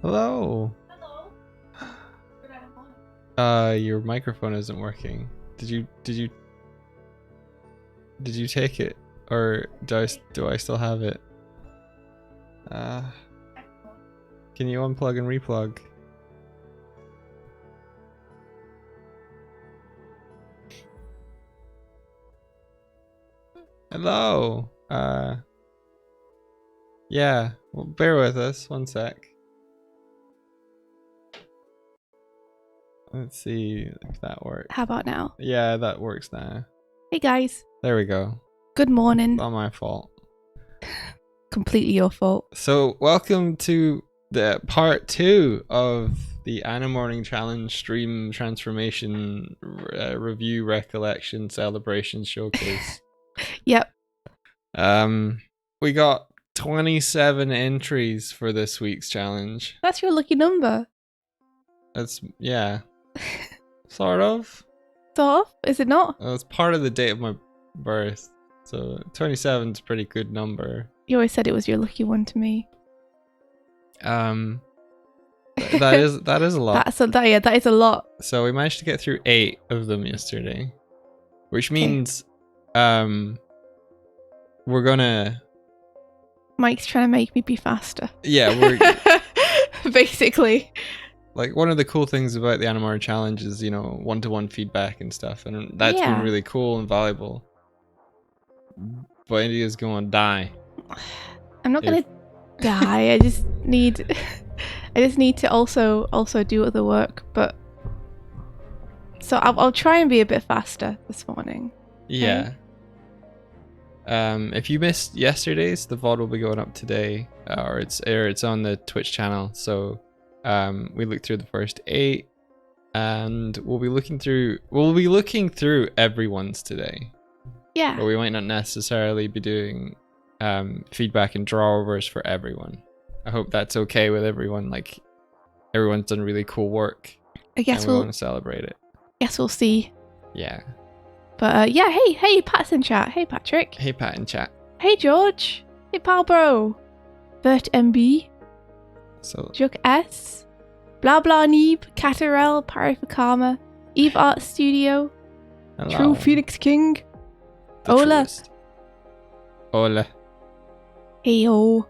Hello. Hello. Good morning. Your microphone isn't working. Did you take it, or do I still have it? Can you unplug and replug? Hello. Yeah. Well, bear with us. One sec. Let's see if that works. How about now? Yeah, that works now. Hey guys. There we go. Good morning. Not my fault. Completely your fault. So, welcome to the part 2 of the Animorning Challenge stream transformation review recollection celebration showcase. Yep. We got 27 entries for this week's challenge. That's your lucky number. That's, yeah. Sort of. Sort of? Is it not? It's part of the date of my birth. So 27 is a pretty good number. You always said it was your lucky one to me. That is a lot. That is a lot. So we managed to get through 8 of them yesterday, which means we're gonna. Mike's trying to make me be faster. Yeah, we're basically. like, one of the cool things about the Animorning Challenge is, you know, one-to-one feedback and stuff, and that's been really cool and valuable. But India's gonna die. I'm not gonna die. I just need to also do other work. But so I'll try and be a bit faster this morning. Yeah. If you missed yesterday's, the VOD will be going up today, or it's on the Twitch channel. So we looked through the first 8, and we'll be looking through everyone's today. Yeah. But we might not necessarily be doing feedback and drawovers for everyone. I hope that's okay with everyone. Like, everyone's done really cool work. I guess we want to celebrate it. Guess we'll see. Yeah. But yeah, hey, Pat's in chat. Hey, Patrick. Hey, Pat in chat. Hey, George. Hey, pal, bro. Bert MB. So Juk S. Blah blah Neeb. Catarel. Parifakama. Eve Art Studio. hello. True Phoenix King. The Ola. truest. Ola. Hey yo.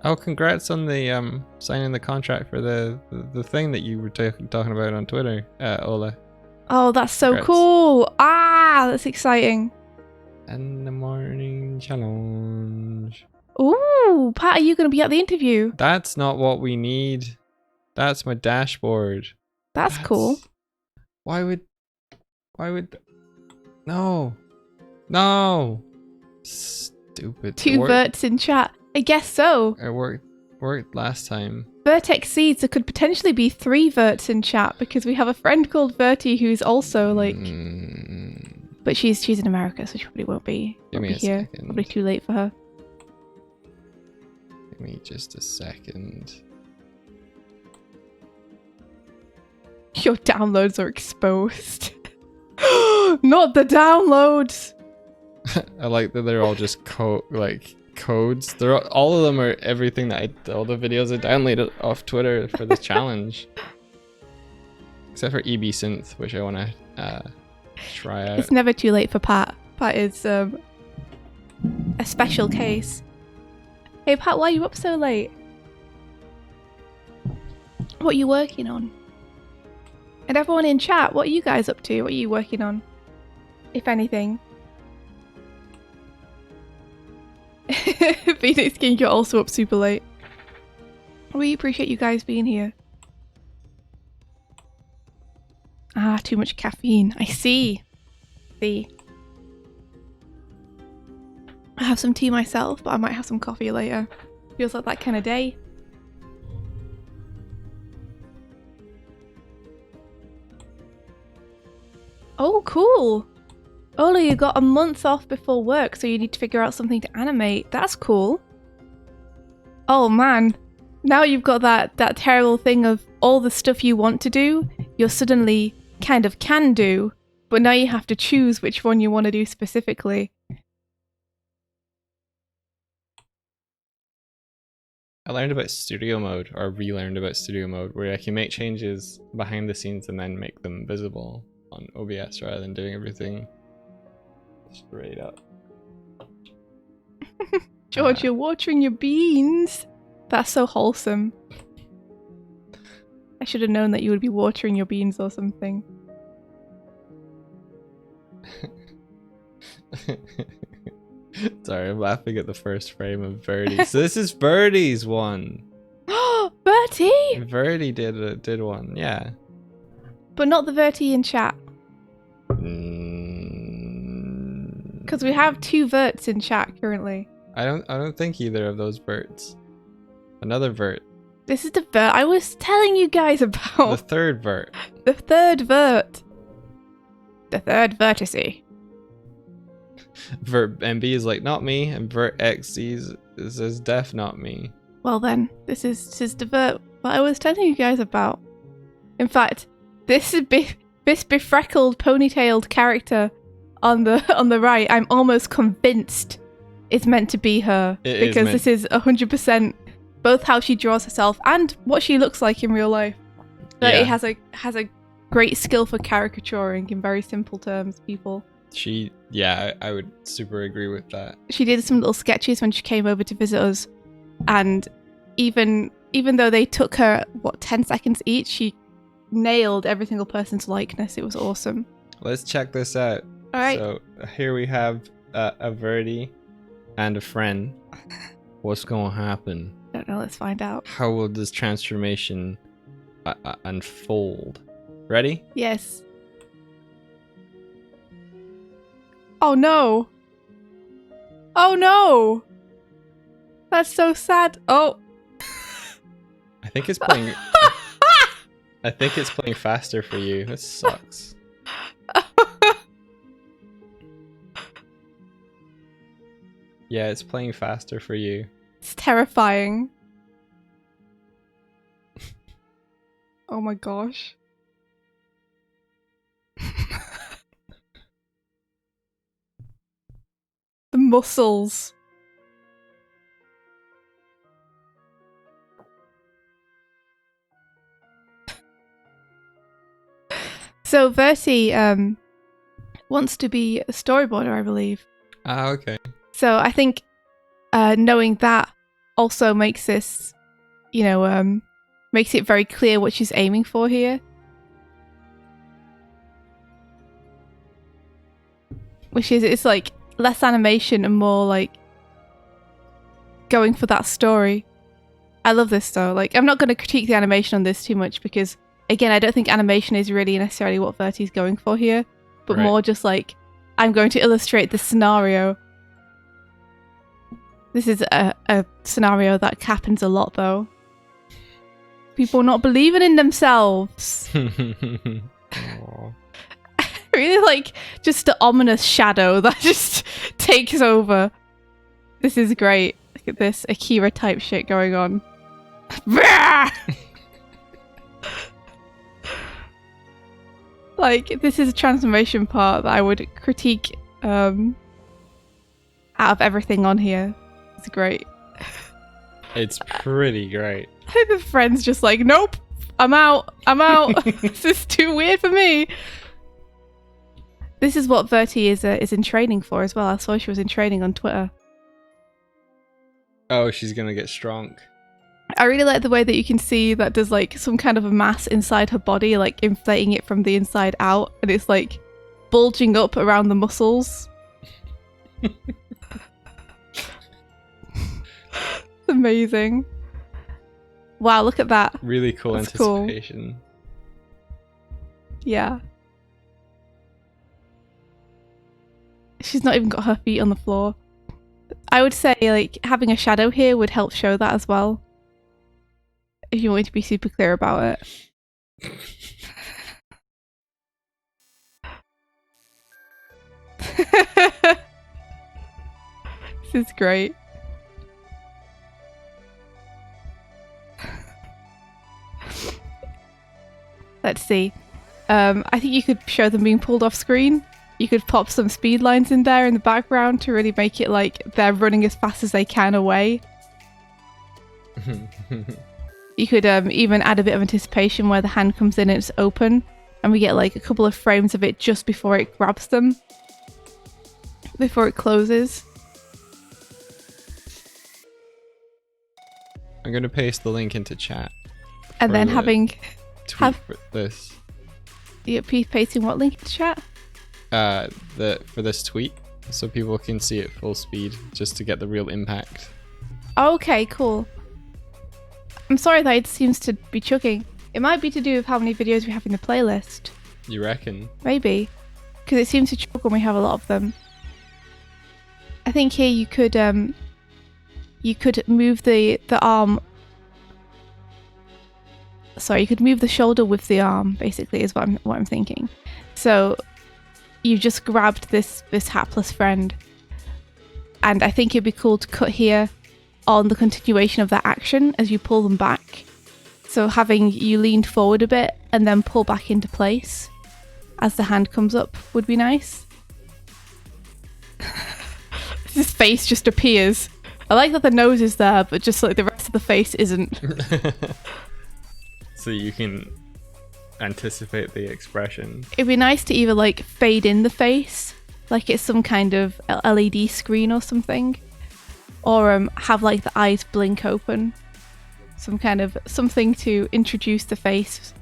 Oh, congrats on the signing the contract for the thing that you were talking about on Twitter, Ola. Oh, that's so Congrats. cool. Ah, that's exciting. And the morning challenge. Ooh, Pat, are you going to be at the interview? That's not what we need. That's my dashboard. That's cool. Why would no stupid. 2 verts in chat. I guess so. It worked last time. Vert exceeds. There could potentially be 3 verts in chat because we have a friend called Verty who's also like, but she's in America, so she probably won't be here. Second. Probably too late for her. Give me just a second. Your downloads are exposed. Not the downloads. I like that they're all just codes. All of them are everything that all the videos I downloaded off Twitter for this challenge, except for EB Synth, which I want to try out. It's never too late for Pat. Pat is a special case. Hey Pat, why are you up so late? What are you working on? And everyone in chat, what are you guys up to? What are you working on? If anything. Phoenix King, you're also up super late. We appreciate you guys being here. Ah, too much caffeine. I see. I have some tea myself, but I might have some coffee later. Feels like that kind of day. Oh, cool. Ola, you got a month off before work, so you need to figure out something to animate. That's cool. Oh man, now you've got that terrible thing of all the stuff you want to do, you're suddenly kind of can do, but now you have to choose which one you want to do specifically. I learned about studio mode, or relearned about studio mode, where I can make changes behind the scenes and then make them visible on OBS rather than doing everything straight up. George, you're watering your beans. That's so wholesome. I should have known that you would be watering your beans or something. Sorry, I'm laughing at the first frame of Verdi. So this is Verdi's one. Verti! Verdi did one, yeah. But not the Verti in chat. Because we have 2 Verts in chat currently. I don't think either of those Verts. Another Vert. This is the Vert I was telling you guys about. The third Vert. The third Vert. The third vertice. Vert MB is like, not me, and Vert XC says def not me. Well then, this is the Vert what I was telling you guys about. In fact, this befreckled, ponytailed character on the right, I'm almost convinced is meant to be her. Because this is 100% both how she draws herself and what she looks like in real life. Like, it has a great skill for caricaturing in very simple terms, people. I would super agree with that. She did some little sketches when she came over to visit us, and even though they took her 10 seconds each, she nailed every single person's likeness. It was awesome. Let's check this out. All right. So here we have a Verdi and a friend. What's going to happen? I don't know. Let's find out. How will this transformation unfold? Ready? Yes. Oh no! Oh no! That's so sad. Oh. I think it's playing. I think it's playing faster for you. This sucks. Yeah, it's playing faster for you. It's terrifying. Oh my gosh. The muscles. So Verti wants to be a storyboarder, I believe. Ah, okay. So I think knowing that also makes this, makes it very clear what she's aiming for here. Which is, it's like less animation and more like going for that story. I love this though. Like, I'm not going to critique the animation on this too much because, again, I don't think animation is really necessarily what Verti's going for here, but more just like, I'm going to illustrate the scenario. This is a scenario that happens a lot though. People not believing in themselves. Really like just the ominous shadow that just takes over. This is great. Look at this Akira type shit going on. Like, this is a transformation part that I would critique out of everything on here. It's great. It's pretty great. I think the friend's just like, nope, I'm out. This is too weird for me. This is what Verti is in training for as well. I saw she was in training on Twitter. Oh, she's gonna get strong. I really like the way that you can see that there's like some kind of a mass inside her body, like inflating it from the inside out, and it's like bulging up around the muscles. It's amazing. Wow, look at that. Really cool. That's anticipation. Cool. Yeah. She's not even got her feet on the floor. I would say like having a shadow here would help show that as well. If you want me to be super clear about it. This is great. Let's see. I think you could show them being pulled off screen. You could pop some speed lines in there in the background to really make it like they're running as fast as they can away. You could even add a bit of anticipation where the hand comes in and it's open, and we get like a couple of frames of it just before it grabs them, before it closes. I'm going to paste the link into chat. And then having... Tweet for this. You're pasting what link in chat? For this tweet, so people can see it full speed, just to get the real impact. Okay, cool. I'm sorry that it seems to be chugging. It might be to do with how many videos we have in the playlist. You reckon? Maybe. Because it seems to chug when we have a lot of them. I think here you could move the arm. Sorry, you could move the shoulder with the arm, basically, is what I'm thinking. So you've just grabbed this hapless friend. And I think it'd be cool to cut here on the continuation of that action as you pull them back. So having you leaned forward a bit and then pull back into place as the hand comes up would be nice. His face just appears. I like that the nose is there, but just like the rest of the face isn't. So you can anticipate the expression. It'd be nice to either like fade in the face, like it's some kind of LED screen or something, or have like the eyes blink open, some kind of something to introduce the face.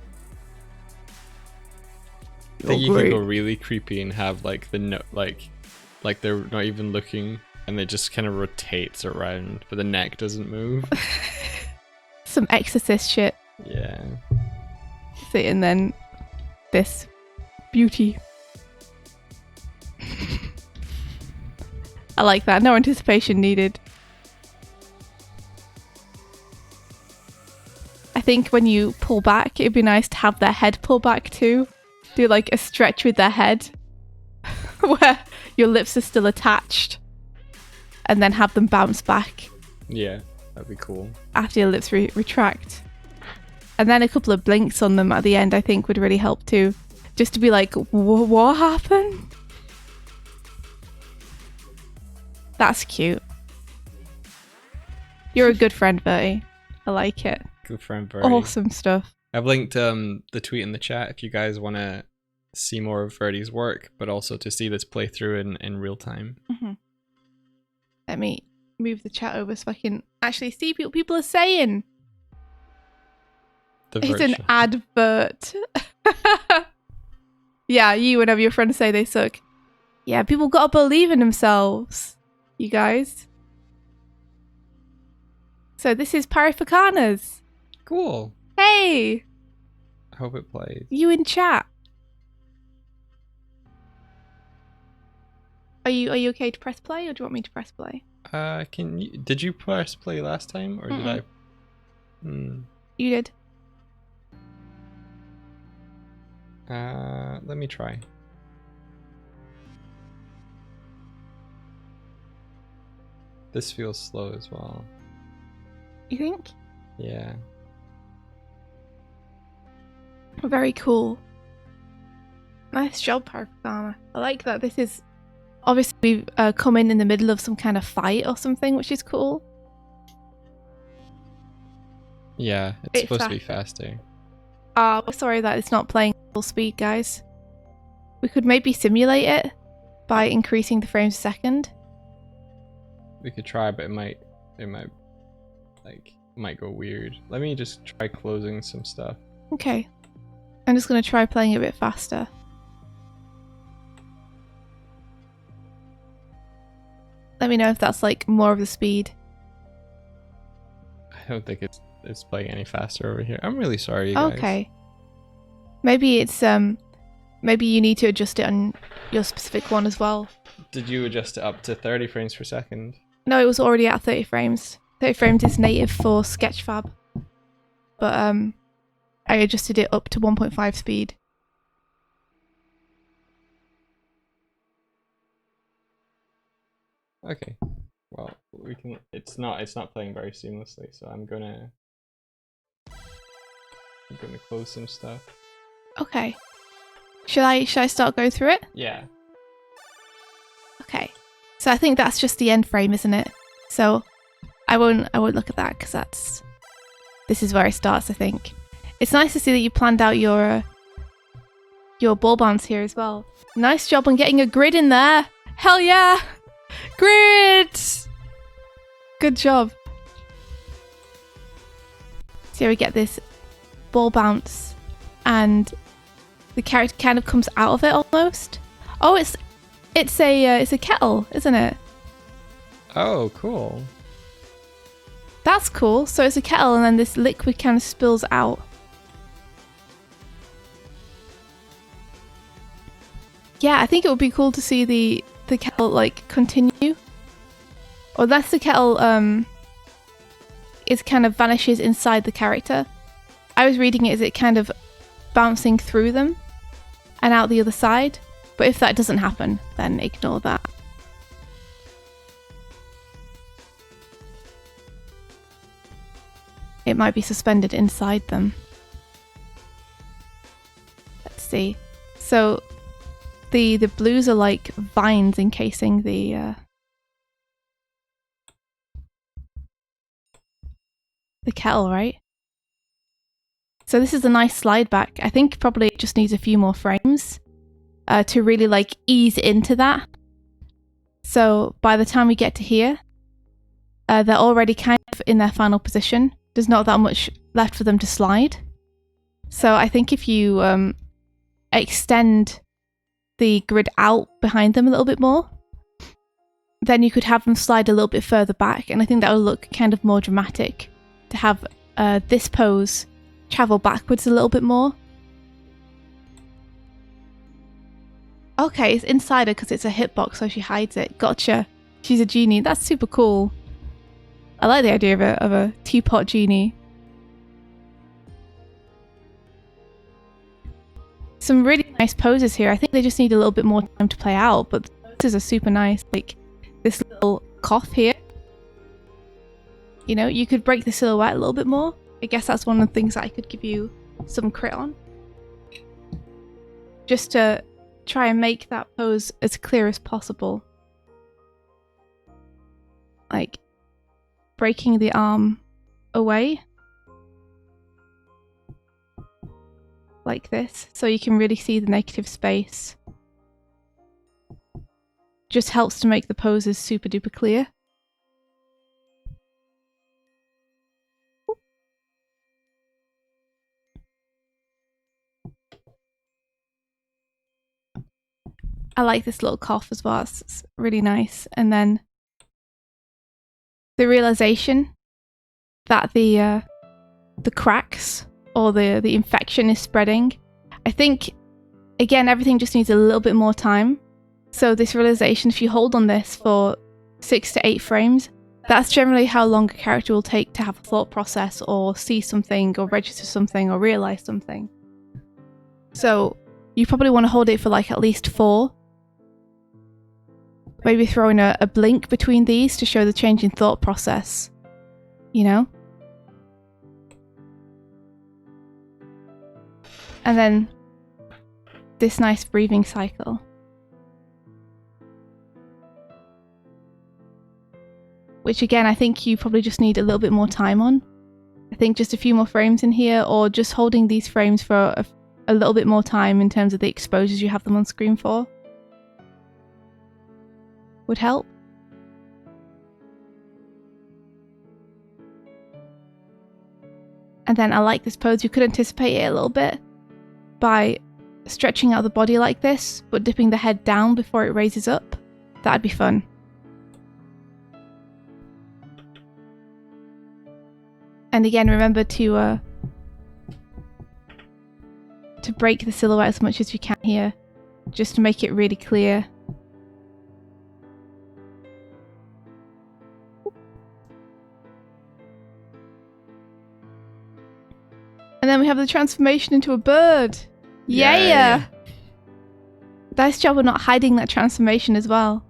I think you can go really creepy and have like the like they're not even looking and it just kind of rotates around, but the neck doesn't move. Some Exorcist shit. Yeah. See, and then this beauty. I like that. No anticipation needed. I think when you pull back, it'd be nice to have their head pull back too. Do like a stretch with their head where your lips are still attached and then have them bounce back. Yeah, that'd be cool. After your lips retract. And then a couple of blinks on them at the end, I think, would really help too. Just to be like, what happened? That's cute. You're a good friend, Bertie. I like it. Good friend, Bertie. Awesome stuff. I've linked the tweet in the chat if you guys want to see more of Verdi's work, but also to see this playthrough in real time. Mm-hmm. Let me move the chat over so I can actually see what people are saying. It's an advert. Yeah, whenever your friends say they suck. Yeah, people gotta believe in themselves, you guys. So this is Parificanas. Cool. Hey! I hope it plays. You in chat. Are you okay to press play, or do you want me to press play? Did you press play last time, or did I? You did. Let me try. This feels slow as well. You think? Yeah. Very cool. Nice job, Parapagama. I like that this is... Obviously, we've come in the middle of some kind of fight or something, which is cool. Yeah, it's supposed to be faster. Sorry that it's not playing full speed, guys. We could maybe simulate it by increasing the frames a second. We could try, but it might go weird. Let me just try closing some stuff. Okay. I'm just gonna try playing it a bit faster. Let me know if that's like more of the speed. I don't think it's playing any faster over here. I'm really sorry, you guys. Okay. Maybe it's maybe you need to adjust it on your specific one as well. Did you adjust it up to 30 frames per second? No, it was already at 30 frames. 30 frames is native for Sketchfab. But I adjusted it up to 1.5 speed. Okay. Well, we can. It's not playing very seamlessly, so I'm gonna close some stuff. Okay. Should I start going through it? Yeah. Okay. So I think that's just the end frame, isn't it? So I won't look at that because that's this is where it starts, I think. It's nice to see that you planned out your ball bounce here as well. Nice job on getting a grid in there. Hell yeah! Grid! Good job. So we get this ball bounce and the character kind of comes out of it almost. Oh, it's a kettle, isn't it? Oh, cool. That's cool. So it's a kettle and then this liquid kind of spills out. Yeah, I think it would be cool to see the kettle like continue. Or unless the kettle is kind of vanishes inside the character. I was reading it as it kind of bouncing through them and out the other side. But if that doesn't happen, then ignore that. It might be suspended inside them. Let's see. So the blues are like vines encasing the kettle, right? So this is a nice slide back. I think probably it just needs a few more frames to really like ease into that. So by the time we get to here, they're already kind of in their final position. There's not that much left for them to slide. So I think if you extend the grid out behind them a little bit more, then you could have them slide a little bit further back, and I think that would look kind of more dramatic to have this pose travel backwards a little bit more. Okay, it's inside her because it's a hitbox, so she hides it. Gotcha. She's a genie. That's super cool. I like the idea of a teapot genie. Some really nice poses here. I think they just need a little bit more time to play out, but the poses are super nice. Like this little cough here. You know, you could break the silhouette a little bit more. I guess that's one of the things that I could give you some crit on. Just to try and make that pose as clear as possible. Like breaking the arm away. Like this, so you can really see the negative space. Just helps to make the poses super duper clear. I like this little cough as well, it's really nice. And then the realization that the cracks or the infection is spreading. I think, again, everything just needs a little bit more time. So this realization, if you hold on this for 6 to 8 frames, that's generally how long a character will take to have a thought process or see something or register something or realize something. So you probably want to hold it for like at least 4. Maybe throw in a blink between these to show the change in thought process, you know? And then this nice breathing cycle. Which again, I think you probably just need a little bit more time on. I think just a few more frames in here, or just holding these frames for a little bit more time in terms of the exposures you have them on screen for would help. And then I like this pose. You could anticipate it a little bit by stretching out the body like this, but dipping the head down before it raises up. That'd be fun. And again, remember to break the silhouette as much as you can here, just to make it really clear. And then we have the transformation into a bird. Yeah! Nice job of not hiding that transformation as well.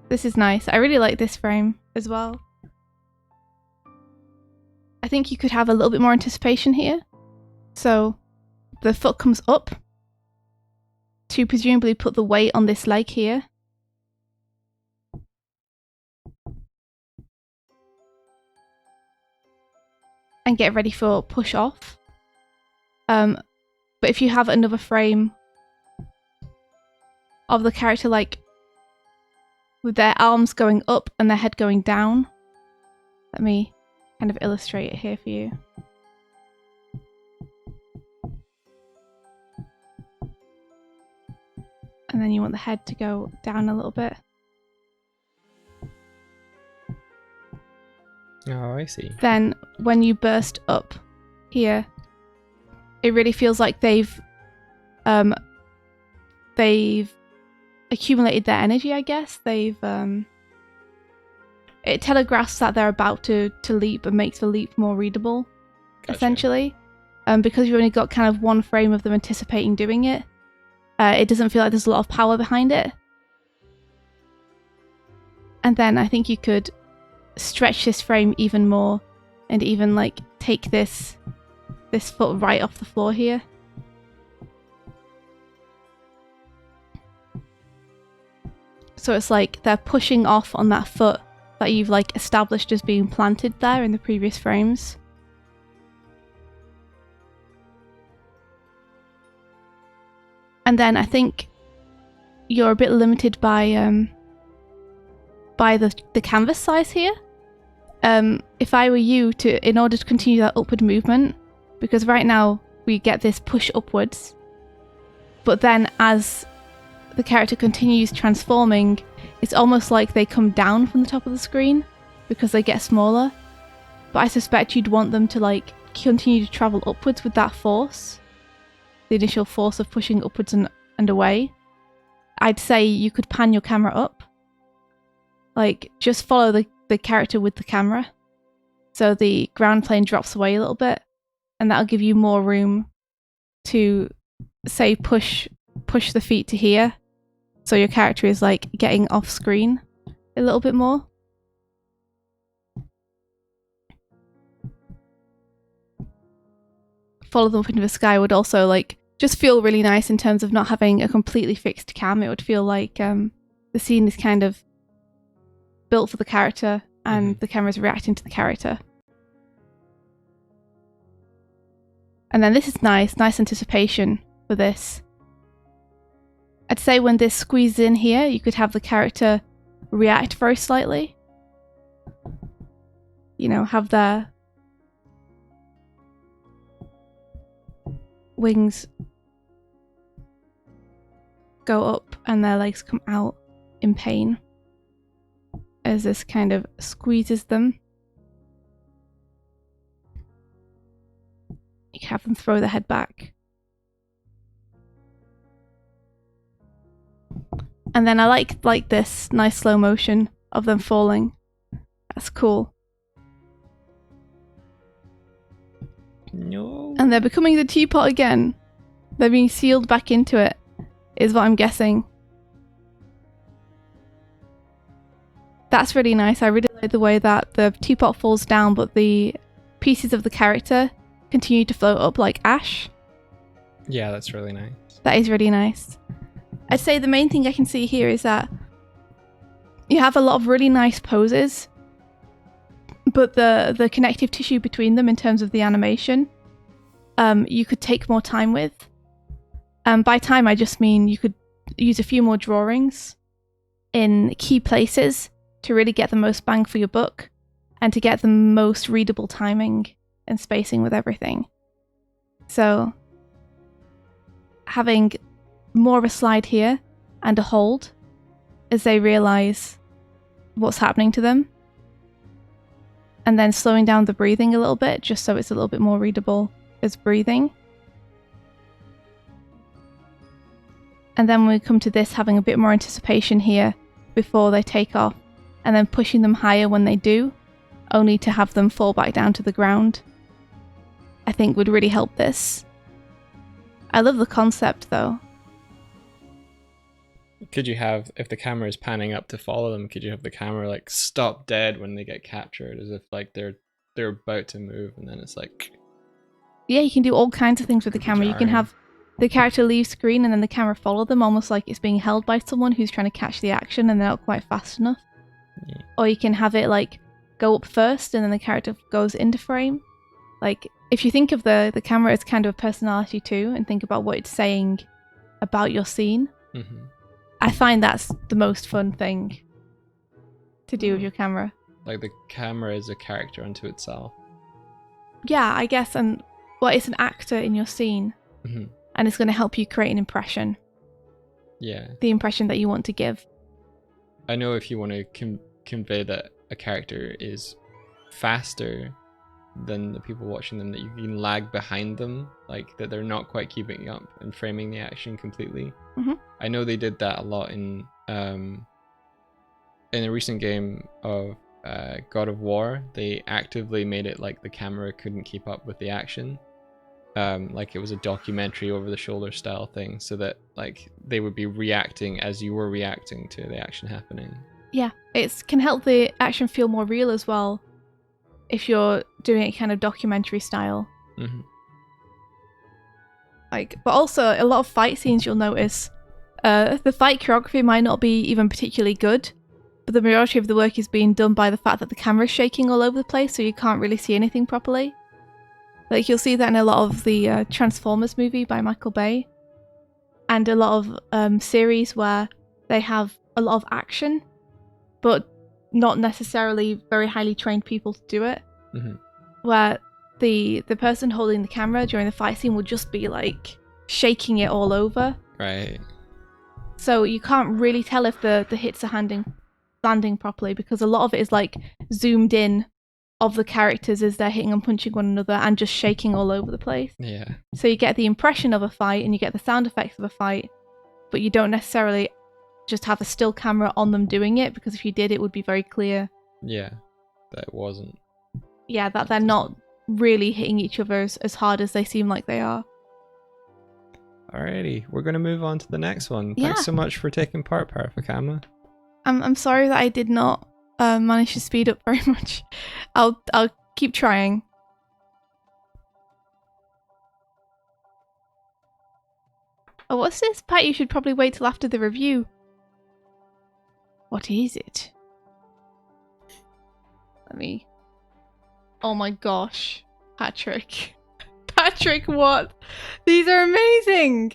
This is nice. I really like this frame as well. I think you could have a little bit more anticipation here. So the foot comes up to presumably put the weight on this leg here. and get ready for push off. But if you have another frame of the character like with their arms going up and their head going down, let me kind of illustrate it here for you. And then you want the head to go down a little bit. Oh, I see. Then when you burst up here, it really feels like they've accumulated their energy, I guess. It telegraphs that they're about to leap and makes the leap more readable, Gotcha. essentially. Because you've only got kind of one frame of them anticipating doing it, it doesn't feel like there's a lot of power behind it. And then I think you could stretch this frame even more and even like take this foot right off the floor here. So it's like they're pushing off on that foot that you've like established as being planted there in the previous frames. And then I think you're a bit limited by the canvas size here. If I were you, in order to continue that upward movement, because right now we get this push upwards, but then as the character continues transforming, it's almost like they come down from the top of the screen because they get smaller. But I suspect you'd want them to like continue to travel upwards with that force, the initial force of pushing upwards and away. I'd say you could pan your camera up. Like, just follow the character with the camera. So the ground plane drops away a little bit, and that'll give you more room to, say, push the feet to here. So your character is like getting off screen a little bit more. Follow them up into the sky would also like just feel really nice in terms of not having a completely fixed cam. It would feel like the scene is kind of built for the character and the camera's reacting to the character. And then this is nice anticipation for this. I'd say when this squeezes in here, you could have the character react very slightly. You know, have their wings go up and their legs come out in pain as this kind of squeezes them. You can have them throw their head back. And then I like this nice slow motion of them falling. That's cool. No. And they're becoming the teapot again. They're being sealed back into it, is what I'm guessing. That's really nice. I really like the way that the teapot falls down, but the pieces of the character continue to float up like ash. Yeah, that's really nice. That is really nice. I'd say the main thing I can see here is that you have a lot of really nice poses, but the connective tissue between them in terms of the animation, you could take more time with. By time, I just mean you could use a few more drawings in key places to really get the most bang for your buck and to get the most readable timing and spacing with everything. So having more of a slide here and a hold as they realize what's happening to them, and then slowing down the breathing a little bit just so it's a little bit more readable as breathing. And then when we come to this, having a bit more anticipation here before they take off, and then pushing them higher when they do, only to have them fall back down to the ground, I think would really help this. I love the concept though. Could you have, if the camera is panning up to follow them, could you have the camera like stop dead when they get captured, as if like they're about to move, and then it's like... Yeah, you can do all kinds of things with the camera. You can have the character leave screen and then the camera follow them, almost like it's being held by someone who's trying to catch the action and they're not quite fast enough. Yeah. Or you can have it like go up first and then the character goes into frame, Like, if you think of the camera as kind of a personality too, and think about what it's saying about your scene, I find that's the most fun thing to do with your camera. Like the camera is a character unto itself. Yeah, I guess, and well, it's an actor in your scene, and it's going to help you create an impression. Yeah. The impression that you want to give. I know if you want to convey that a character is faster than the people watching them, that you can lag behind them, like that they're not quite keeping up and framing the action completely. I know they did that a lot in a recent game of God of War. They actively made it like the camera couldn't keep up with the action, like it was a documentary over the shoulder style thing, so that like they would be reacting as you were reacting to the action happening. Yeah, it can help the action feel more real as well if you're doing it kind of documentary style. Like, but also a lot of fight scenes, you'll notice the fight choreography might not be even particularly good, but the majority of the work is being done by the fact that the camera's shaking all over the place, so you can't really see anything properly. Like, you'll see that in a lot of the Transformers movie by Michael Bay, and a lot of series where they have a lot of action, but not necessarily very highly trained people to do it. Where the person holding the camera during the fight scene will just be like shaking it all over. Right. So you can't really tell if the hits are landing properly, because a lot of it is like zoomed in of the characters as they're hitting and punching one another and just shaking all over the place. Yeah. So you get the impression of a fight and you get the sound effects of a fight, but you don't necessarily just have a still camera on them doing it, because if you did, it would be very clear. Yeah, that it wasn't. Yeah, that they're not really hitting each other as hard as they seem like they are. Alrighty, we're going to move on to the next one. Yeah. Thanks so much for taking part, Parafakama. I'm sorry that I did not manage to speed up very much. I'll keep trying. Oh, what's this, Pat? You should probably wait till after the review. What is it? Let me... Oh my gosh. Patrick. Patrick, what? These are amazing!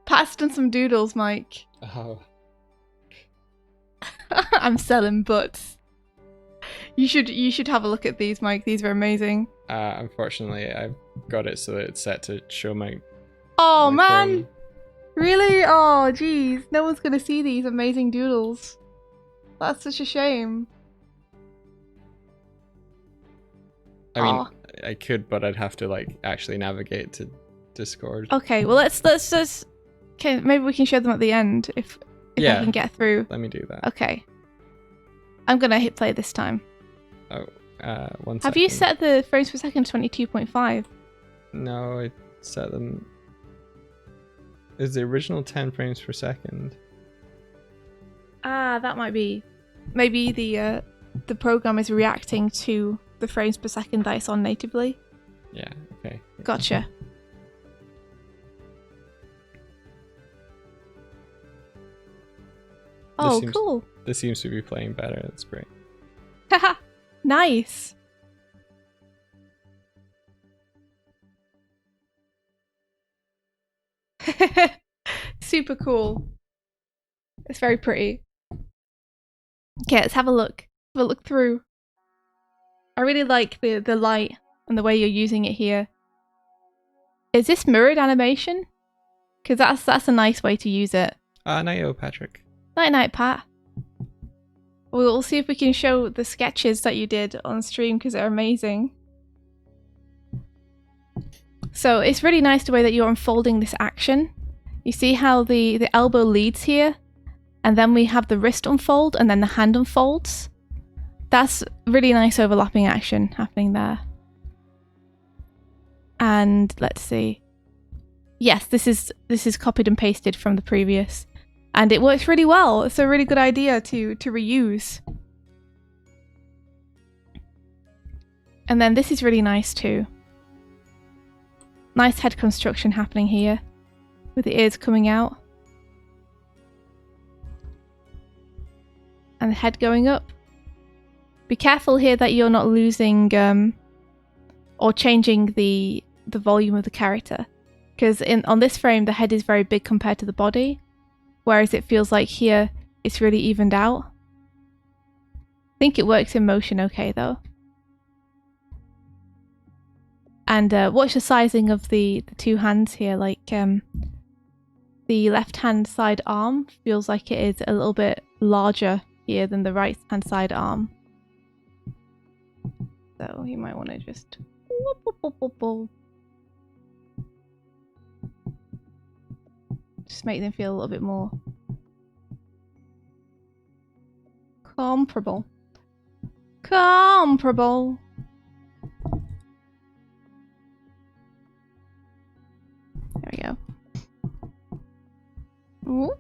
Pat's done some doodles, Mike. Oh. I'm selling butts. You should have a look at these, Mike. These are amazing. Unfortunately, I've got it so that it's set to show my... Oh, my man! phone. Really? Oh, geez. No one's gonna see these amazing doodles. That's such a shame. I mean, I could, but I'd have to like actually navigate to Discord. Okay, well let's just... Okay, maybe we can show them at the end if I can get through. Let me do that. Okay. I'm gonna hit play this time. Oh, 1 second. Have you set the frames per second 22.5? No, I set them... Is the original 10 frames per second? Ah, that might be... Maybe the program is reacting to the frames per second that it's on natively. Yeah, okay. Gotcha. Oh, cool. This seems to be playing better. That's great. Haha, nice. Super cool. It's very pretty. Okay, let's have a look. Have a look through. I really like the light and the way you're using it here. Is this mirrored animation? Because that's a nice way to use it. Night-o, Patrick. Night-night, Pat. We'll see if we can show the sketches that you did on stream, because they're amazing. So it's really nice the way that you're unfolding this action. You see how the elbow leads here, and then we have the wrist unfold, and then the hand unfolds. That's really nice overlapping action happening there. And let's see. Yes, this is copied and pasted from the previous. And it works really well. It's a really good idea to reuse. And then this is really nice too. Nice head construction happening here, with the ears coming out. And the head going up. Be careful here that you're not losing or changing the volume of the character. Because on this frame, the head is very big compared to the body, whereas it feels like here it's really evened out. I think it works in motion okay though. And watch the sizing of the two hands here. Like the left hand side arm feels like it is a little bit larger here than the right hand side arm. So you might want to just make them feel a little bit more comparable. Comparable. There we go. Ooh.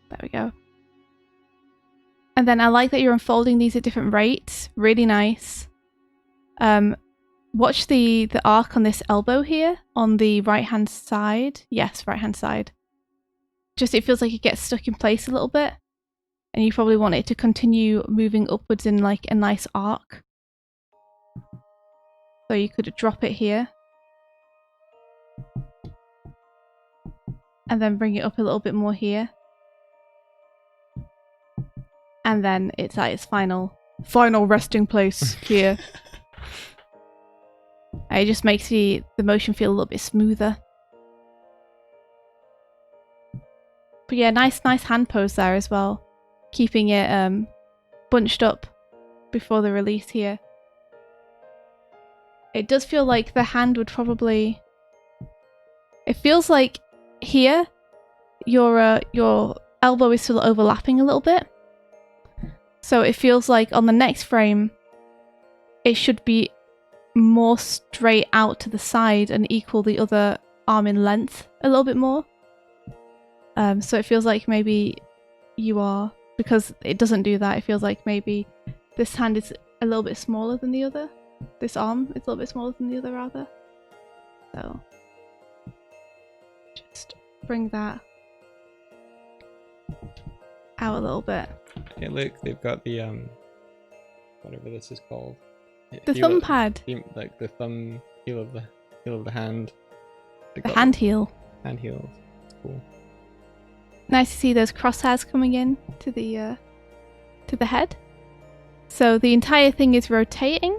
There we go. And then I like that you're unfolding these at different rates. Really nice. Watch the arc on this elbow here on the right hand side. Yes, right hand side. Just it feels like it gets stuck in place a little bit. And you probably want it to continue moving upwards in like a nice arc. So you could drop it here. And then bring it up a little bit more here. And then it's at its final resting place here. It just makes the motion feel a little bit smoother. But yeah, nice hand pose there as well. Keeping it bunched up before the release here. It does feel like the hand would probably... It feels like here, your elbow is still overlapping a little bit. So it feels like on the next frame, it should be more straight out to the side and equal the other arm in length a little bit more. So it feels like maybe you are, because it doesn't do that, it feels like maybe this hand is a little bit smaller than the other. This arm is a little bit smaller than the other, rather. So just bring that out a little bit. Hey, look, they've got the whatever this is called. The thumb pad. Like the thumb heel of the hand. The hand heel. Hand heel. It's cool. Nice to see those crosshairs coming in to the head. So the entire thing is rotating.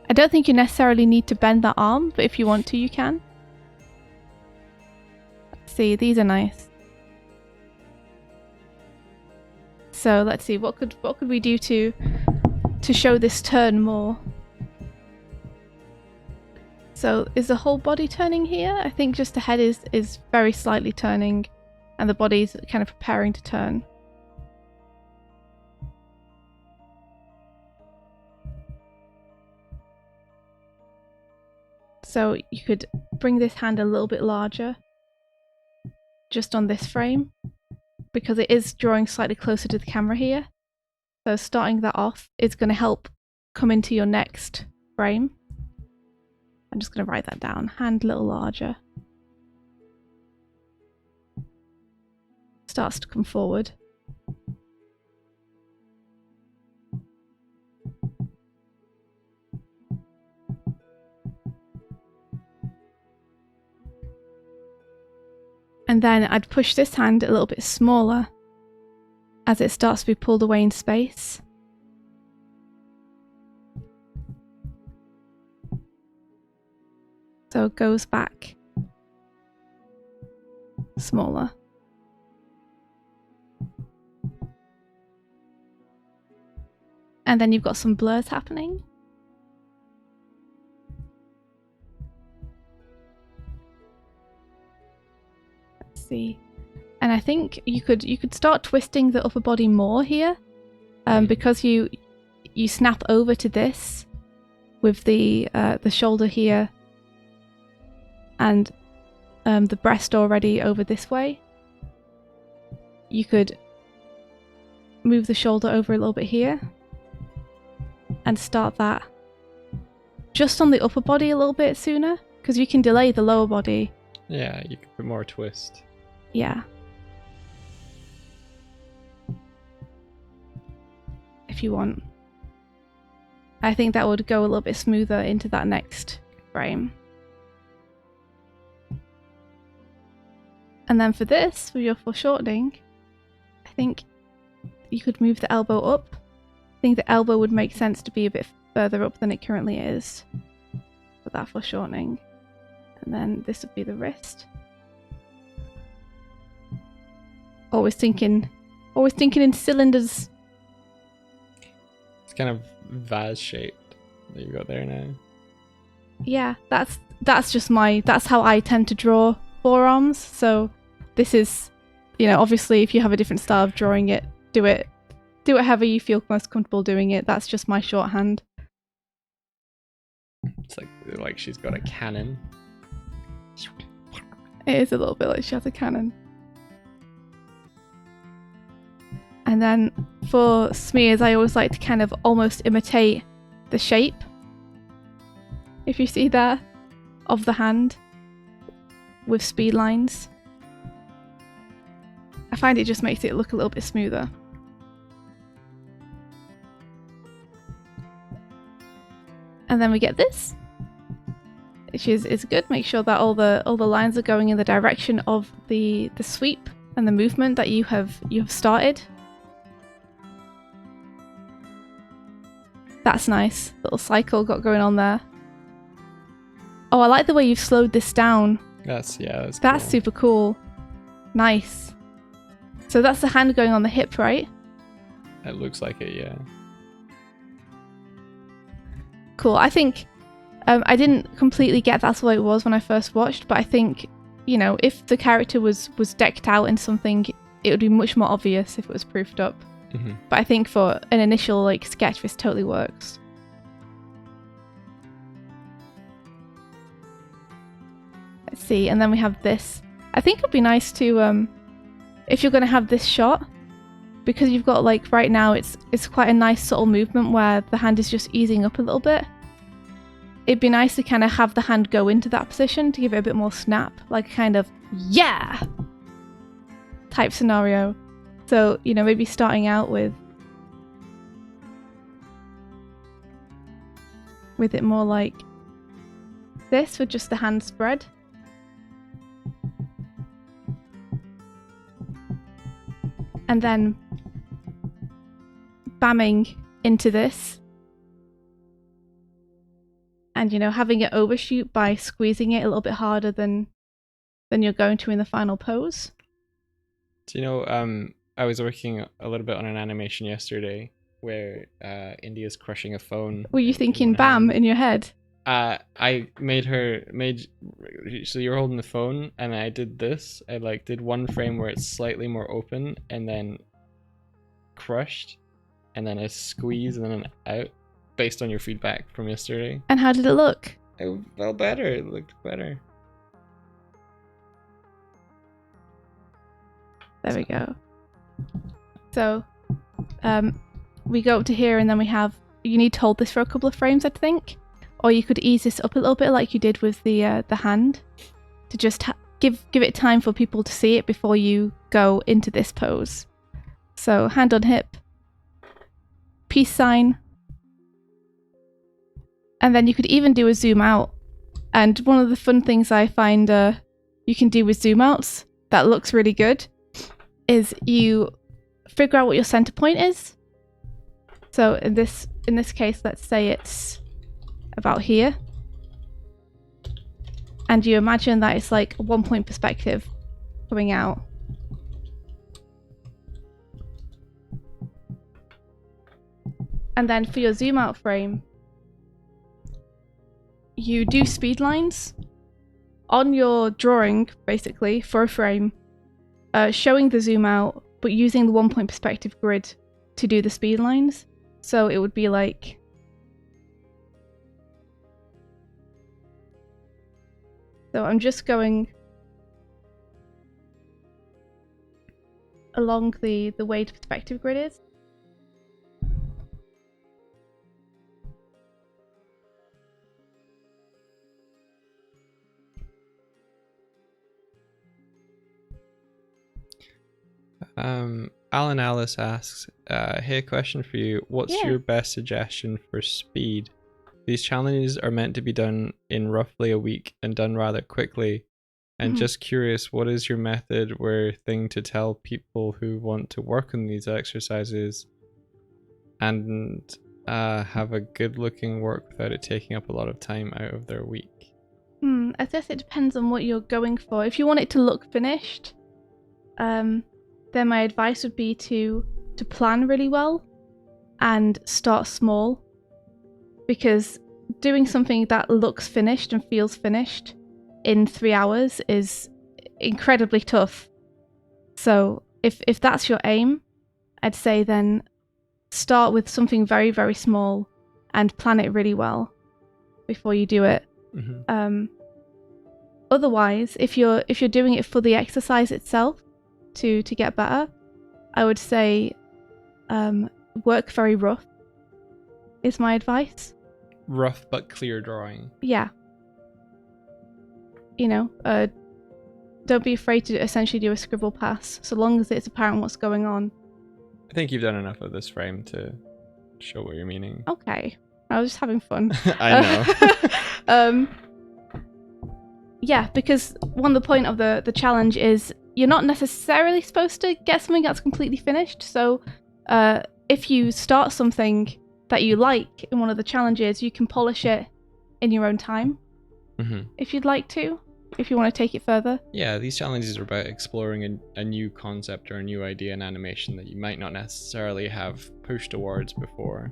I don't think you necessarily need to bend that arm, but if you want to, you can. Let's see, these are nice. So let's see, what could we do to show this turn more? So is the whole body turning here? I think just the head is very slightly turning and the body's kind of preparing to turn. So you could bring this hand a little bit larger just on this frame, because it is drawing slightly closer to the camera here. So starting that off is going to help come into your next frame. I'm just going to write that down. Hand a little larger. Starts to come forward. And then I'd push this hand a little bit smaller as it starts to be pulled away in space. So it goes back smaller. And then you've got some blurs happening. See, and I think you could start twisting the upper body more here, because you snap over to this with the shoulder here and the breast already over this way. You could move the shoulder over a little bit here and start that just on the upper body a little bit sooner, because you can delay the lower body. Yeah, you could put more twist. Yeah. If you want. I think that would go a little bit smoother into that next frame. And then for this, for your foreshortening, I think you could move the elbow up. I think the elbow would make sense to be a bit further up than it currently is for that foreshortening. And then this would be the wrist. Always thinking in cylinders. It's kind of vase shaped that you got there now. Yeah, that's how I tend to draw forearms. So this is, obviously if you have a different style of drawing it, do it however you feel most comfortable doing it. That's just my shorthand. It's like she's got a cannon. It is a little bit like she has a cannon. And then for smears, I always like to kind of almost imitate the shape, if you see there, of the hand with speed lines. I find it just makes it look a little bit smoother. And then we get this, which is good. Make sure that all the lines are going in the direction of the sweep and the movement that you have started. That's nice. Little cycle got going on there. Oh, I like the way you've slowed this down. That's cool. Super cool. Nice. So that's the hand going on the hip, right? It looks like it, yeah. Cool. I think I didn't completely get that's what it was when I first watched, but I think, if the character was decked out in something, it would be much more obvious if it was proofed up. Mm-hmm. But I think for an initial sketch, this totally works. Let's see, and then we have this. I think it would be nice to, if you're going to have this shot, because you've got right now it's quite a nice subtle movement where the hand is just easing up a little bit. It'd be nice to kind of have the hand go into that position to give it a bit more snap, like kind of yeah type scenario. So, maybe starting out with it more like this with just the hand spread. And then bamming into this. And, having it overshoot by squeezing it a little bit harder than you're going to in the final pose. So, I was working a little bit on an animation yesterday where India's crushing a phone. Were you thinking bam in your head? I so you're holding the phone and I did this. I did one frame where it's slightly more open and then crushed and then a squeeze and then an out based on your feedback from yesterday. And how did it look? It felt better. It looked better. There we go. So, we go up to here and then you need to hold this for a couple of frames, I think. Or you could ease this up a little bit like you did with the hand to just give it time for people to see it before you go into this pose. So, hand on hip, peace sign. And then you could even do a zoom out. And one of the fun things I find you can do with zoom outs that looks really good is you figure out what your center point is. So in this case, let's say it's about here. And you imagine that it's like a 1 point perspective coming out. And then for your zoom out frame, you do speed lines on your drawing, basically, for a frame, showing the zoom out, but using the 1 point perspective grid to do the speed lines. So it would be like... So I'm just going along the way the perspective grid is. Alan Alice asks, Hey, question for you. What's Yeah. your best suggestion for speed? These challenges are meant to be done in roughly a week and done rather quickly. And just curious, what is your method or thing to tell people who want to work on these exercises and have a good looking work without it taking up a lot of time out of their week? I guess it depends on what you're going for. If you want it to look finished, then my advice would be to plan really well and start small, because doing something that looks finished and feels finished in 3 hours is incredibly tough. So if that's your aim, I'd say then start with something very, very small and plan it really well before you do it. Otherwise, if you're doing it for the exercise itself to get better, I would say work very rough is my advice. Rough but clear drawing. Yeah. Don't be afraid to essentially do a scribble pass, so long as it's apparent what's going on. I think you've done enough of this frame to show what you're meaning. Okay. I was just having fun. I know. Yeah, because the point of the challenge is you're not necessarily supposed to get something that's completely finished. So if you start something that you like in one of the challenges, you can polish it in your own time if you'd like to, if you want to take it further. Yeah, these challenges are about exploring a new concept or a new idea in animation that you might not necessarily have pushed towards before.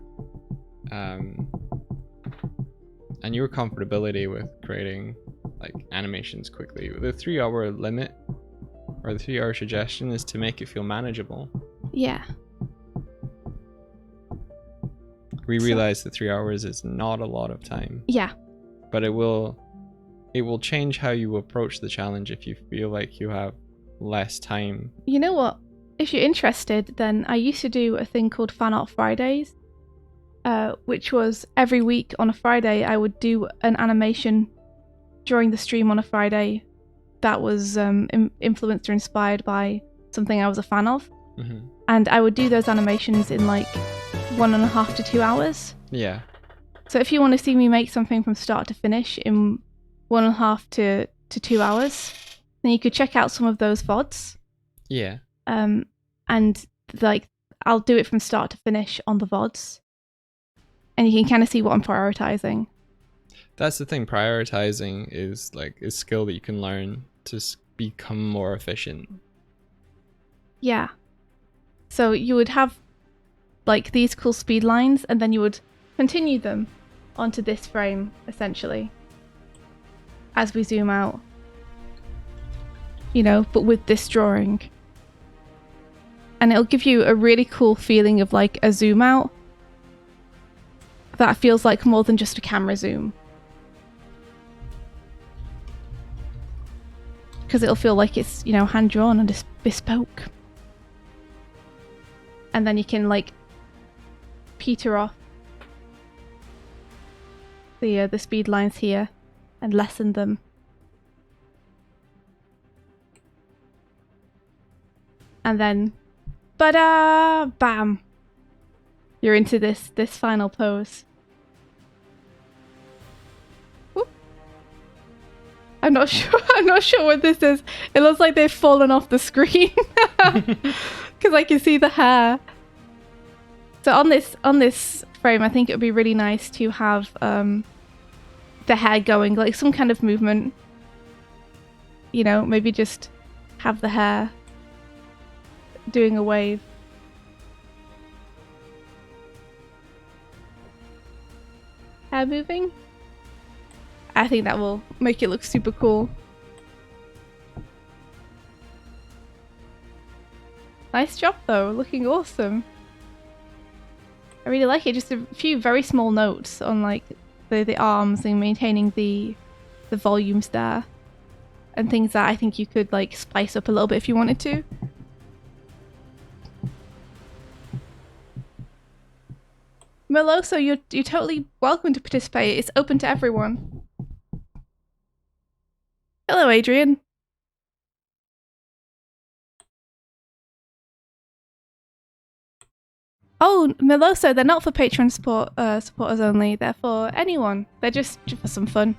And your comfortability with creating like animations quickly. The 3 hour limit or the 3 hour suggestion is to make it feel manageable. Yeah. We realize that 3 hours is not a lot of time. Yeah. But it will change how you approach the challenge if you feel like you have less time. You know what? If you're interested, then I used to do a thing called Fan Art Fridays, which was every week on a Friday I would do an animation during the stream on a Friday that was influenced or inspired by something I was a fan of. And I would do those animations in like 1.5 to 2 hours. Yeah. So if you want to see me make something from start to finish in 1.5 to 2 hours, then you could check out some of those VODs. Yeah. And like I'll do it from start to finish on the VODs. And you can kind of see what I'm prioritizing. That's the thing. Prioritizing is like a skill that you can learn to become more efficient. Yeah. So you would have like these cool speed lines, and then you would continue them onto this frame, essentially, as we zoom out. But with this drawing. And it'll give you a really cool feeling of like a zoom out that feels like more than just a camera zoom. Because it'll feel like it's, hand-drawn and bespoke. And then you can, like, peter off the speed lines here and lessen them. And then, ba-da! Bam! You're into this final pose. Whoop. I'm not sure what this is. It looks like they've fallen off the screen because I can see the hair. So on this frame, I think it would be really nice to have the hair going, like some kind of movement. Maybe just have the hair doing a wave. Hair moving. I think that will make it look super cool. Nice job though, looking awesome. I really like it. Just a few very small notes on like the arms and maintaining the volumes there. And things that I think you could like spice up a little bit if you wanted to. Meloso, you're totally welcome to participate. It's open to everyone. Hello, Adrian. Oh, Meloso, they're not for Patreon supporters only. They're for anyone. They're just for some fun.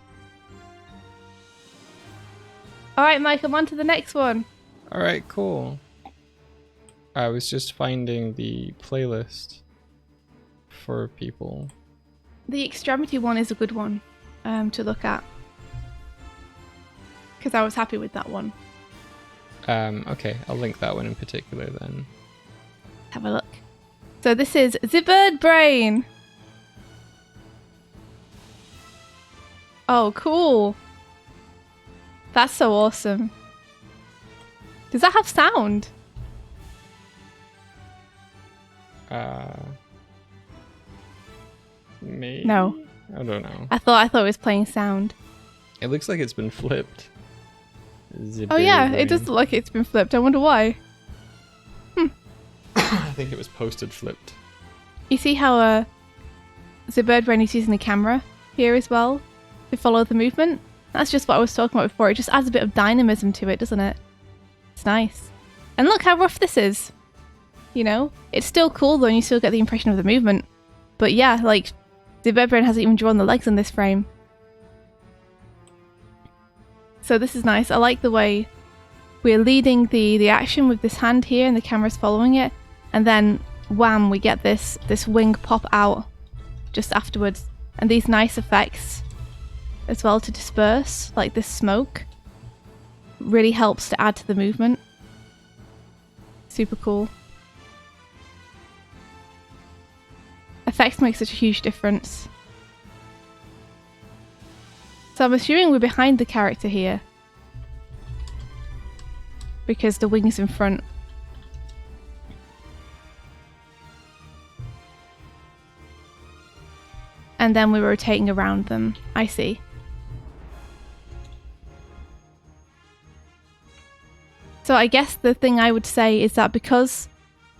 All right, Mike, I'm on to the next one. All right, cool. I was just finding the playlist for people. The extremity one is a good one to look at. Because I was happy with that one. Okay, I'll link that one in particular then. Have a look. So this is the bird brain. Oh, cool. That's so awesome. Does that have sound? Maybe? No. I don't know. I thought it was playing sound. It looks like it's been flipped. Oh yeah, it does look like it's been flipped. I wonder why. I think it was posted flipped. You see how the bird brain is using the camera here as well to follow the movement? That's just what I was talking about before. It just adds a bit of dynamism to it, doesn't it? It's nice. And look how rough this is. You know? It's still cool though, and you still get the impression of the movement. But yeah, like, the bird brain hasn't even drawn the legs in this frame. So this is nice. I like the way we're leading the action with this hand here and the camera's following it. And then, wham, we get this wing pop out just afterwards. And these nice effects as well to disperse, like this smoke, really helps to add to the movement. Super cool. Effects make such a huge difference. So I'm assuming we're behind the character here, because the wing's in front. And then we're rotating around them. I see. So I guess the thing I would say is that because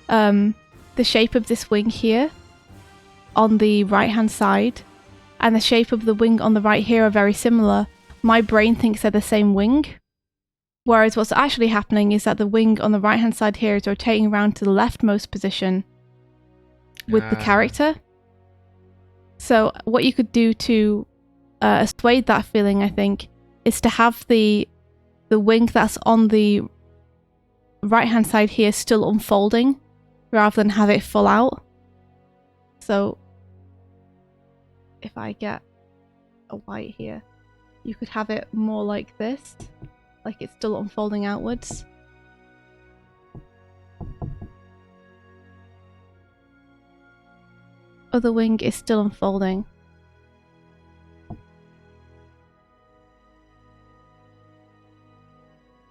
the shape of this wing here on the right hand side and the shape of the wing on the right here are very similar, my brain thinks they're the same wing. Whereas what's actually happening is that the wing on the right hand side here is rotating around to the leftmost position with the character. So what you could do to assuage that feeling, I think, is to have the wing that's on the right hand side here still unfolding rather than have it full out. So if I get a white here, you could have it more like this, like it's still unfolding outwards. Other wing is still unfolding.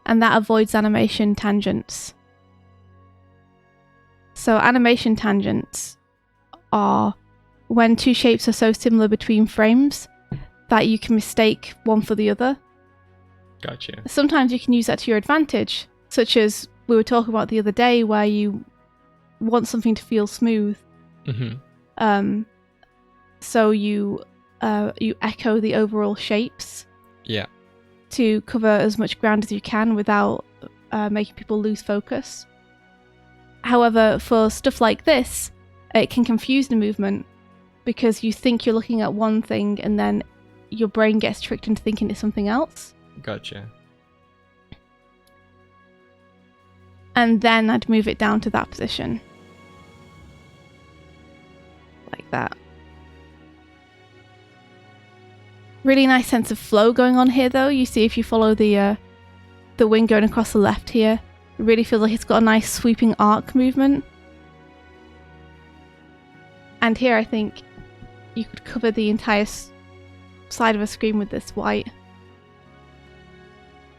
And that avoids animation tangents. So animation tangents are when two shapes are so similar between frames that you can mistake one for the other. Gotcha. Sometimes you can use that to your advantage, such as we were talking about the other day, where you want something to feel smooth. Mm-hmm. So you echo the overall shapes. Yeah. To cover as much ground as you can without making people lose focus. However, for stuff like this, it can confuse the movement because you think you're looking at one thing and then your brain gets tricked into thinking it's something else. Gotcha. And then I'd move it down to that position. Like that. Really nice sense of flow going on here though. You see if you follow the wing going across the left here, it really feels like it's got a nice sweeping arc movement. And here I think you could cover the entire side of a screen with this white.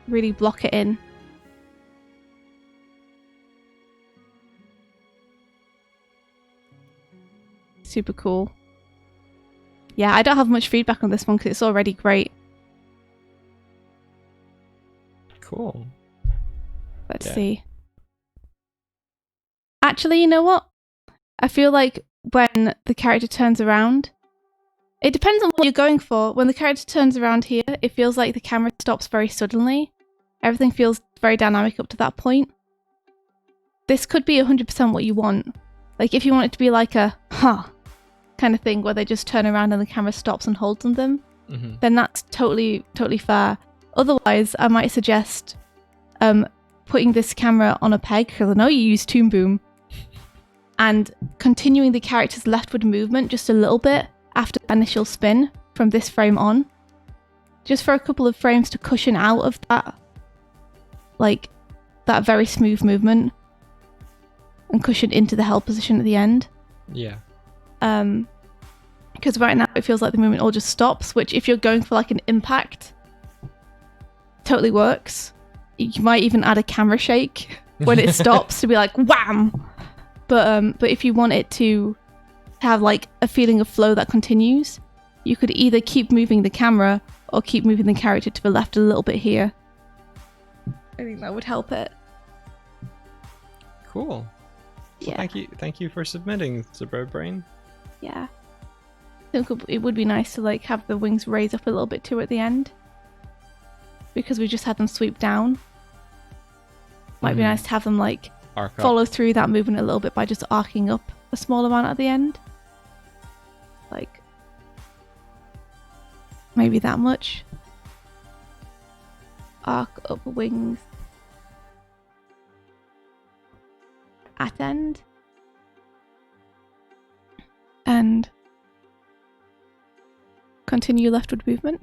Really block it in. Super cool. Yeah, I don't have much feedback on this one because it's already great. Cool. Let's see. Actually, you know what? I feel like when the character turns around, it depends on what you're going for. When the character turns around here, it feels like the camera stops very suddenly. Everything feels very dynamic up to that point. This could be 100% what you want. Like if you want it to be like a kind of thing where they just turn around and the camera stops and holds on them, then that's totally fair. Otherwise, I might suggest putting this camera on a peg, because I know you use Toon Boom, and continuing the character's leftward movement just a little bit after the initial spin from this frame on, just for a couple of frames to cushion out of that, like that very smooth movement, and cushion into the held position at the end. Yeah. Because right now it feels like the movement all just stops, which if you're going for like an impact, totally works. You might even add a camera shake when it stops to be like wham. But if you want it to have like a feeling of flow that continues, you could either keep moving the camera or keep moving the character to the left a little bit here. I think that would help it. Cool. Yeah. Thank you for submitting, Suburb Brain. Yeah. I think it would be nice to like have the wings raise up a little bit too at the end, because we just had them sweep down. Might be nice to have them like follow through that movement a little bit by just arcing up a small amount at the end. Like maybe that much. Arc up wings at end. And continue leftward movement.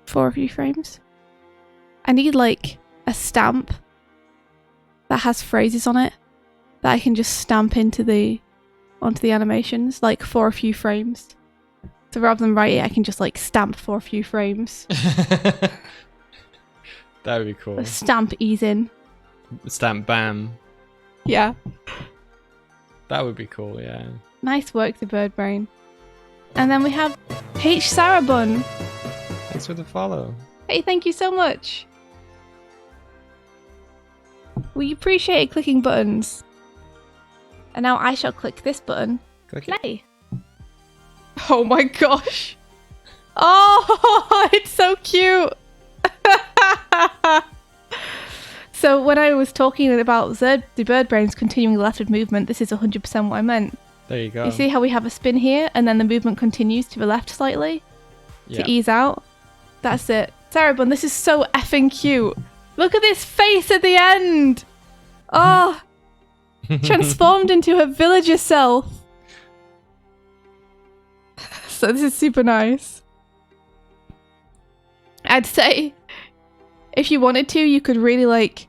For a few frames. I need like a stamp that has phrases on it that I can just stamp onto the animations, like for a few frames. So rather than write it, I can just like stamp for a few frames. That would be cool. A stamp ease in. Stamp bam. Yeah. That would be cool, yeah. Nice work, the bird brain. And then we have H. Sarabun. Thanks for the follow. Hey, thank you so much. We appreciate clicking buttons. And now I shall click this button. Click it. Play. Oh my gosh. Oh, it's so cute. So when I was talking about the bird brains continuing the leftward movement, this is 100% what I meant. There you go. You see how we have a spin here and then the movement continues to the left slightly to ease out? That's it. Sarabun, this is so effing cute. Look at this face at the end. Oh, transformed into her villager self. So this is super nice. I'd say if you wanted to, you could really like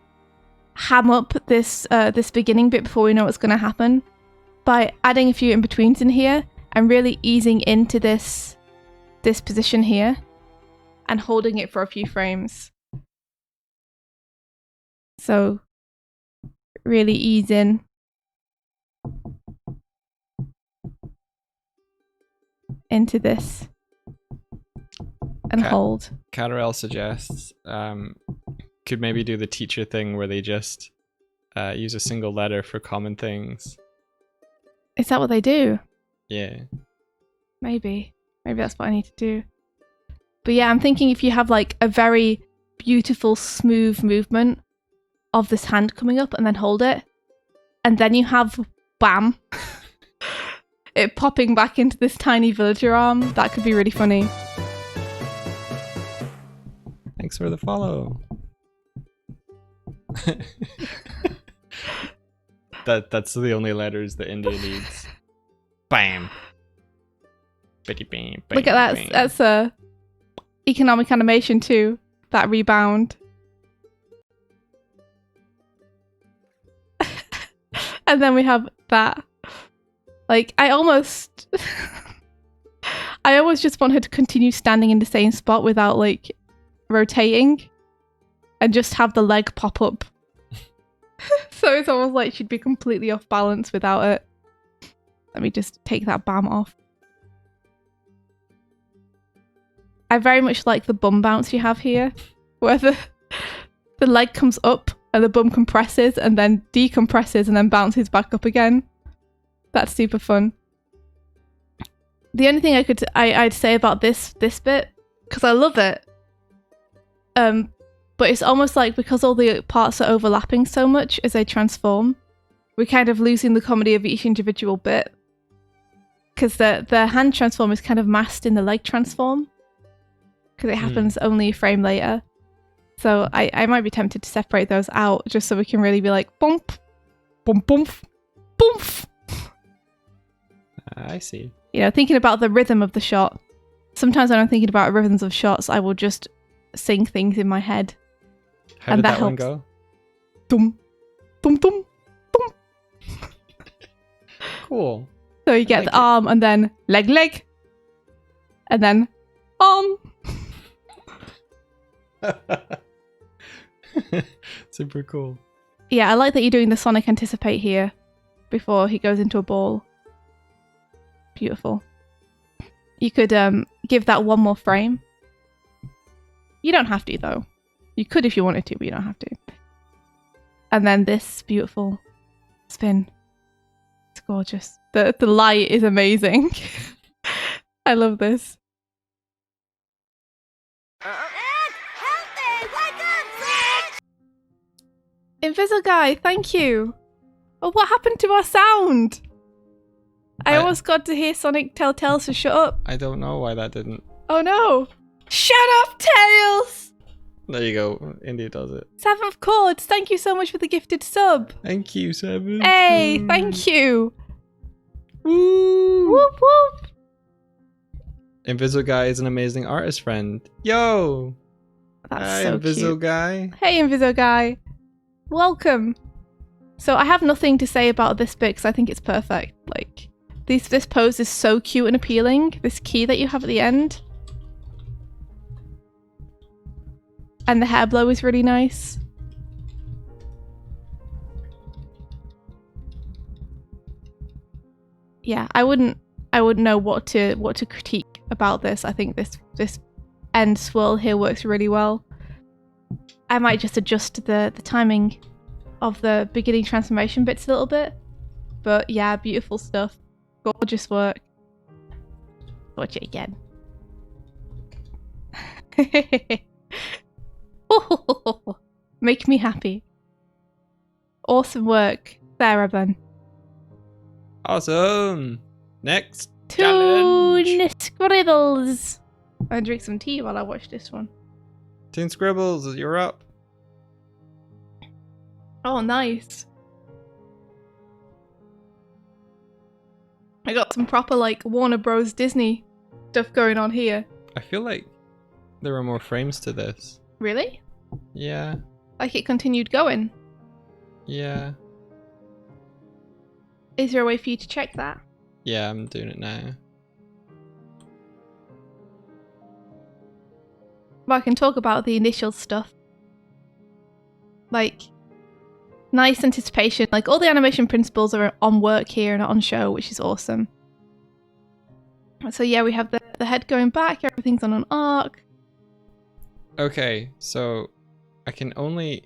ham up this this beginning bit before we know what's going to happen by adding a few in-betweens in here and really easing into this position here and holding it for a few frames. So really ease in. Into this and hold. Catarel suggests could maybe do the teacher thing where they just use a single letter for common things. Is that what they do? Yeah. Maybe that's what I need to do. But yeah, I'm thinking if you have like a very beautiful smooth movement of this hand coming up and then hold it, and then you have bam it popping back into this tiny villager arm, that could be really funny. Thanks for the follow. That's the only letters that India needs. Bam. Bitty bam, bam. Look at that. Bam. That's a economic animation too. That rebound. And then we have that. Like, I almost just want her to continue standing in the same spot without, like, rotating. And just have the leg pop up. So it's almost like she'd be completely off balance without it. Let me just take that bam off. I very much like the bum bounce you have here. Where the leg comes up and the bum compresses and then decompresses and then bounces back up again. That's super fun. The only thing I'd say about this bit, because I love it, but it's almost like because all the parts are overlapping so much as they transform, we're kind of losing the comedy of each individual bit. Because the hand transform is kind of masked in the leg transform, because it happens only a frame later. So I might be tempted to separate those out just so we can really be like bump, bump, bump, bump. I see. You know, thinking about the rhythm of the shot. Sometimes when I'm thinking about rhythms of shots, I will just sing things in my head. How and did that that one helps. go? Dum, dum, dum, dum. Cool. So you get like the arm and then leg, and then arm. Super cool. Yeah, I like that you're doing the Sonic Anticipate here before he goes into a ball. Beautiful. You could give that one more frame. You don't have to, though. You could if you wanted to, but you don't have to. And then this beautiful spin. It's gorgeous. The light is amazing. I love this. Invisible guy, thank you. Oh, what happened to our sound? I almost got to hear Sonic tell Tails to shut up. I don't know why that didn't. Oh no! Shut up, Tails! There you go. India does it. 7th Chords, thank you so much for the gifted sub. Thank you, Seven. Hey, thank you. Woo! Whoop whoop. Invisible Guy is an amazing artist friend. Yo! That's Hi, so Invisible cute. Guy. Hey, Invisible guy. Welcome. So I have nothing to say about this bit because I think it's perfect. Like, this pose is so cute and appealing. This key that you have at the end. And the hair blow is really nice. Yeah, I wouldn't know what to critique about this. I think this end swirl here works really well. I might just adjust the timing of the beginning transformation bits a little bit. But yeah, beautiful stuff. Gorgeous work. Watch it again. Make me happy. Awesome work, Sarah Bun. Awesome. Next Toon challenge. Scribbles. I'm gonna drink some tea while I watch this one. Toon Scribbles, you're up. Oh, nice. I got some proper like Warner Bros. Disney stuff going on here. I feel like there are more frames to this. Really? Yeah. Like it continued going. Yeah. Is there a way for you to check that? Yeah, I'm doing it now. Well, I can talk about the initial stuff. Like, nice anticipation. Like, all the animation principles are on work here and on show, which is awesome. So yeah, we have the head going back, everything's on an arc. Okay, so I can only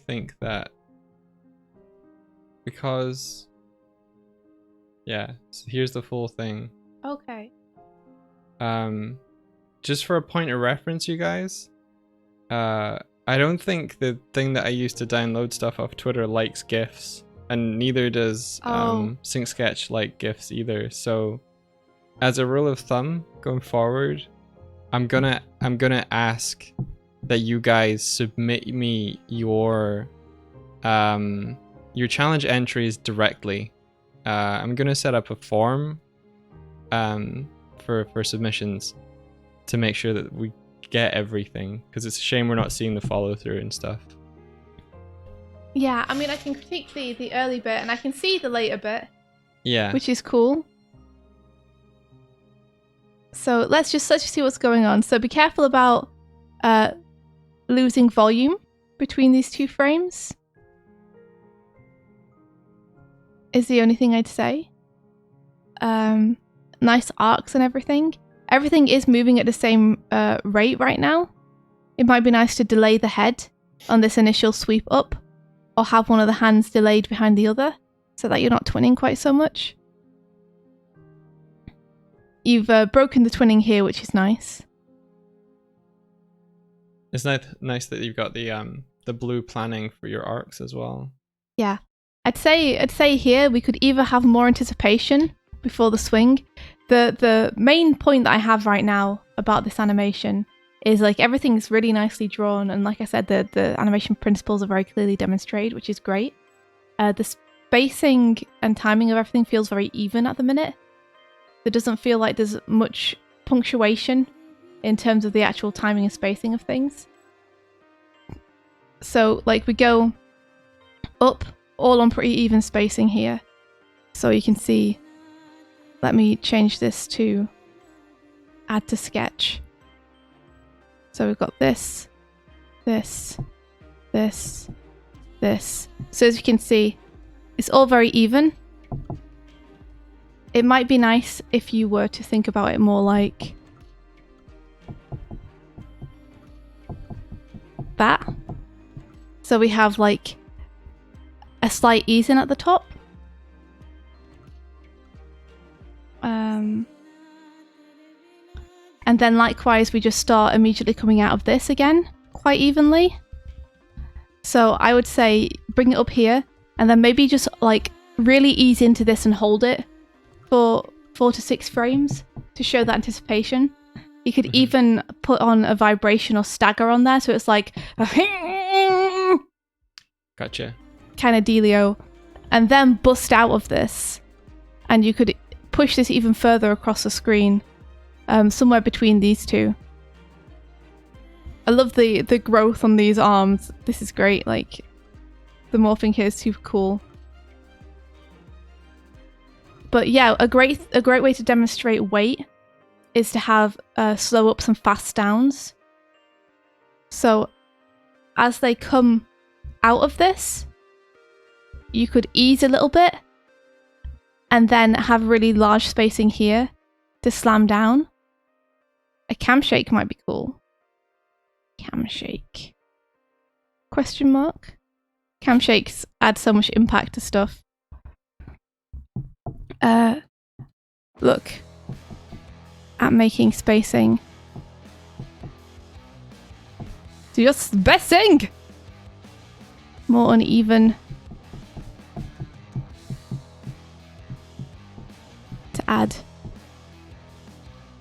think that because yeah, so here's the full thing. Okay. Just for a point of reference, you guys, I don't think the thing that I used to download stuff off Twitter likes GIFs, and neither does Sync Sketch like GIFs either. So as a rule of thumb going forward, I'm gonna ask that you guys submit me your challenge entries directly. I'm gonna set up a form for submissions to make sure that we get everything, because it's a shame we're not seeing the follow through and stuff. Yeah, I mean, I can critique the early bit and I can see the later bit. Yeah. Which is cool. So let's just see what's going on. So be careful about losing volume between these two frames. Is the only thing I'd say. Nice arcs and everything. Everything is moving at the same rate right now. It might be nice to delay the head on this initial sweep up, or have one of the hands delayed behind the other, so that you're not twinning quite so much. You've broken the twinning here, which is nice. It's nice that you've got the blue planning for your arcs as well. Yeah. I'd say here we could either have more anticipation before the swing. The main point that I have right now about this animation is like everything's really nicely drawn, and like I said, the animation principles are very clearly demonstrated, which is great. The spacing and timing of everything feels very even at the minute. There doesn't feel like there's much punctuation in terms of the actual timing and spacing of things. So like we go up all on pretty even spacing here. So you can see, let me change this to add to sketch. So we've got this, this, this, this. So as you can see, it's all very even. It might be nice if you were to think about it more like that. So we have like a slight easing at the top. And then likewise, we just start immediately coming out of this again, quite evenly. So I would say bring it up here and then maybe just like really ease into this and hold it for 4 to 6 frames to show that anticipation. You could even put on a vibration or stagger on there, so it's like Gotcha. kind of dealio, and then bust out of this, and you could push this even further across the screen, somewhere between these two. I love the growth on these arms. This is great. Like the morphing here is super cool. But yeah, a great way to demonstrate weight is to have slow ups and fast downs. So as they come out of this, you could ease a little bit and then have really large spacing here to slam down. A cam shake might be cool. Cam shake? Question mark? Cam shakes add so much impact to stuff. Look at making spacing. Just spacing! More uneven. To add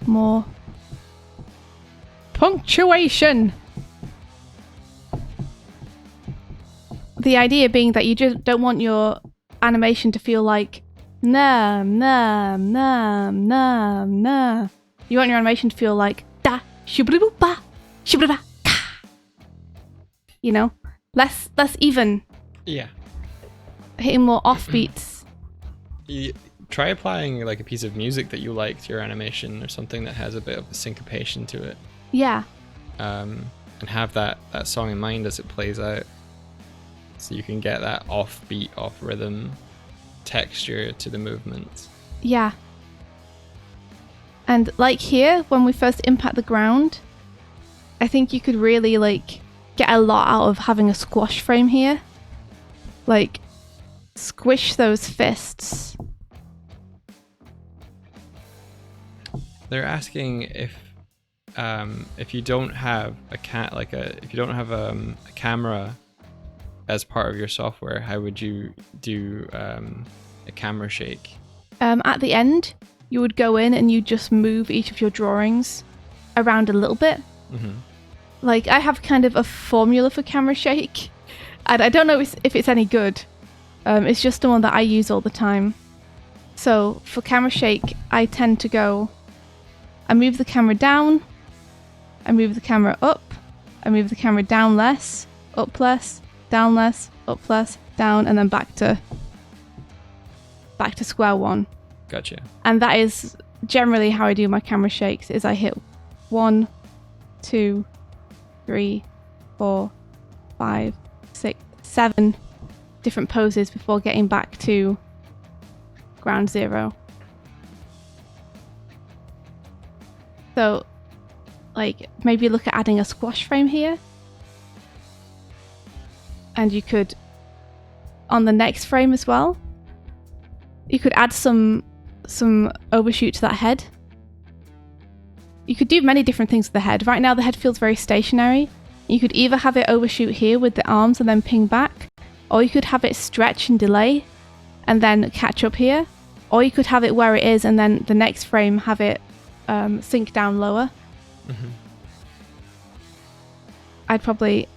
more punctuation. The idea being that you just don't want your animation to feel like nah, nah, nah, nah, nah. You want your animation to feel like da, shubba-ba, shubba-ba, ka. You know? Less even. Yeah. Hitting more offbeats. You try applying like a piece of music that you like to your animation, or something that has a bit of a syncopation to it. Yeah. And have that song in mind as it plays out, so you can get that offbeat, off rhythm texture to the movements. Yeah. And like here, when we first impact the ground, I think you could really like get a lot out of having a squash frame here. Like squish those fists. They're asking if you don't have a camera as part of your software, how would you do a camera shake? At the end, you would go in and you just move each of your drawings around a little bit. Mm-hmm. Like I have kind of a formula for camera shake, and I don't know if it's any good. It's just the one that I use all the time. So for camera shake, I tend to go, I move the camera down, I move the camera up, I move the camera down less, up less, down less, up less, down, and then back to square one. Gotcha. And that is generally how I do my camera shakes, is I hit 1, 2, 3, 4, 5, 6, 7 different poses before getting back to ground zero. So like maybe look at adding a squash frame here, and you could on the next frame as well, you could add some overshoot to that head you could do many different things with the head. Right now the head feels very stationary. You could either have it overshoot here with the arms and then ping back, or you could have it stretch and delay and then catch up here, or you could have it where it is and then the next frame have it sink down lower. I'd probably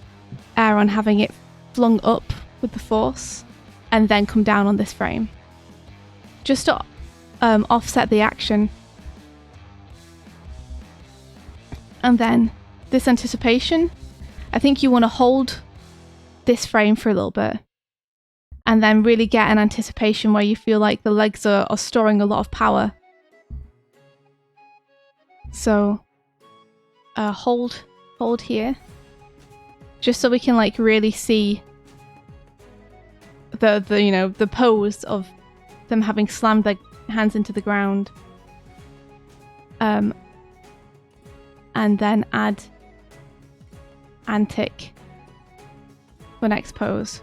err on having it flung up with the force and then come down on this frame, just to offset the action. And then this anticipation, I think you want to hold this frame for a little bit and then really get an anticipation where you feel like the legs are storing a lot of power. So hold here, just so we can like really see the you know, the pose of them having slammed their hands into the ground. And then add antic for next pose.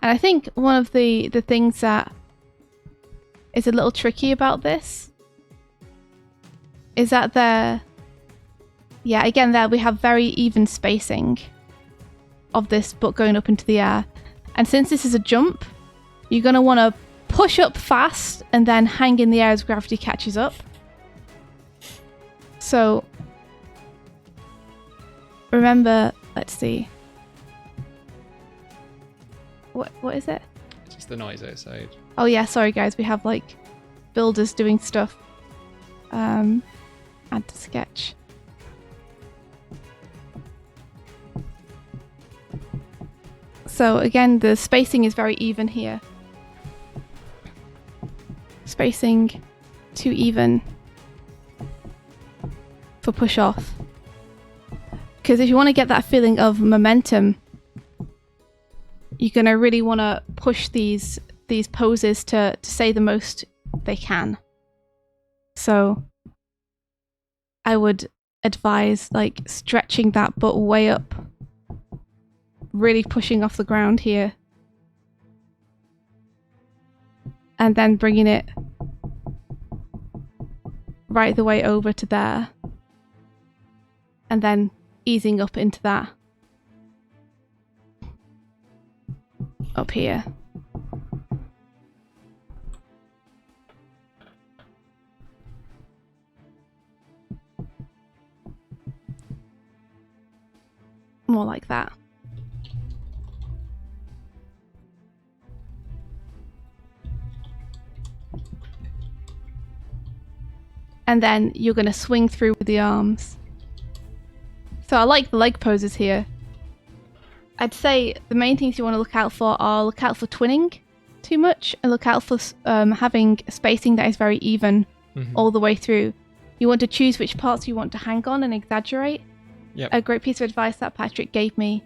And I think one of the things that is a little tricky about this is that again there we have very even spacing of this book going up into the air. And since this is a jump, you're going to want to push up fast and then hang in the air as gravity catches up. So remember, let's see. What is it? It's just the noise outside. Oh yeah, sorry guys, we have like builders doing stuff. Add to sketch. So again, the spacing is very even here. Spacing too even for push off. Because if you want to get that feeling of momentum, you're going to really want to push these poses to say the most they can. So I would advise like stretching that butt way up, really pushing off the ground here, and then bringing it right the way over to there, and then easing up into that up here. More like that. And then you're going to swing through with the arms. So I like the leg poses here. I'd say the main things you want to look out for are look out for twinning too much and look out for having spacing that is very even all the way through. You want to choose which parts you want to hang on and exaggerate. Yep. A great piece of advice that Patrick gave me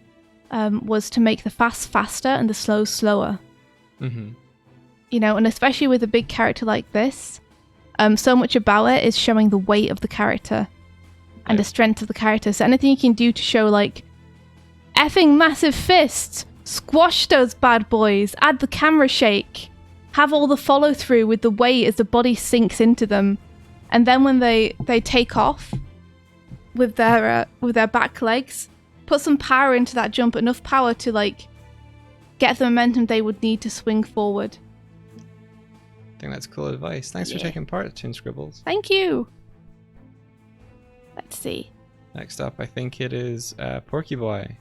was to make the fast faster and the slow slower. You know, and especially with a big character like this, so much about it is showing the weight of the character and the strength of the character. So anything you can do to show like effing massive fists, squash those bad boys, add the camera shake, have all the follow through with the weight as the body sinks into them, and then when they take off with their back legs, put some power into that jump, enough power to like get the momentum they would need to swing forward. I think that's cool advice. Thanks for taking part, Toon Scribbles. Thank you. Let's see. Next up, I think it is Porky Boy.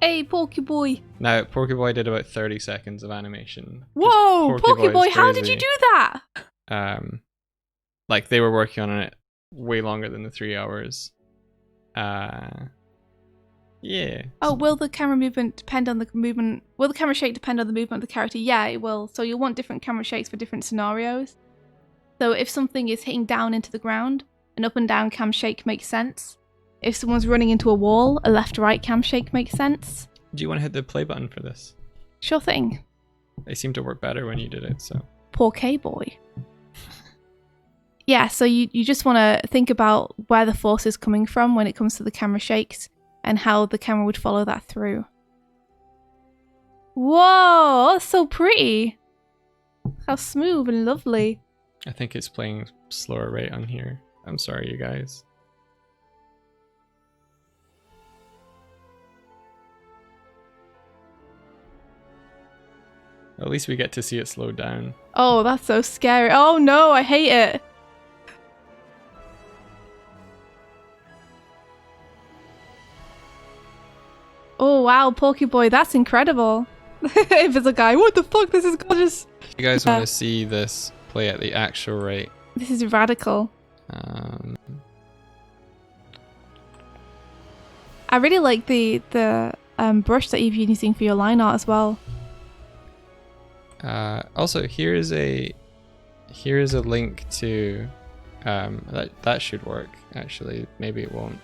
Hey, Porky Boy. Now, Porky Boy did about 30 seconds of animation. Whoa, Porky Boy, how did you do that? Like they were working on it way longer than the 3 hours. Yeah. Oh, will the camera movement depend on the movement? Will the camera shake depend on the movement of the character? Yeah, it will. So you'll want different camera shakes for different scenarios. So if something is hitting down into the ground, an up and down cam shake makes sense. If someone's running into a wall, a left-right cam shake makes sense. Do you want to hit the play button for this? Sure thing. They seem to work better when you did it, so. Porky Boy. Yeah, so you just want to think about where the force is coming from when it comes to the camera shakes and how the camera would follow that through. Whoa, that's so pretty. How smooth and lovely. I think it's playing slower rate on here. I'm sorry, you guys. At least we get to see it slow down. Oh, that's so scary. Oh no, I hate it. Oh wow, Pokeboy, that's incredible. If it's a guy, what the fuck? This is gorgeous. You guys want to see this play at the actual rate? This is radical. I really like the brush that you've been using for your line art as well. Also, here's a link to that should work. Actually, maybe it won't.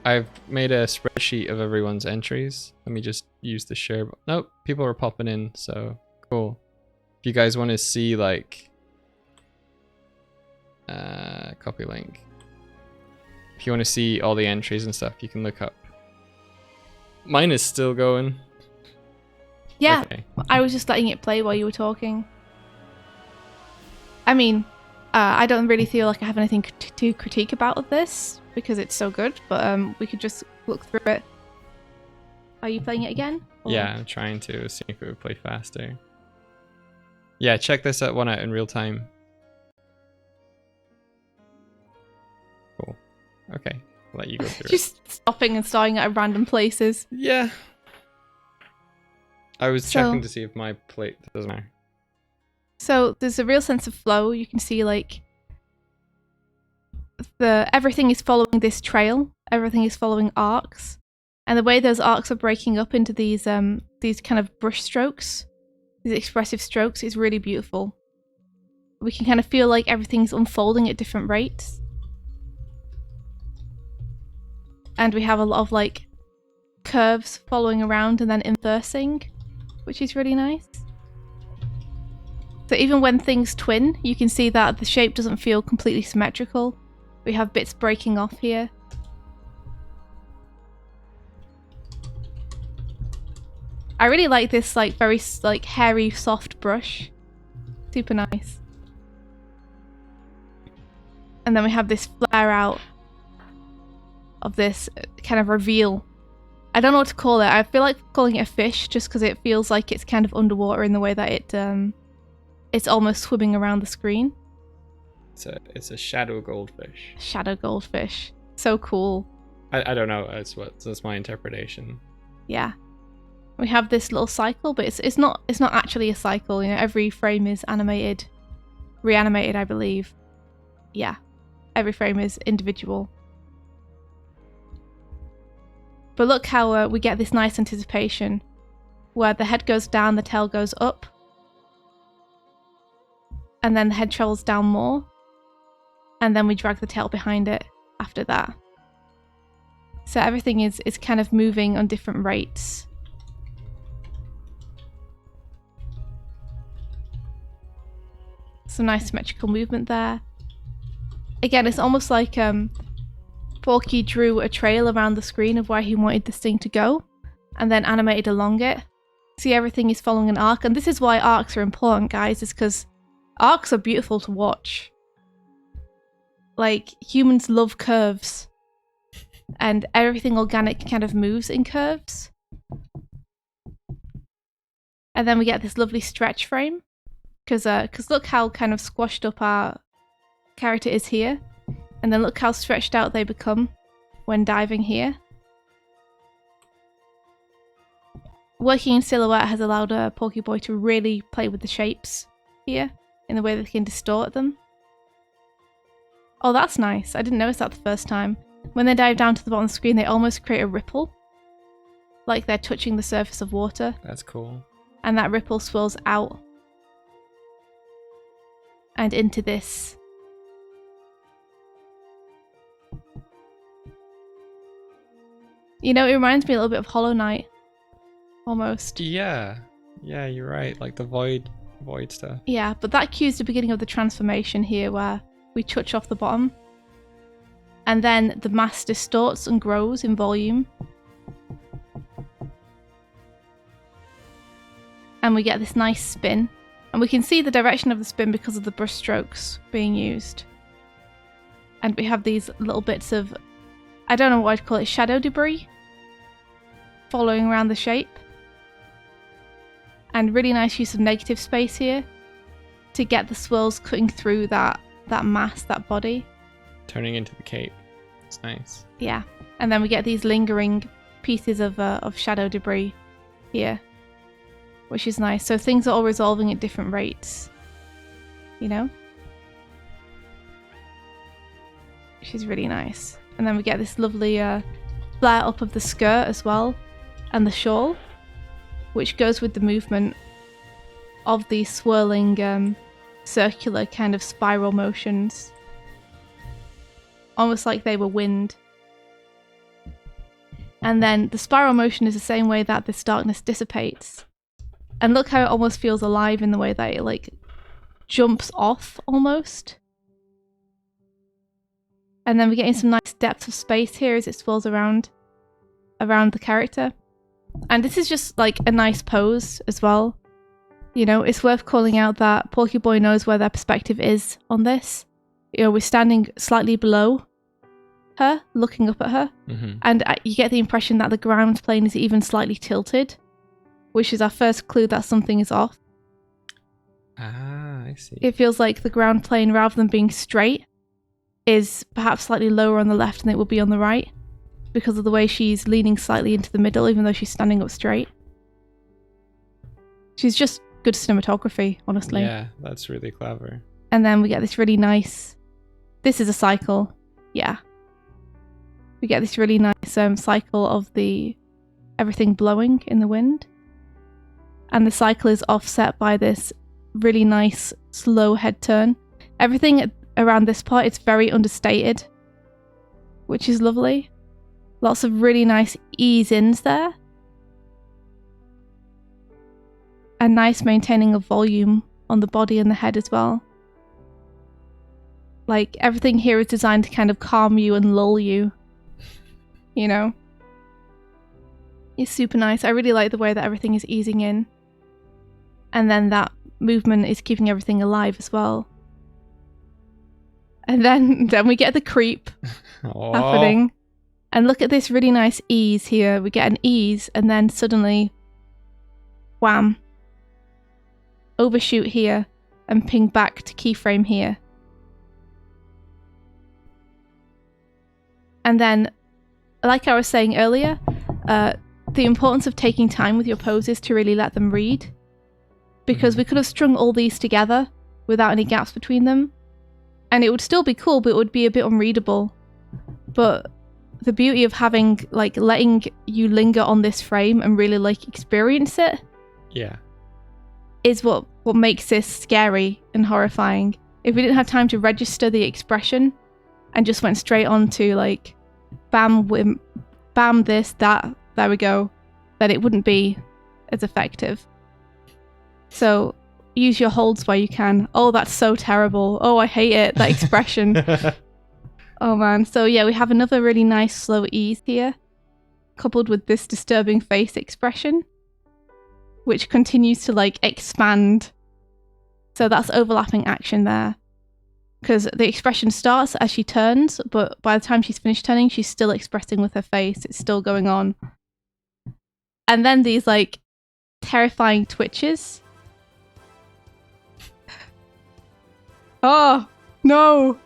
I've made a spreadsheet of everyone's entries. Let me just use the share. Nope, people are popping in, so cool. If you guys want to see like copy link. If you want to see all the entries and stuff, you can look up. Mine is still going. Yeah, okay. I was just letting it play while you were talking. I mean, I don't really feel like I have anything to critique about this because it's so good, but we could just look through it. Are you playing it again? Or? Yeah, I'm trying to see if it would play faster. Yeah, check this one out in real time. Cool. Okay, I'll let you go through Just stopping and starting at random places. Yeah. I was checking to see if my plate doesn't matter. So there's a real sense of flow. You can see like everything is following this trail. Everything is following arcs, and the way those arcs are breaking up into these kind of brush strokes, these expressive strokes, is really beautiful. We can kind of feel like everything's unfolding at different rates, and we have a lot of like curves following around and then inversing, which is really nice. So even when things twin, you can see that the shape doesn't feel completely symmetrical. We have bits breaking off here. I really like this like very like hairy soft brush. Super nice. And then we have this flare out of this kind of reveal. I don't know what to call it. I feel like calling it a fish just because it feels like it's kind of underwater in the way that it's almost swimming around the screen. It's a shadow goldfish. Shadow goldfish. So cool. I don't know. That's my interpretation. Yeah. We have this little cycle, but it's not actually a cycle. You know, every frame is animated, reanimated, I believe. Yeah. Every frame is individual. But look how we get this nice anticipation where the head goes down, the tail goes up, and then the head travels down more, and then we drag the tail behind it after that. So everything is kind of moving on different rates. Some nice symmetrical movement there. Again, it's almost like Porky drew a trail around the screen of where he wanted this thing to go, and then animated along it. See, everything is following an arc, and this is why arcs are important, guys, is because arcs are beautiful to watch. Like, humans love curves, and everything organic kind of moves in curves. And then we get this lovely stretch frame, because look how kind of squashed up our character is here. And then look how stretched out they become when diving here. Working in silhouette has allowed Pokeboy to really play with the shapes here in the way that they can distort them. Oh, that's nice. I didn't notice that the first time. When they dive down to the bottom of the screen, they almost create a ripple. Like they're touching the surface of water. That's cool. And that ripple swirls out. And into this. You know, it reminds me a little bit of Hollow Knight. Almost. Yeah. Yeah, you're right. Like the void stuff. Yeah, but that cues the beginning of the transformation here where we touch off the bottom. And then the mass distorts and grows in volume. And we get this nice spin And we can see the direction of the spin because of the brush strokes being used. And we have these little bits of, I don't know what I'd call it, shadow debris following around the shape. And really nice use of negative space here to get the swirls cutting through that mass, that body. Turning into the cape. It's nice. Yeah. And then we get these lingering pieces of shadow debris here, which is nice. So things are all resolving at different rates, you know? Which is really nice. And then we get this lovely flare up of the skirt as well, and the shawl, which goes with the movement of these swirling circular kind of spiral motions. Almost like they were wind. And then the spiral motion is the same way that this darkness dissipates. And look how it almost feels alive in the way that it like jumps off almost. And then we're getting some nice depth of space here as it swirls around the character. And this is just like a nice pose as well. You know, it's worth calling out that Porky Boy knows where their perspective is on this. You know, we're standing slightly below her, looking up at her. Mm-hmm. And you get the impression that the ground plane is even slightly tilted, which is our first clue that something is off. Ah, I see. It feels like the ground plane, rather than being straight, is perhaps slightly lower on the left than it will be on the right, because of the way she's leaning slightly into the middle, even though she's standing up straight. She's just good cinematography, honestly. Yeah, that's really clever. And then we get this really nice... This is a cycle. Yeah. We get this really nice cycle of the everything blowing in the wind. And the cycle is offset by this really nice slow head turn. Everything around this part, it's very understated, which is lovely. Lots of really nice ease-ins there. And nice maintaining of volume on the body and the head as well. Like, everything here is designed to kind of calm you and lull you. You know? It's super nice. I really like the way that everything is easing in. And then that movement is keeping everything alive as well. And then we get the creep happening. And look at this really nice ease here. We get an ease and then suddenly, wham. Overshoot here and ping back to keyframe here. And then, like I was saying earlier, the importance of taking time with your poses to really let them read. Because we could have strung all these together without any gaps between them. And it would still be cool, but it would be a bit unreadable. But the beauty of having, like, letting you linger on this frame and really, like, experience it. Yeah. Is what makes this scary and horrifying. If we didn't have time to register the expression and just went straight on to, like, bam, bam, this, that, there we go, then it wouldn't be as effective. So use your holds where you can. Oh, that's so terrible. Oh, I hate it, that expression. Oh man. So yeah, we have another really nice slow ease here, coupled with this disturbing face expression, which continues to like expand. So that's overlapping action there. Because the expression starts as she turns, but by the time she's finished turning, she's still expressing with her face. It's still going on. And then these like terrifying twitches. Oh, no.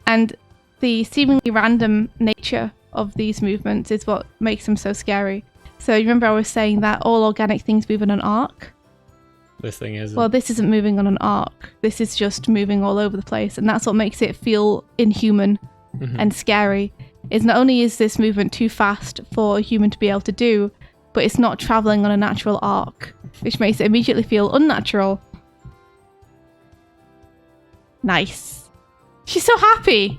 And the seemingly random nature of these movements is what makes them so scary. So you remember I was saying that all organic things move on an arc? This thing isn't. Well, this isn't moving on an arc. This is just moving all over the place. And that's what makes it feel inhuman and scary. Is not only is this movement too fast for a human to be able to do, but it's not traveling on a natural arc, which makes it immediately feel unnatural. Nice. She's so happy.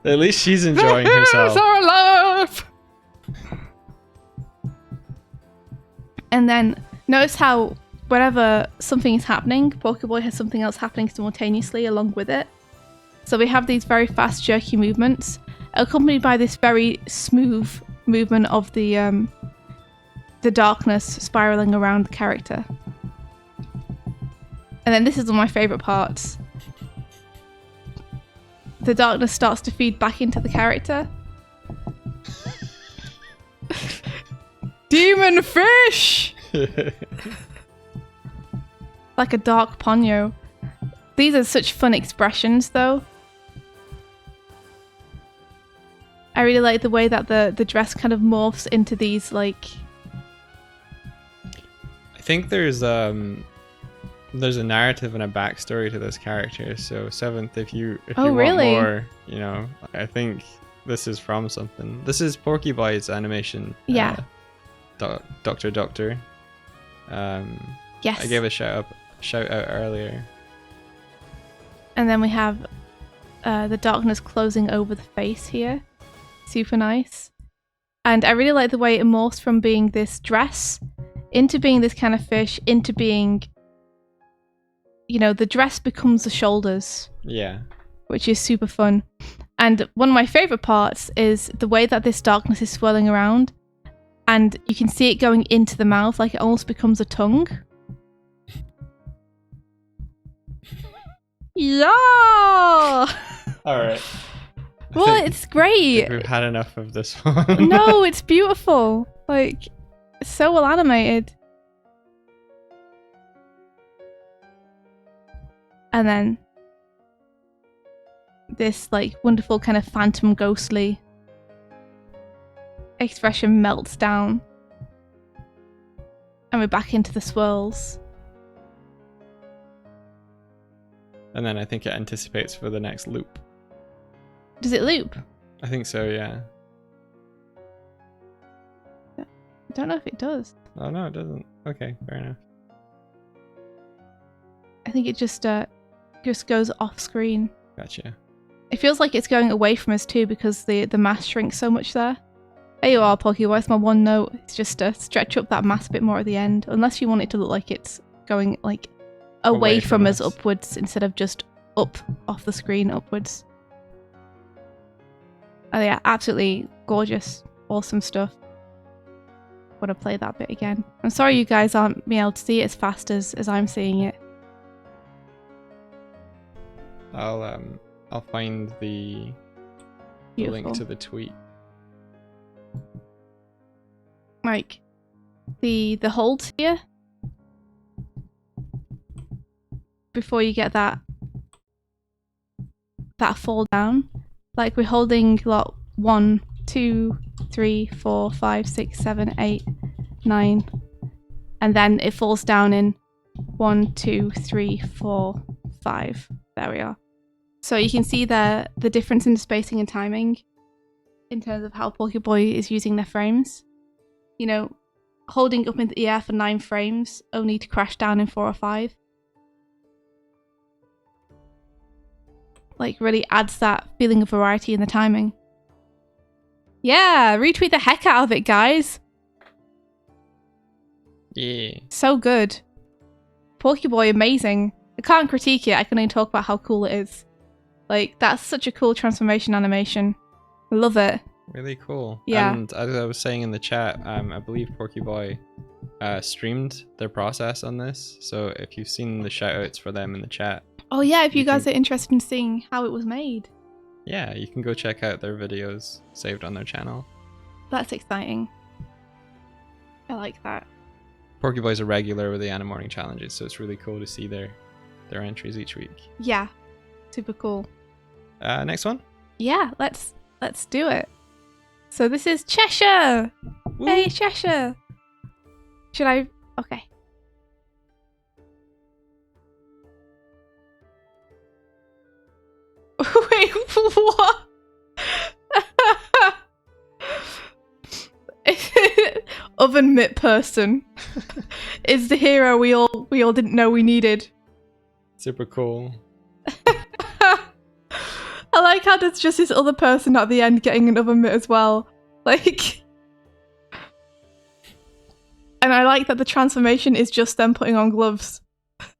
At least she's enjoying herself. So alive. And then notice how whenever something is happening, Pokeboy has something else happening simultaneously along with it. So we have these very fast, jerky movements, accompanied by this very smooth movement of the the darkness spiraling around the character. And then this is one of my favourite parts. The darkness starts to feed back into the character. Demon fish! Like a dark ponyo. These are such fun expressions though. I really like the way that the dress kind of morphs into these like... I think there's a narrative and a backstory to this character. So Seventh, if you want more, you know, I think this is from something. This is Porky Boy's animation. Yeah. Doctor. Yes. I gave a shout out earlier. And then we have the darkness closing over the face here. Super nice. And I really like the way it morphs from being this dress into being this kind of fish, into being, you know, the dress becomes the shoulders. Yeah. Which is super fun. And one of my favourite parts is the way that this darkness is swirling around, and you can see it going into the mouth, like it almost becomes a tongue. Yeah! Alright. Well, it's great. We've had enough of this one. No, it's beautiful. Like, it's so well animated. And then this like wonderful kind of phantom ghostly expression melts down. And we're back into the swirls. And then I think it anticipates for the next loop. Does it loop? I think so, yeah. I don't know if it does. Oh no, it doesn't. Okay, fair enough. I think it just goes off screen. Gotcha. It feels like it's going away from us too because the mass shrinks so much there. There you are, Pocky. Where's my one note? It's just to stretch up that mass a bit more at the end. Unless you want it to look like it's going like away from us upwards instead of just up off the screen upwards. Oh yeah, absolutely gorgeous. Awesome stuff. Want to play that bit again. I'm sorry you guys aren't being able to see it as fast as I'm seeing it. I'll find the link to the tweet. Like the holds here before you get that fall down. Like we're holding lot 1, 2, 3, 4, 5, 6, 7, 8, 9, and then it falls down in 1, 2, 3, 4, 5. There we are. So you can see the difference in the spacing and timing in terms of how Porky Boy is using their frames. You know, holding up in the air for 9 frames, only to crash down in 4 or 5. Like, really adds that feeling of variety in the timing. Yeah, retweet the heck out of it, guys. Yeah. So good. Porky Boy, amazing. I can't critique it, I can only talk about how cool it is. Like, that's such a cool transformation animation. I love it. Really cool. Yeah. And as I was saying in the chat, I believe Porky Boy streamed their process on this. So if you've seen the shoutouts for them in the chat. Oh yeah, if you guys are interested in seeing how it was made. Yeah, you can go check out their videos saved on their channel. That's exciting. I like that. Porky Boy's a regular with the Animorning challenges, so it's really cool to see their entries each week. Yeah, super cool. Next one? Yeah, let's do it. So this is Cheshire. Woo. Hey, Cheshire. Should I? Okay. Wait, what? Oven mitt person is the hero we all didn't know we needed. Super cool. I like how there's just this other person at the end getting an oven mitt as well. Like, and I like that the transformation is just them putting on gloves.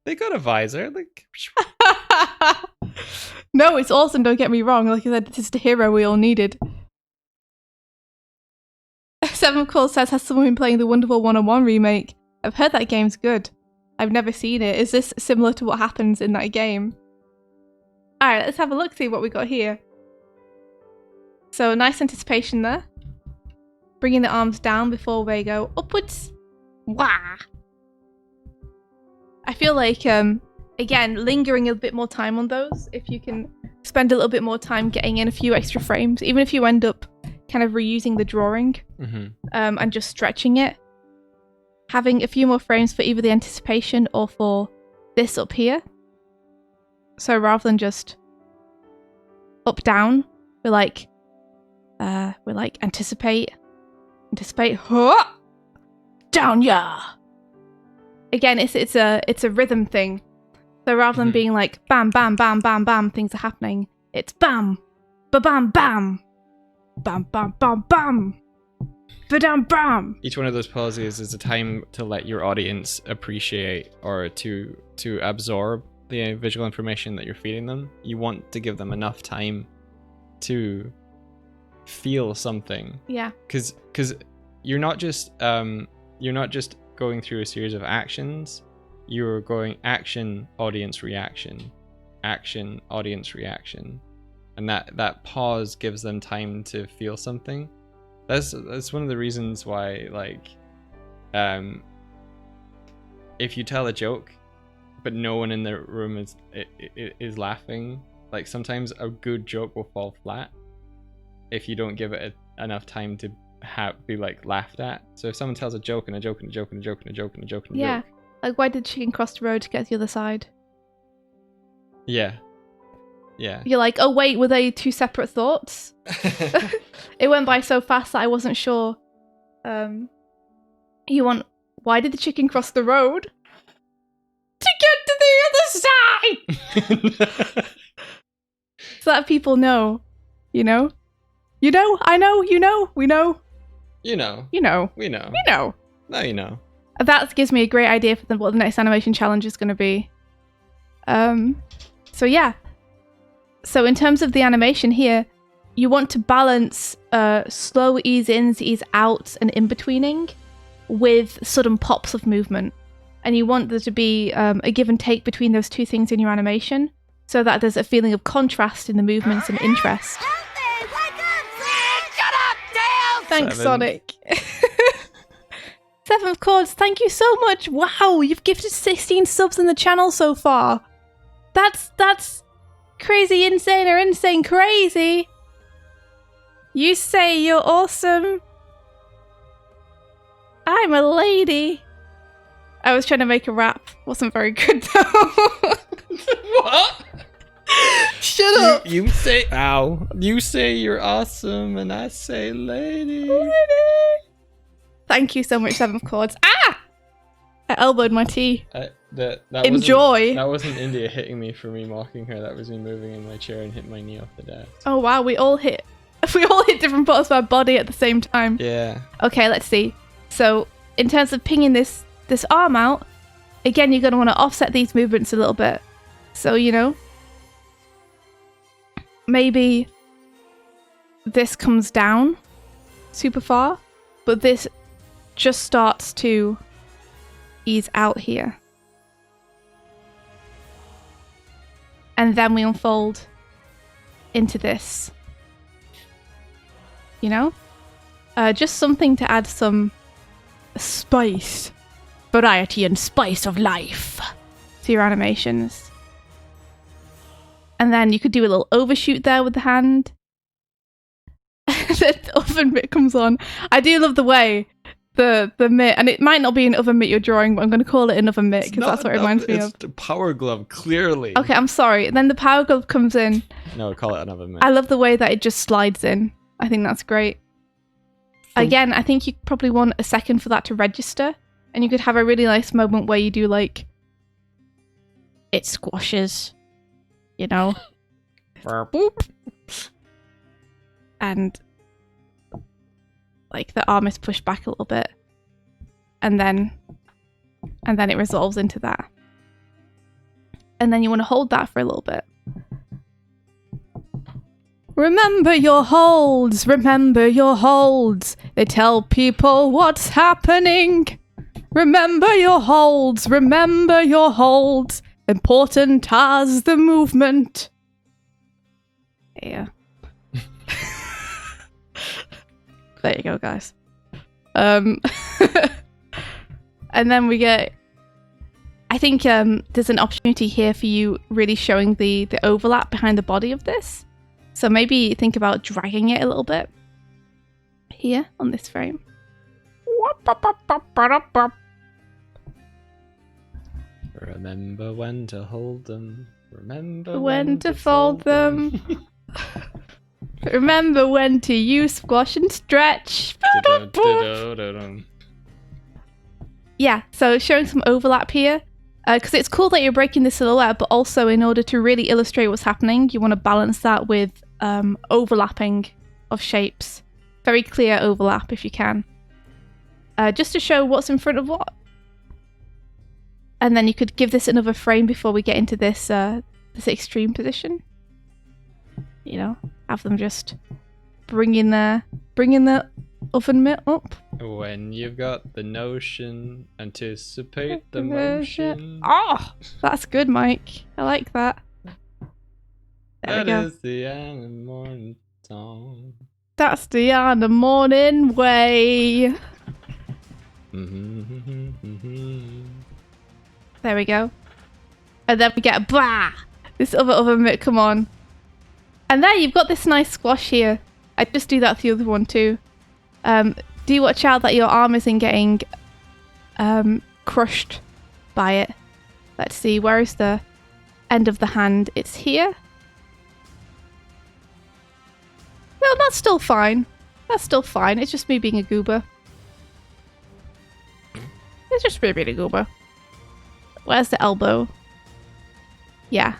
They got a visor. Like, no, it's awesome. Don't get me wrong. Like I said, this is the hero we all needed. Seven Course says, has someone been playing the Wonderful 101 remake? I've heard that game's good. I've never seen it. Is this similar to what happens in that game? Alright, let's have a look, see what we got here. So, nice anticipation there. Bringing the arms down before they go upwards. Wah! I feel like, again, lingering a bit more time on those. If you can spend a little bit more time getting in a few extra frames, even if you end up kind of reusing the drawing and just stretching it. Having a few more frames for either the anticipation or for this up here. So rather than just up down, we're like anticipate, huh? Down, yeah. Again, it's a rhythm thing. So rather than being like bam, bam, bam, bam, bam, things are happening. It's bam, ba bam, bam, bam, bam, bam, bam. Ba-dam, bam. Each one of those pauses is a time to let your audience appreciate or to absorb the visual information that you're feeding them. You want to give them enough time to feel something. Yeah. Because you're not just going through a series of actions. You're going action, audience reaction, action, audience reaction, and that pause gives them time to feel something. That's one of the reasons why, like, if you tell a joke, but no one in the room is laughing, like sometimes a good joke will fall flat if you don't give it enough time to be like laughed at. So if someone tells a joke and a joke and a joke and a joke and a joke and a joke and a yeah. joke, Like, why did chicken cross the road to get to the other side? yeah. You're like, oh wait, were they two separate thoughts? It went by so fast that I wasn't sure. Why did the chicken cross the road? To get to the other side! So that people know, you know? You know, I know, you know, we know. You know. You know. We know. We know. Now you know. That gives me a great idea for what the next animation challenge is going to be. So yeah. So in terms of the animation here, you want to balance slow ease-ins, ease-outs, and in-betweening with sudden pops of movement. And you want there to be a give and take between those two things in your animation so that there's a feeling of contrast in the movements and interest. Thanks, Seven. Sonic. Seventh Chords, thank you so much. Wow, you've gifted 16 subs in the channel so far. That's crazy insane or insane crazy. You say you're awesome. I'm a lady. I was trying to make a rap. Wasn't very good though. What? Shut up. You say, ow. You say you're awesome, and I say lady. Thank you so much, Seventh Chords. Ah! I elbowed my tea. That Enjoy. That wasn't India hitting me for me mocking her. That was me moving in my chair and hitting my knee off the desk. Oh wow, we all hit different parts of our body at the same time. Yeah. Okay, let's see. So, in terms of pinging this arm out, again, you're going to want to offset these movements a little bit. So, you know, maybe this comes down super far, but this just starts to ease out here. And then we unfold into this. You know? Just something to add some spice, variety and spice of life to your animations. And then you could do a little overshoot there with the hand. The oven mitt comes on. I do love the way the mitt, and it might not be an oven mitt you're drawing, but I'm going to call it an oven mitt because that's what it reminds me of. It's the power glove, clearly. Okay, I'm sorry. Then the power glove comes in. No, call it an oven mitt. I love the way that it just slides in. I think that's great. Again, I think you probably want a second for that to register, and you could have a really nice moment where you do like it squashes, you know, boop, and like the arm is pushed back a little bit, and then it resolves into that, and then you want to hold that for a little bit. Remember your holds, remember your holds. They tell people what's happening. Remember your holds, remember your holds. Important as the movement. Yeah. There you go, guys. And then we get... I think there's an opportunity here for you really showing the overlap behind the body of this. So maybe think about dragging it a little bit here on this frame. Remember when to hold them. Remember When to fold them. Remember when to use squash and stretch. Yeah, so showing some overlap here. Because it's cool that you're breaking the silhouette, but also in order to really illustrate what's happening, you want to balance that with overlapping of shapes. Very clear overlap if you can. Just to show what's in front of what. And then you could give this another frame before we get into this this extreme position. You know, have them just bringing the oven mitt up. When you've got the notion, anticipate the motion. Oh, that's good, Mike. I like that. There we go. That is the Animorning song. That's the Animorning way. There we go. And then we get bah! This other mitt, come on. And there you've got this nice squash here. I'd just do that to the other one too. Do watch out that your arm isn't getting crushed by it. Let's see, where is the end of the hand? It's here. No, that's still fine. That's still fine. It's just me being a goober. It's just me being a goober. Where's the elbow? Yeah.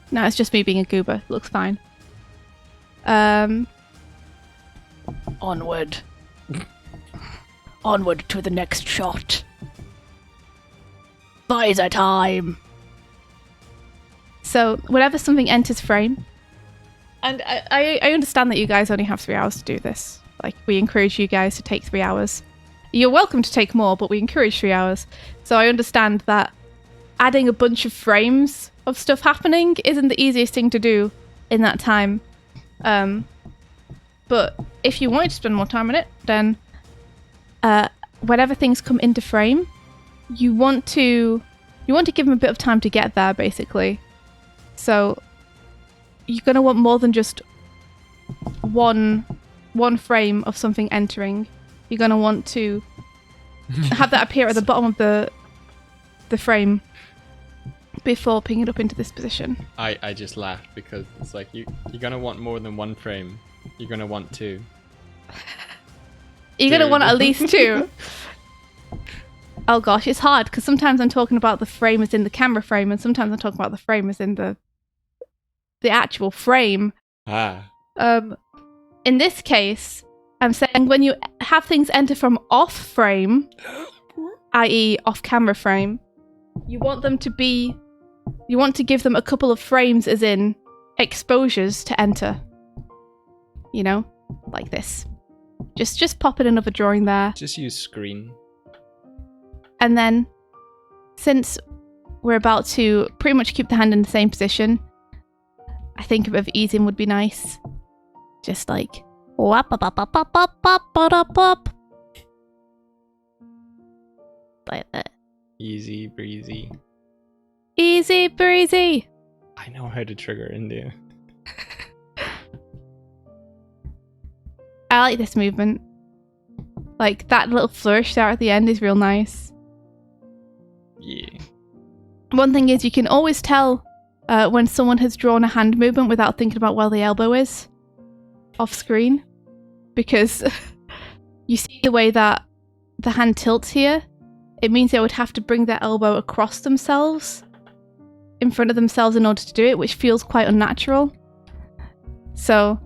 No, it's just me being a goober. Looks fine. Onward. Onward to the next shot. Visor time. So, whenever something enters frame, and I understand that you guys only have 3 hours to do this. Like, we encourage you guys to take 3 hours. You're welcome to take more, but we encourage 3 hours. So I understand that adding a bunch of frames of stuff happening isn't the easiest thing to do in that time. But if you wanted to spend more time on it, then whenever things come into frame, you want to give them a bit of time to get there, basically. So you're going to want more than just one frame of something entering. You're going to want to have that appear at the bottom of the frame before picking it up into this position. I just laughed because it's like you're going to want more than one frame. You're going to want 2. You're going to want at least 2. Oh gosh, it's hard because sometimes I'm talking about the frame as in the camera frame and sometimes I'm talking about the frame as in the actual frame. In this case, I'm saying when you have things enter from off frame, i.e. off camera frame, you want to give them a couple of frames as in exposures to enter. You know, like this. Just pop in another drawing there. Just use screen. And then, since we're about to pretty much keep the hand in the same position, I think a bit of easing would be nice. Just like... Like that. Easy breezy. Easy breezy! I know how to trigger India. I like this movement. Like, that little flourish there at the end is real nice. Yeah. One thing is, you can always tell when someone has drawn a hand movement without thinking about where the elbow is off screen. Because you see the way that the hand tilts here, it means they would have to bring their elbow across themselves, in front of themselves in order to do it, which feels quite unnatural. So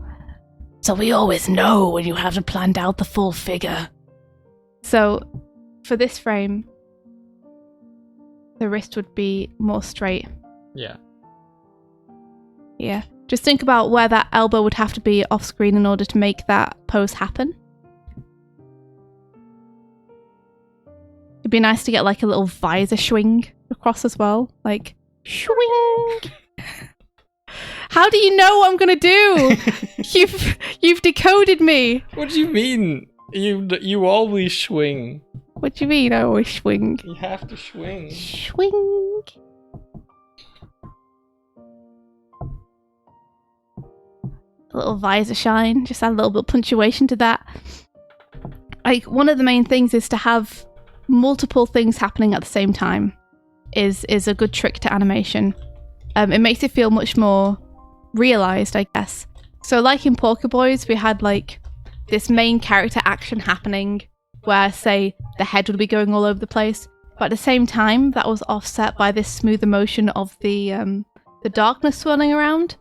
we always know when you haven't planned out the full figure. So for this frame, the wrist would be more straight. Yeah. Yeah. Just think about where that elbow would have to be off screen in order to make that pose happen. It'd be nice to get like a little visor swing across as well. Like, swing! How do you know what I'm gonna do? You've decoded me. What do you mean? You always swing. What do you mean I always swing? You have to swing. Swing! A little visor shine, just add a little bit of punctuation to that. Like, one of the main things is to have multiple things happening at the same time is a good trick to animation. It makes it feel much more realized, I guess. So like in Porky Boys, we had like this main character action happening where, say, the head would be going all over the place, but at the same time that was offset by this smoother motion of the darkness swirling around.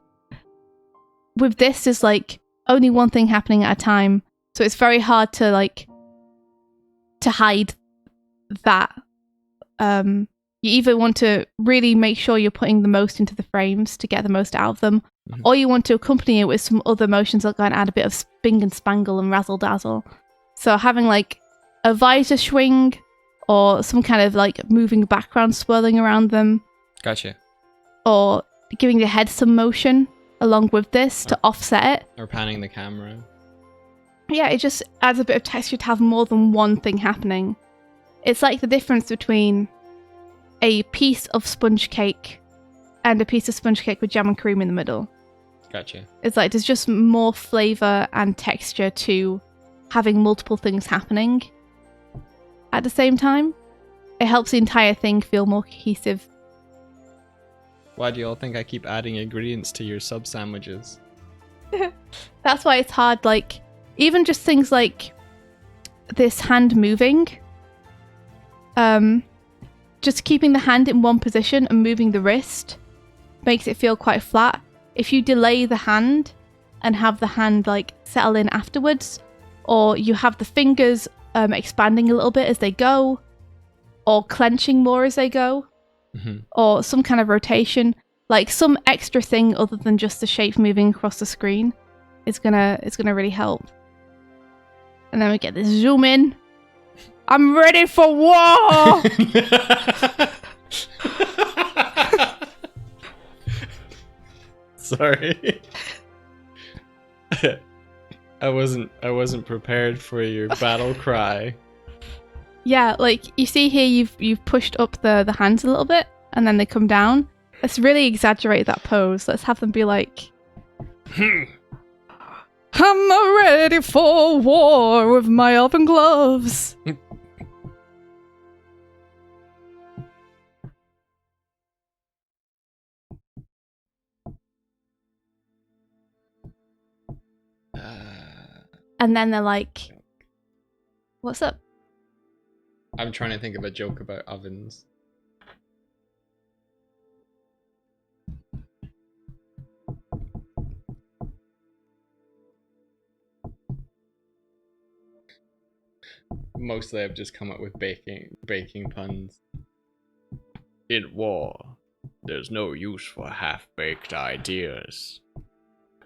With this, there's like only one thing happening at a time, so it's very hard to like to hide that. You either want to really make sure you're putting the most into the frames to get the most out of them, or you want to accompany it with some other motions that can add a bit of sping and spangle and razzle dazzle. So having like a visor swing or some kind of like moving background swirling around them. Gotcha. Or giving the head some motion along with this to offset it. Or panning the camera. Yeah, it just adds a bit of texture to have more than one thing happening. It's like the difference between a piece of sponge cake and a piece of sponge cake with jam and cream in the middle. Gotcha. It's like there's just more flavour and texture to having multiple things happening at the same time. It helps the entire thing feel more cohesive. Why do you all think I keep adding ingredients to your sub sandwiches? That's why it's hard, like, even just things like this hand moving. Just keeping the hand in one position and moving the wrist makes it feel quite flat. If you delay the hand and have the hand like settle in afterwards, or you have the fingers expanding a little bit as they go, or clenching more as they go, or some kind of rotation, like some extra thing other than just the shape moving across the screen, is gonna really help. And then we get this zoom in. I'm ready for war! Sorry. I wasn't prepared for your battle cry. Yeah, like you see here, you've pushed up the hands a little bit, and then they come down. Let's really exaggerate that pose. Let's have them be like, I'm ready for war with my oven gloves. And then they're like, what's up? I'm trying to think of a joke about ovens. Mostly I've just come up with baking puns. In war, there's no use for half-baked ideas.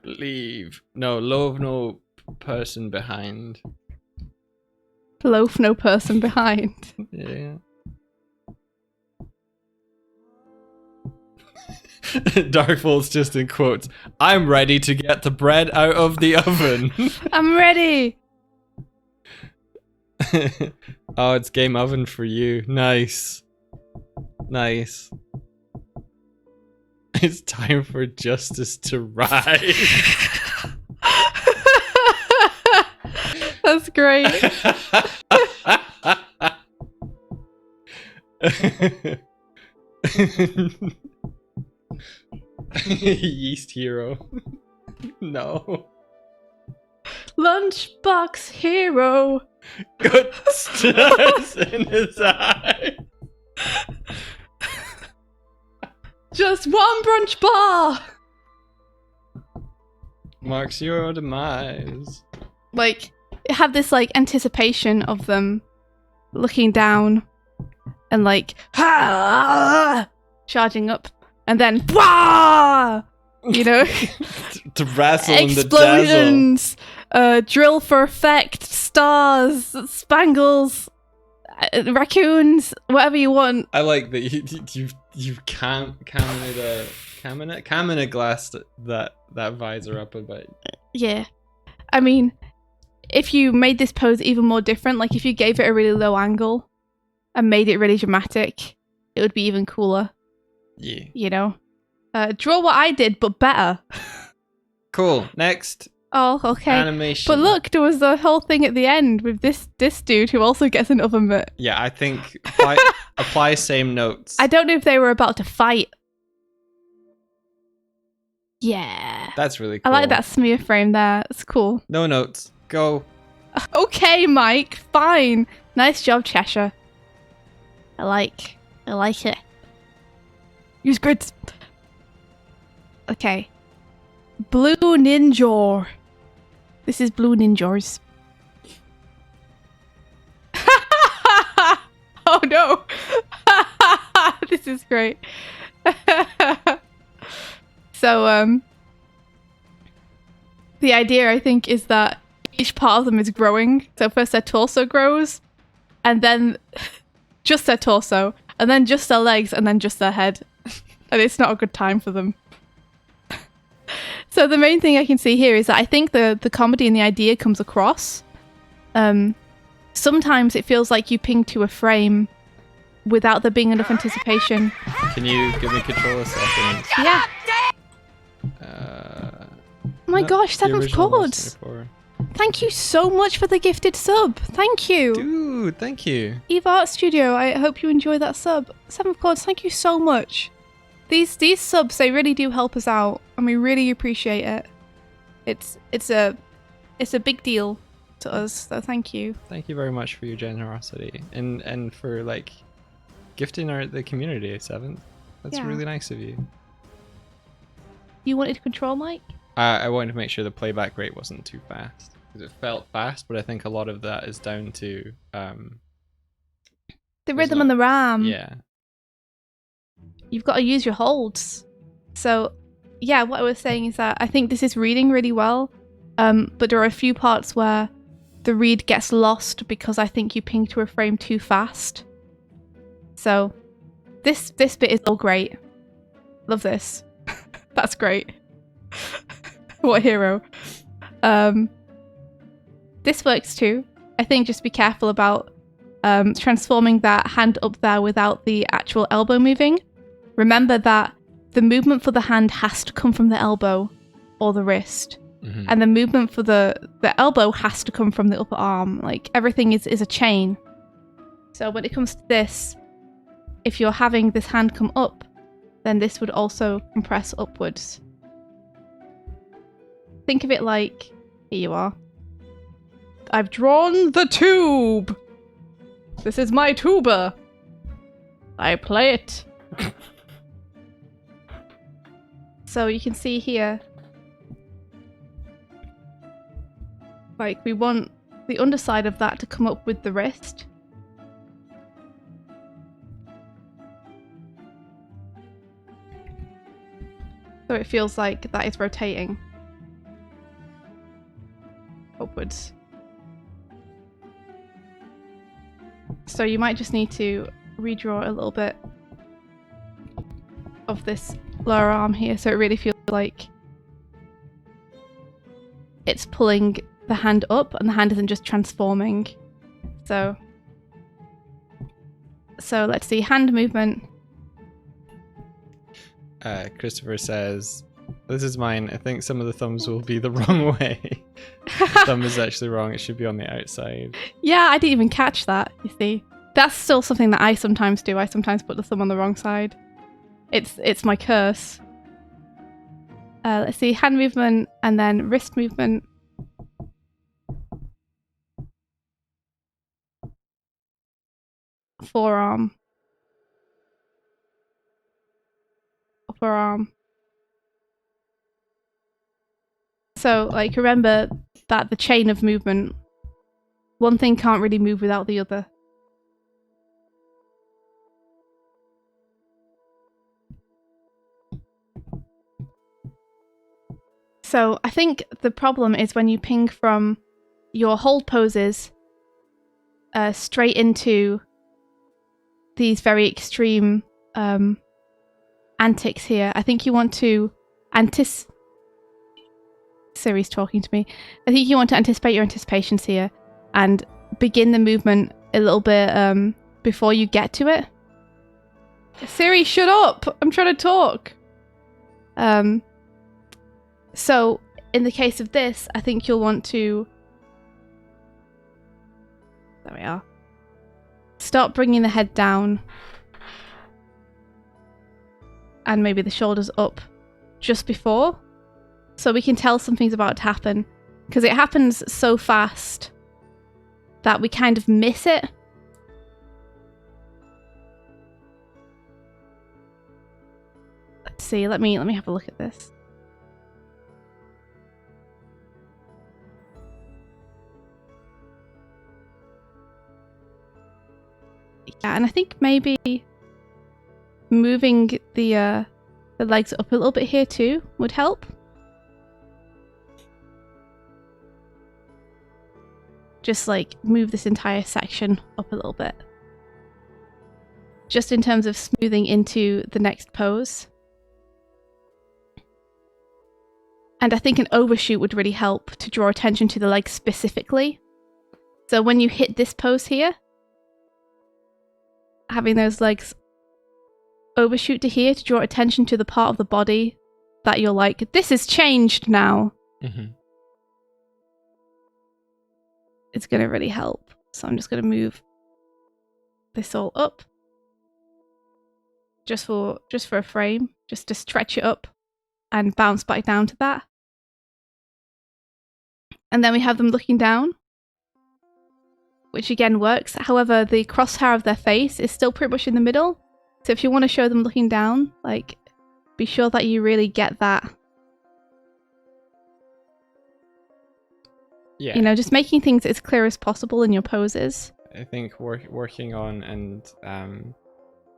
Leave no person behind. Loaf no person behind. Yeah. Darkfold's just in quotes. I'm ready to get the bread out of the oven. I'm ready. Oh, it's game oven for you. Nice. Nice. It's time for justice to rise. That's great. Yeast hero. No. Lunchbox hero. Got stars in his eye. Just one brunch bar. Marks your demise. Like, it had this like anticipation of them looking down and like charging up, and then You know? To wrestle in the dazzle. Explosions, drill for effect, stars, spangles, raccoons, whatever you want. I like that you camina glassed that visor up a bit. Yeah. I mean, if you made this pose even more different, like if you gave it a really low angle and made it really dramatic, it would be even cooler. Yeah. You know? Draw what I did, but better. Cool. Next. Oh, okay. Animation. But look, there was the whole thing at the end with this dude who also gets an oven mitt. Yeah, I think apply same notes. I don't know if they were about to fight. Yeah. That's really cool. I like that smear frame there. It's cool. No notes. Go. Okay, Mike. Fine. Nice job, Cheshire. I like it. Use grids. Okay. Blue Ninja. This is Blue Ninjas. Oh no. This is great. So, the idea, I think, is that each part of them is growing. So first their torso grows, and then just their torso, and then just their legs, and then just their head. And it's not a good time for them. So the main thing I can see here is that I think the comedy and the idea comes across. Sometimes it feels like you ping to a frame without there being enough anticipation. Can you give me control a second? Yeah. Oh my gosh, the 7th original chord. was 24. Thank you so much for the gifted sub. Thank you. Dude, thank you. Eve Art Studio, I hope you enjoy that sub. 7th chords, thank you so much. These subs, they really do help us out, and we really appreciate it. It's a big deal to us, so thank you. Thank you very much for your generosity and for like gifting the community, 7th. That's Yeah. really nice of you. You wanted control, Mike? I wanted to make sure the playback rate wasn't too fast because it felt fast, but I think a lot of that is down to The rhythm and the RAM. yeah. You've got to use your holds. So, yeah, what I was saying is that I think this is reading really well, but there are a few parts where the read gets lost because I think you ping to a frame too fast. So, this bit is all great. Love this. That's great. What a hero. This works too. I think just be careful about transforming that hand up there without the actual elbow moving. Remember that the movement for the hand has to come from the elbow or the wrist. Mm-hmm. And the movement for the elbow has to come from the upper arm. Like, everything is a chain. So when it comes to this, if you're having this hand come up, then this would also compress upwards. Think of it like, here you are. I've drawn the tube. This is my tuba. I play it. So you can see here, like, we want the underside of that to come up with the wrist. So it feels like that is rotating upwards. So you might just need to redraw a little bit of this lower arm here so it really feels like it's pulling the hand up and the hand isn't just transforming. So let's see, hand movement. Christopher says, this is mine. I think some of the thumbs will be the wrong way. Thumb is actually wrong. It should be on the outside. Yeah, I didn't even catch that, you see. That's still something that I sometimes do. I sometimes put the thumb on the wrong side. It's my curse. Let's see, hand movement and then wrist movement. Forearm. Upper arm. So, like, remember that the chain of movement, one thing can't really move without the other. So I think the problem is when you ping from your hold poses straight into these very extreme antics here. I think you want to Siri's talking to me. I think you want to anticipate your anticipations here and begin the movement a little bit before you get to it. Siri, shut up! I'm trying to talk. So in the case of this, I think you'll want to... There we are. Start bringing the head down. And maybe the shoulders up just before. So we can tell something's about to happen. Because it happens so fast that we kind of miss it. Let's see, let me have a look at this. Yeah, and I think maybe moving the legs up a little bit here too would help. Just like move this entire section up a little bit. Just in terms of smoothing into the next pose. And I think an overshoot would really help to draw attention to the legs specifically. So when you hit this pose here, having those legs overshoot to here to draw attention to the part of the body that you're like, this has changed now. Mm-hmm. It's going to really help. So I'm just going to move this all up. Just for a frame, just to stretch it up and bounce back down to that. And then we have them looking down, which again works. However, the crosshair of their face is still pretty much in the middle. So if you want to show them looking down, like, be sure that you really get that. Yeah. You know, just making things as clear as possible in your poses. I think working on and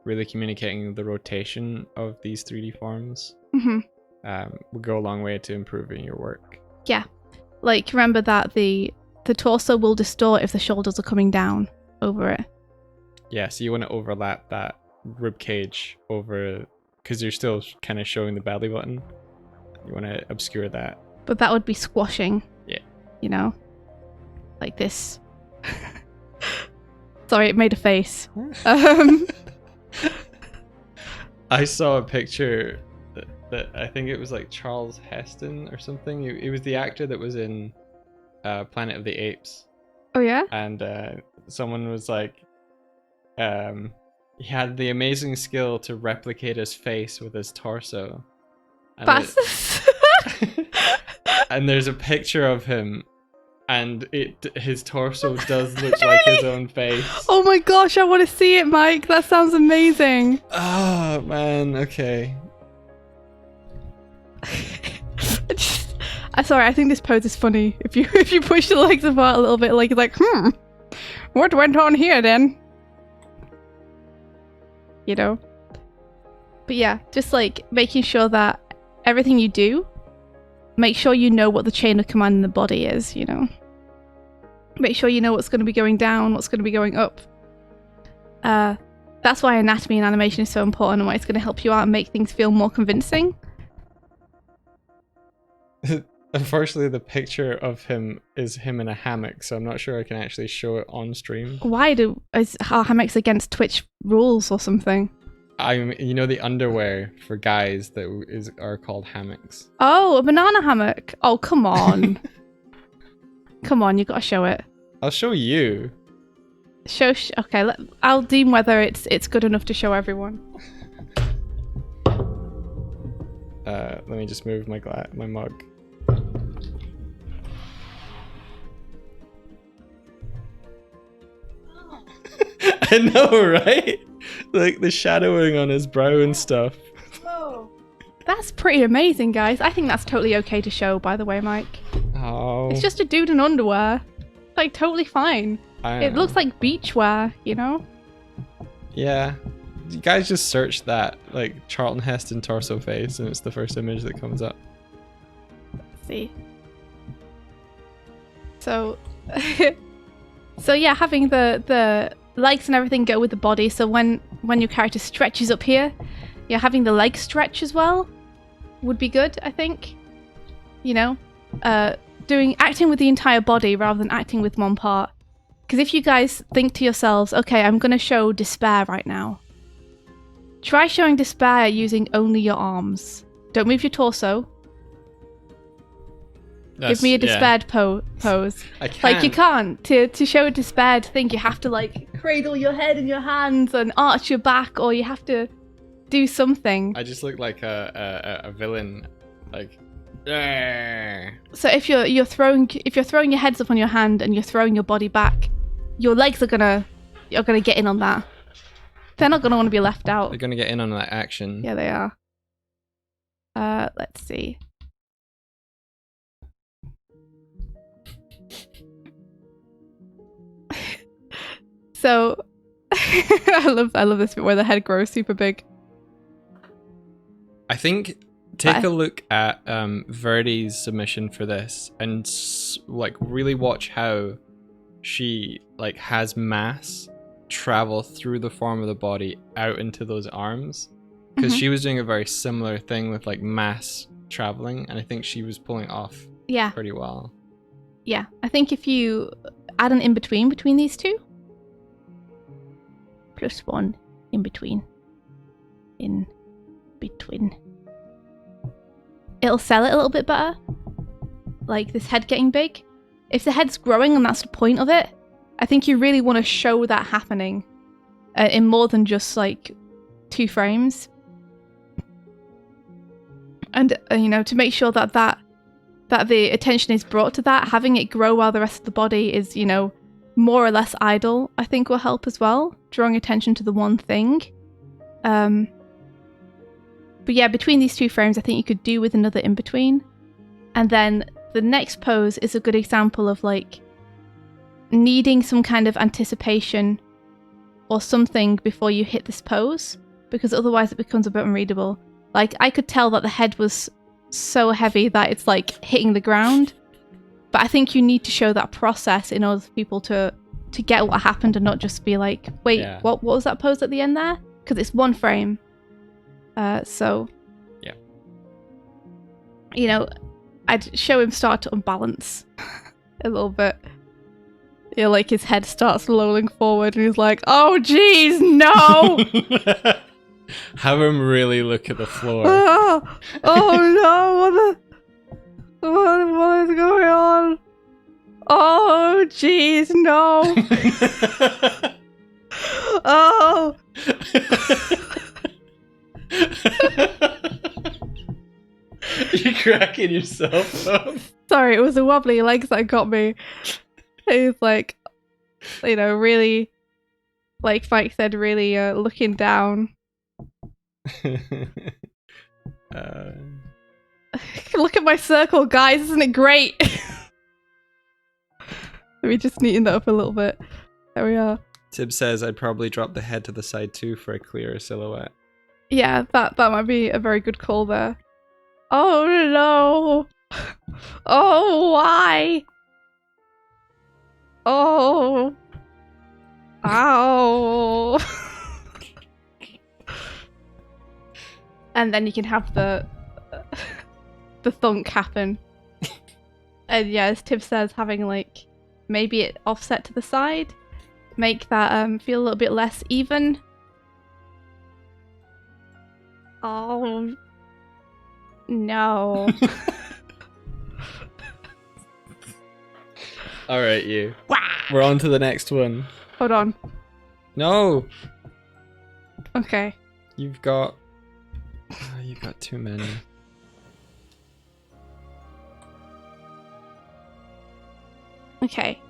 really communicating the rotation of these 3D forms will go a long way to improving your work. Yeah. Like, remember that the torso will distort if the shoulders are coming down over it. Yeah, so you want to overlap that rib cage over, because you're still kind of showing the belly button. You want to obscure that. But that would be squashing. Yeah. You know? Like this. Sorry, it made a face. I saw a picture that I think it was like Charles Heston or something. He was the actor that was in Planet of the Apes. Oh yeah? And someone was like, he had the amazing skill to replicate his face with his torso. And, and there's a picture of him, and his torso does look like his own face. Oh my gosh, I want to see it, Mike. That sounds amazing. Oh man, okay. Sorry, I think this pose is funny. If you push the legs apart a little bit, like what went on here then? You know? But yeah, just like making sure that everything you do, make sure you know what the chain of command in the body is, you know? Make sure you know what's going to be going down, what's going to be going up. That's why anatomy and animation is so important, and why it's going to help you out and make things feel more convincing. Unfortunately, the picture of him is him in a hammock, so I'm not sure I can actually show it on stream. Why are hammocks against Twitch rules or something? You know the underwear for guys that are called hammocks. Oh, a banana hammock. Oh, come on. Come on, you gotta show it. I'll show you. Okay, I'll deem whether it's good enough to show everyone. Let me just move my mug. I know, right? Like the shadowing on his brow and stuff. Whoa. That's pretty amazing, guys. I think that's totally okay to show, by the way, Mike. Oh. It's just a dude in underwear. Like, totally fine. It looks like beachwear, you know? Yeah. You guys just search that, like, Charlton Heston torso face, and it's the first image that comes up. see. So, so yeah, having the legs and everything go with the body. So when your character stretches up here, yeah, having the legs stretch as well would be good, I think. You know, acting with the entire body rather than acting with one part. Because if you guys think to yourselves, okay, I'm going to show despair right now. Try showing despair using only your arms. Don't move your torso. Give me a despaired pose. I can't. Like, you can't. To show a despaired thing, you have to, like, cradle your head in your hands and arch your back, or you have to do something. I just look like a villain. Like... So if you're throwing your heads up on your hand and you're throwing your body back, your legs are gonna get in on that. They're not gonna want to be left out. They're gonna get in on that action. Yeah, they are. Let's see. So I love this bit where the head grows super big. I think take a look at Verdi's submission for this and like really watch how she like has mass travel through the form of the body out into those arms, because she was doing a very similar thing with like mass traveling, and I think she was pulling off pretty well. Yeah, I think if you add an in-between between these two, +1 in between, it'll sell it a little bit better. Like this head getting big. If the head's growing and that's the point of it, I think you really want to show that happening in more than just like 2 frames. And you know, to make sure that the attention is brought to that, having it grow while the rest of the body is, you know, more or less idle, I think will help as well, drawing attention to the one thing. But yeah, between these 2 frames, I think you could do with another in between. And then the next pose is a good example of like needing some kind of anticipation or something before you hit this pose, because otherwise it becomes a bit unreadable. Like, I could tell that the head was so heavy that it's like hitting the ground, but I think you need to show that process in order for people to get what happened and not just be like, wait, what was that pose at the end there? Because it's 1 frame. So yeah, you know, I'd show him start to unbalance a little bit. Yeah, like his head starts rolling forward and he's like, oh geez, no. Have him really look at the floor. Oh no, what is going on? Oh jeez, no. Oh. You're cracking yourself up. Sorry, it was the wobbly legs that got me. He's like, you know, really, like Mike said, really looking down. Look at my circle, guys. Isn't it great? Let me just neaten that up a little bit. There we are. Tib says I'd probably drop the head to the side too for a clearer silhouette. Yeah, that might be a very good call there. Oh no! Oh, why? Oh! Ow! And then you can have the thunk happen. And yeah, as Tib says, having like maybe it offset to the side, make that feel a little bit less even. Oh no. Alright, you. We're on to the next one. Hold on. No! Okay. You've got too many. Okay.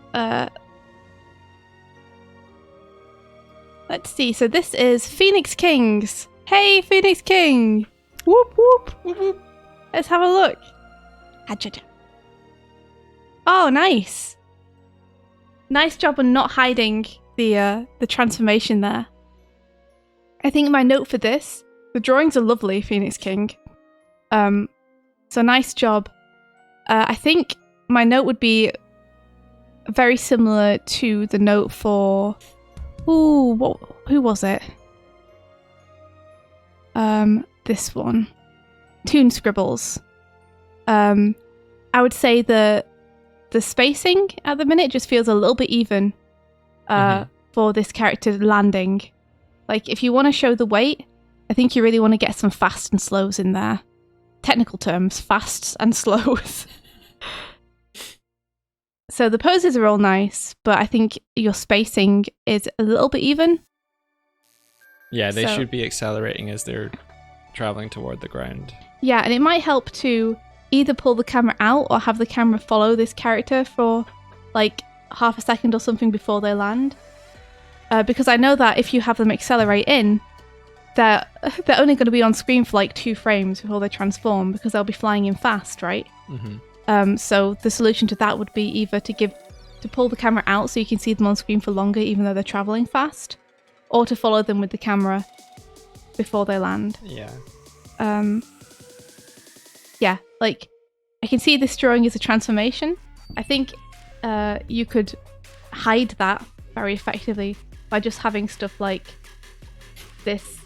Let's see. So this is Phoenix Kings. Hey, Phoenix King! Whoop whoop whoop whoop. Let's have a look. Oh, nice. Nice job on not hiding the transformation there. I think my note for this, the drawings are lovely, Phoenix King. So nice job I think my note would be very similar to the note for... who was it? This one. Toon Scribbles. I would say the spacing at the minute just feels a little bit even for this character landing. Like, if you want to show the weight, I think you really want to get some fast and slows in there. Technical terms, fasts and slows. So the poses are all nice, but I think your spacing is a little bit even. Yeah, they should be accelerating as they're traveling toward the ground. Yeah, and it might help to either pull the camera out or have the camera follow this character for like half a second or something before they land. Because I know that if you have them accelerate in, they're only going to be on screen for like 2 frames before they transform because they'll be flying in fast, right? Mm-hmm. So the solution to that would be either to pull the camera out so you can see them on screen for longer even though they're traveling fast, or to follow them with the camera before they land. Yeah. Yeah, like, I can see this drawing as a transformation. I think you could hide that very effectively by just having stuff like this.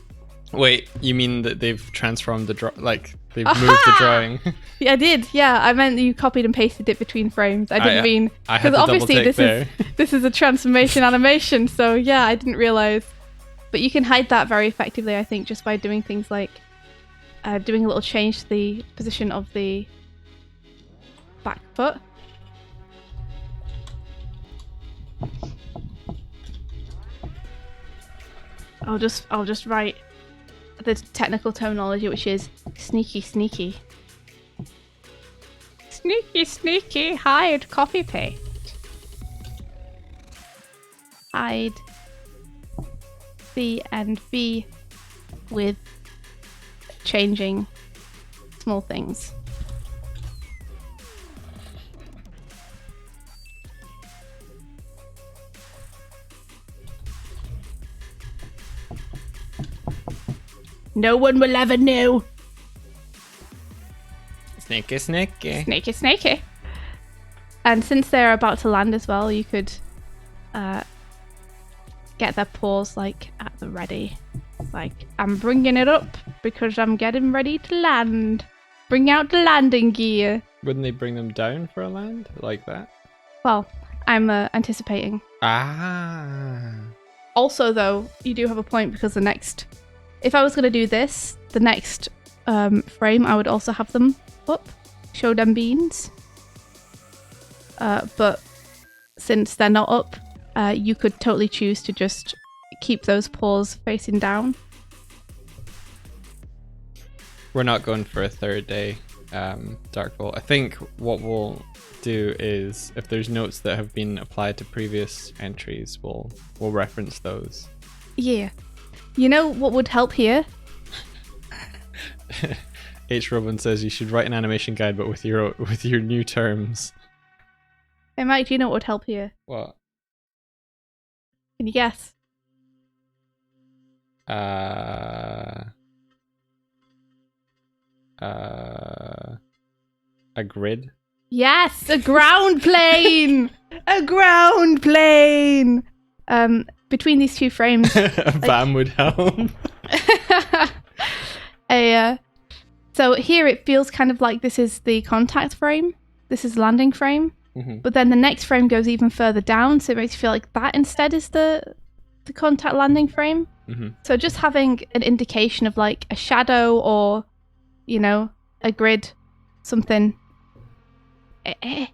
Wait, you mean that they've transformed the they've moved the drawing? Yeah, I did. Yeah, I meant you copied and pasted it between frames. I didn't mean... I had because to obviously double-take this is a transformation animation, so yeah, I didn't realise. But you can hide that very effectively, I think, just by doing things like doing a little change to the position of the back foot. I'll just write the technical terminology, which is sneaky, sneaky. Sneaky, sneaky, hide, copy, paste. Hide C and B with changing small things. No one will ever know. Snaky, snaky. Snaky, snaky. And since they're about to land as well, you could get their paws like at the ready. Like, I'm bringing it up because I'm getting ready to land. Bring out the landing gear. Wouldn't they bring them down for a land like that? Well, I'm anticipating. Ah. Also, though, you do have a point because the next... If I was going to do this, the next frame, I would also have them up. Show them beans. But since they're not up, you could totally choose to just keep those paws facing down. We're not going for a third day, Dark Bolt. I think what we'll do is, if there's notes that have been applied to previous entries, we'll reference those. Yeah. You know what would help here? H. Robin says you should write an animation guide, but with your new terms. Hey Mike, do you know what would help here? What? Can you guess? A grid? Yes, a ground plane! A ground plane! Between these 2 frames... A BAM would help. So here it feels kind of like this is the contact frame. This is landing frame. Mm-hmm. But then the next frame goes even further down, so it makes you feel like that instead is the contact landing frame. Mm-hmm. So just having an indication of like a shadow or, you know, a grid, something. It's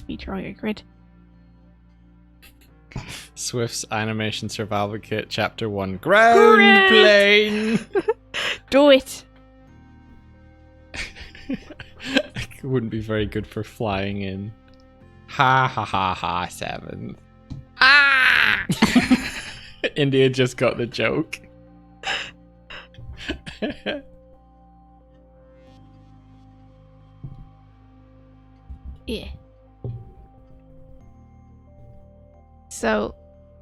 me drawing a grid. Swift's Animation Survival Kit, Chapter 1. Ground plane! Do it! It wouldn't be very good for flying in. Ha ha ha ha, 7th. Ah! India just got the joke. Yeah. So,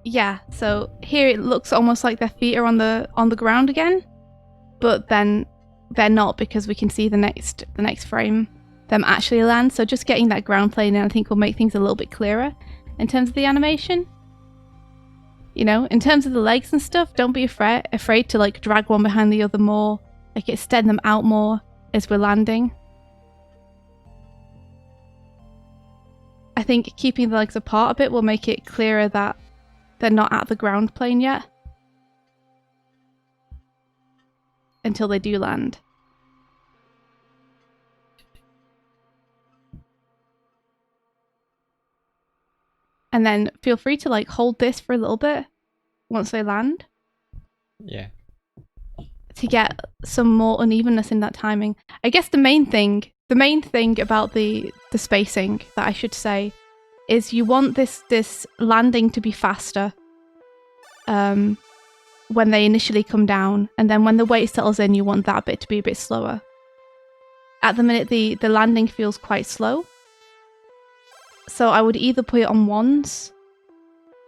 yeah. So here it looks almost like their feet are on the ground again, but then they're not, because we can see the next frame them actually land. So just getting that ground plane in, I think, will make things a little bit clearer in terms of the animation. You know, in terms of the legs and stuff, don't be afraid to like drag one behind the other more, like extend them out more as we're landing. I think keeping the legs apart a bit will make it clearer that they're not at the ground plane yet until they do land. And then feel free to like hold this for a little bit once they land. Yeah. To get some more unevenness in that timing. I guess the main thing about the spacing that I should say is you want this landing to be faster when they initially come down, and then when the weight settles in, you want that bit to be a bit slower. At the minute, the landing feels quite slow. So I would either put it on ones,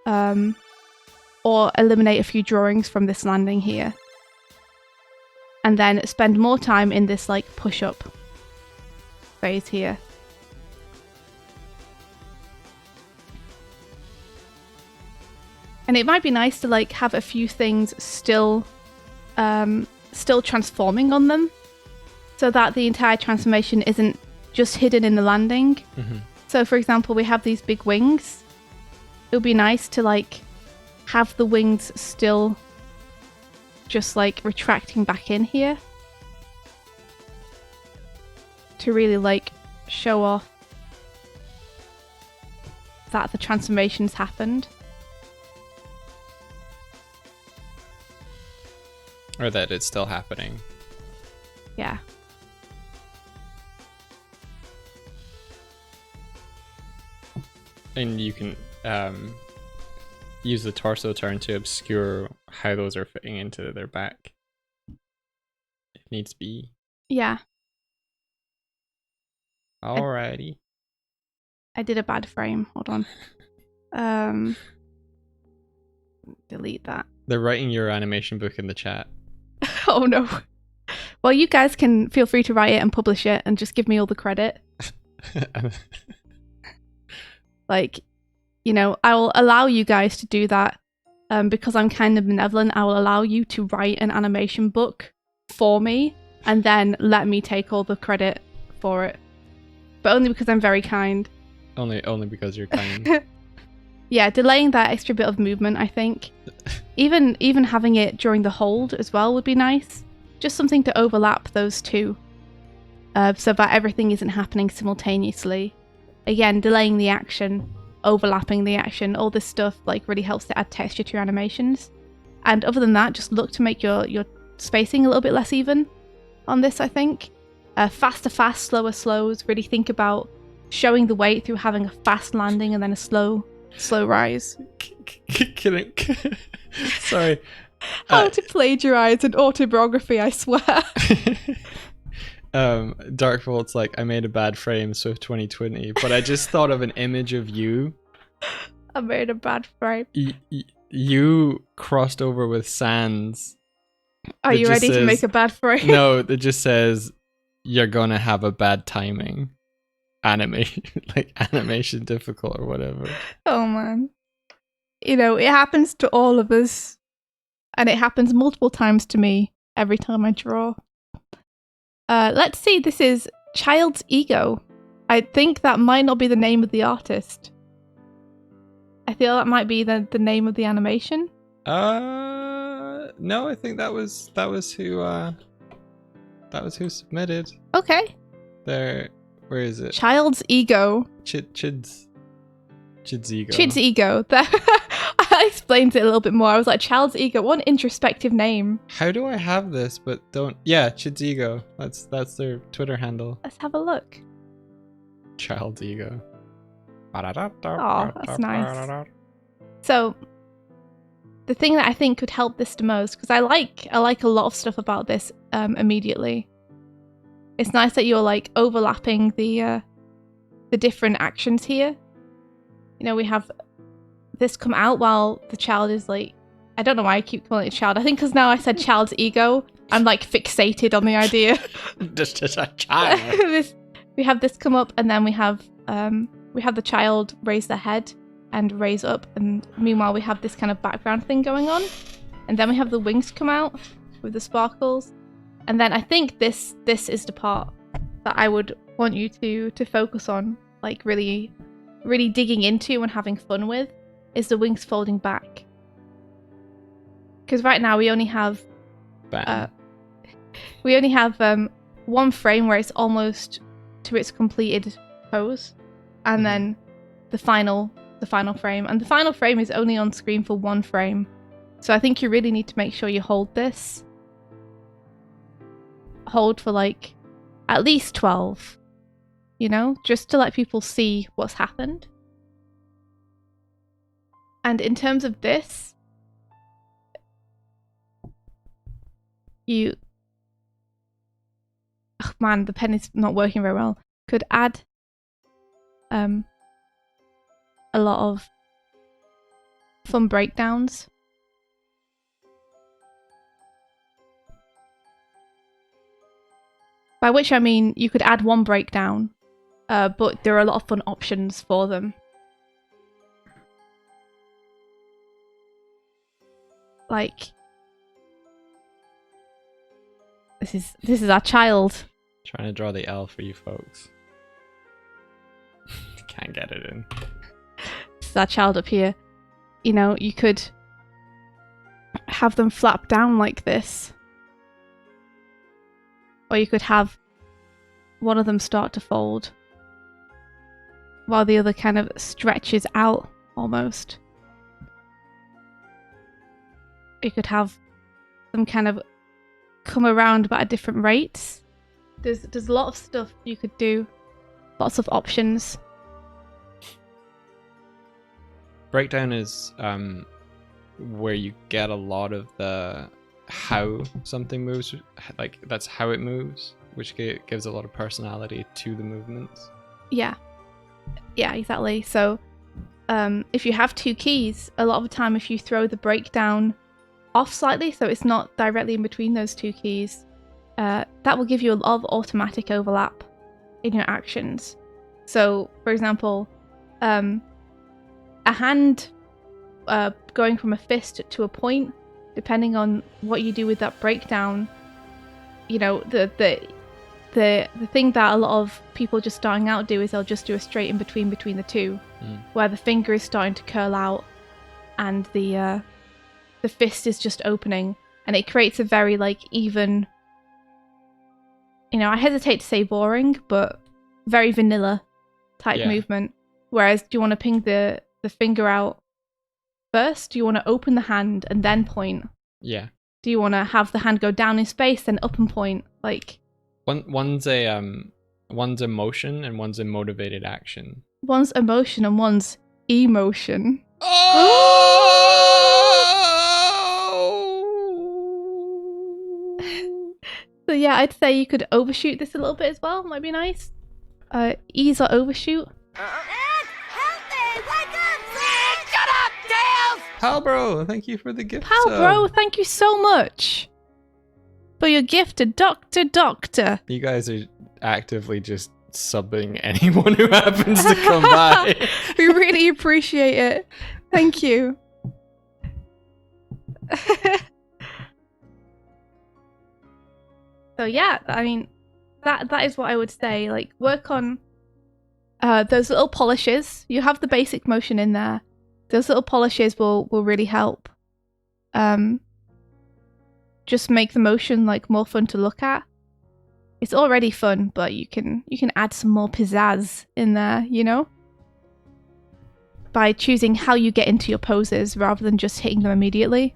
or eliminate a few drawings from this landing here. And then spend more time in this like push-up phase here. And it might be nice to like have a few things still transforming on them, so that the entire transformation isn't just hidden in the landing. Mm-hmm. So for example, we have these big wings. It would be nice to like have the wings still just like retracting back in here to really like show off that the transformation's happened. Or that it's still happening. Yeah. And you can use the torso turn to obscure how those are fitting into their back. If needs be. Yeah. Alrighty. I did a bad frame. Hold on. Delete that. They're writing your animation book in the chat. Oh no. Well, you guys can feel free to write it and publish it and just give me all the credit. Like, you know, I will allow you guys to do that because I'm kind of benevolent. I will allow you to write an animation book for me and then let me take all the credit for it. But only because I'm very kind. Only because you're kind. Yeah, delaying that extra bit of movement, I think. Even having it during the hold as well would be nice. Just something to overlap those two. So that everything isn't happening simultaneously. Again, delaying the action, overlapping the action, all this stuff like really helps to add texture to your animations. And other than that, just look to make your spacing a little bit less even on this, I think. Faster fast, slower slows. Really think about showing the weight through having a fast landing and then a slow rise. Sorry. How to plagiarize an autobiography, I swear. Dark Volt's like, I made a bad frame, Swift 2020, but I just thought of an image of you. I made a bad frame. You crossed over with Sans. Are you ready to make a bad frame? No, it just says, you're gonna have a bad timing. Animation difficult or whatever. Oh man. You know, it happens to all of us. And it happens multiple times to me every time I draw. Let's see, this is Child's Ego. I think that might not be the name of the artist. I feel that might be the name of the animation. No, I think that was who submitted. Okay. Where is it? Child's Ego. Chid's Ego. Chid's Ego. I explained it a little bit more. I was like, Child's Ego. What an introspective name. How do I have this but don't... Yeah, Chid's Ego. That's their Twitter handle. Let's have a look. Child's Ego. Oh, that's nice. So, the thing that I think could help this the most, because I like a lot of stuff about this immediately. It's nice that you're like overlapping the different actions here. You know, we have this come out while the child is like, I don't know why I keep calling it child. I think because now I said Child's Ego, I'm like fixated on the idea. Just as a child. We have this come up, and then we have the child raise their head and raise up, and meanwhile we have this kind of background thing going on, and then we have the wings come out with the sparkles, and then I think this is the part that I would want you to focus on, like really digging into and having fun with, is the wings folding back. Because right now we only have one frame where it's almost to its completed pose, and then the final frame, and the final frame is only on screen for one frame. So I think you really need to make sure you hold for like at least 12, you know, just to let people see what's happened. And in terms of this, oh man, the pen is not working very well. Could add a lot of fun breakdowns. By which I mean you could add one breakdown, but there are a lot of fun options for them. Like, this is our child. Trying to draw the L for you folks. Can't get it in. This is our child up here. You know, you could have them flap down like this. Or you could have one of them start to fold while the other kind of stretches out almost. You could have them kind of come around but at different rates. There's a lot of stuff you could do. Lots of options. Breakdown is where you get a lot of the how something moves, like that's how it moves, which gives a lot of personality to the movements. Yeah, exactly. So if you have two keys, a lot of the time if you throw the breakdown off slightly so it's not directly in between those two keys, that will give you a lot of automatic overlap in your actions. So for example, a hand going from a fist to a point, depending on what you do with that breakdown, you know, the thing that a lot of people just starting out do is they'll just do a straight in between the two, where the finger is starting to curl out and the fist is just opening, and it creates a very like even, you know, I hesitate to say boring, but very vanilla type movement. Whereas do you want to ping the finger out first? Do you want to open the hand and then point? Yeah. Do you want to have the hand go down in space then up and point? Like one's a motion and one's a motivated action. One's emotion and one's emotion. So yeah, I'd say you could overshoot this a little bit as well. Might be nice. Ease or overshoot. Pal bro, thank you for the gift. Pal bro, thank you so much for your gift to Doctor. You guys are actively just subbing anyone who happens to come by. We really appreciate it. Thank you. So yeah, I mean, that is what I would say. Like, work on those little polishes. You have the basic motion in there. Those little polishes will really help. Just make the motion like more fun to look at. It's already fun, but you can add some more pizzazz in there, you know? By choosing how you get into your poses rather than just hitting them immediately.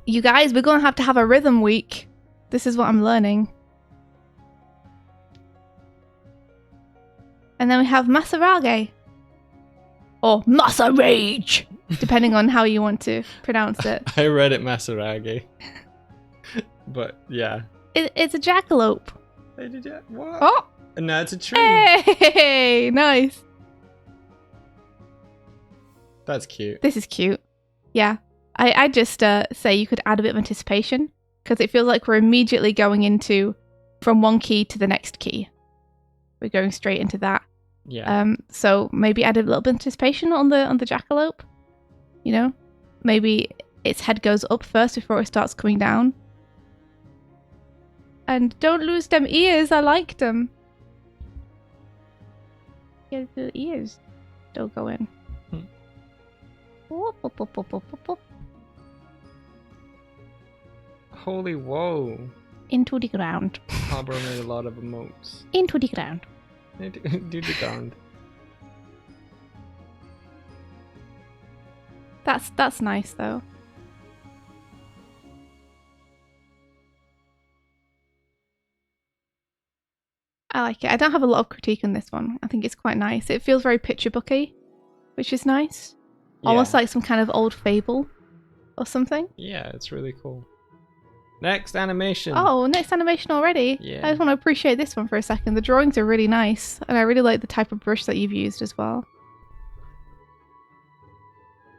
You guys, we're gonna have to have a rhythm week. This is what I'm learning. And then we have Masarage. Or Masarage, depending on how you want to pronounce it. I read it Masarage. But yeah. It's a jackalope. What? Oh! And now it's a tree. Hey, nice. That's cute. This is cute. Yeah. I just say you could add a bit of anticipation, because it feels like we're immediately going into from one key to the next key. We're going straight into that. Yeah. So maybe add a little bit of anticipation on the jackalope. You know, maybe its head goes up first before it starts coming down. And don't lose them ears. I like them. Yeah, the ears still go in. Whoop, whoop, whoop, whoop, whoop, whoop. Holy whoa. Into the ground. Harbor made a lot of emotes. Into the ground. Do the ground. That's nice though. I like it. I don't have a lot of critique on this one. I think it's quite nice. It feels very picture booky, which is nice. Almost like some kind of old fable or something. Yeah, it's really cool. Next animation. Oh, next animation already? Yeah. I just want to appreciate this one for a second. The drawings are really nice, and I really like the type of brush that you've used as well.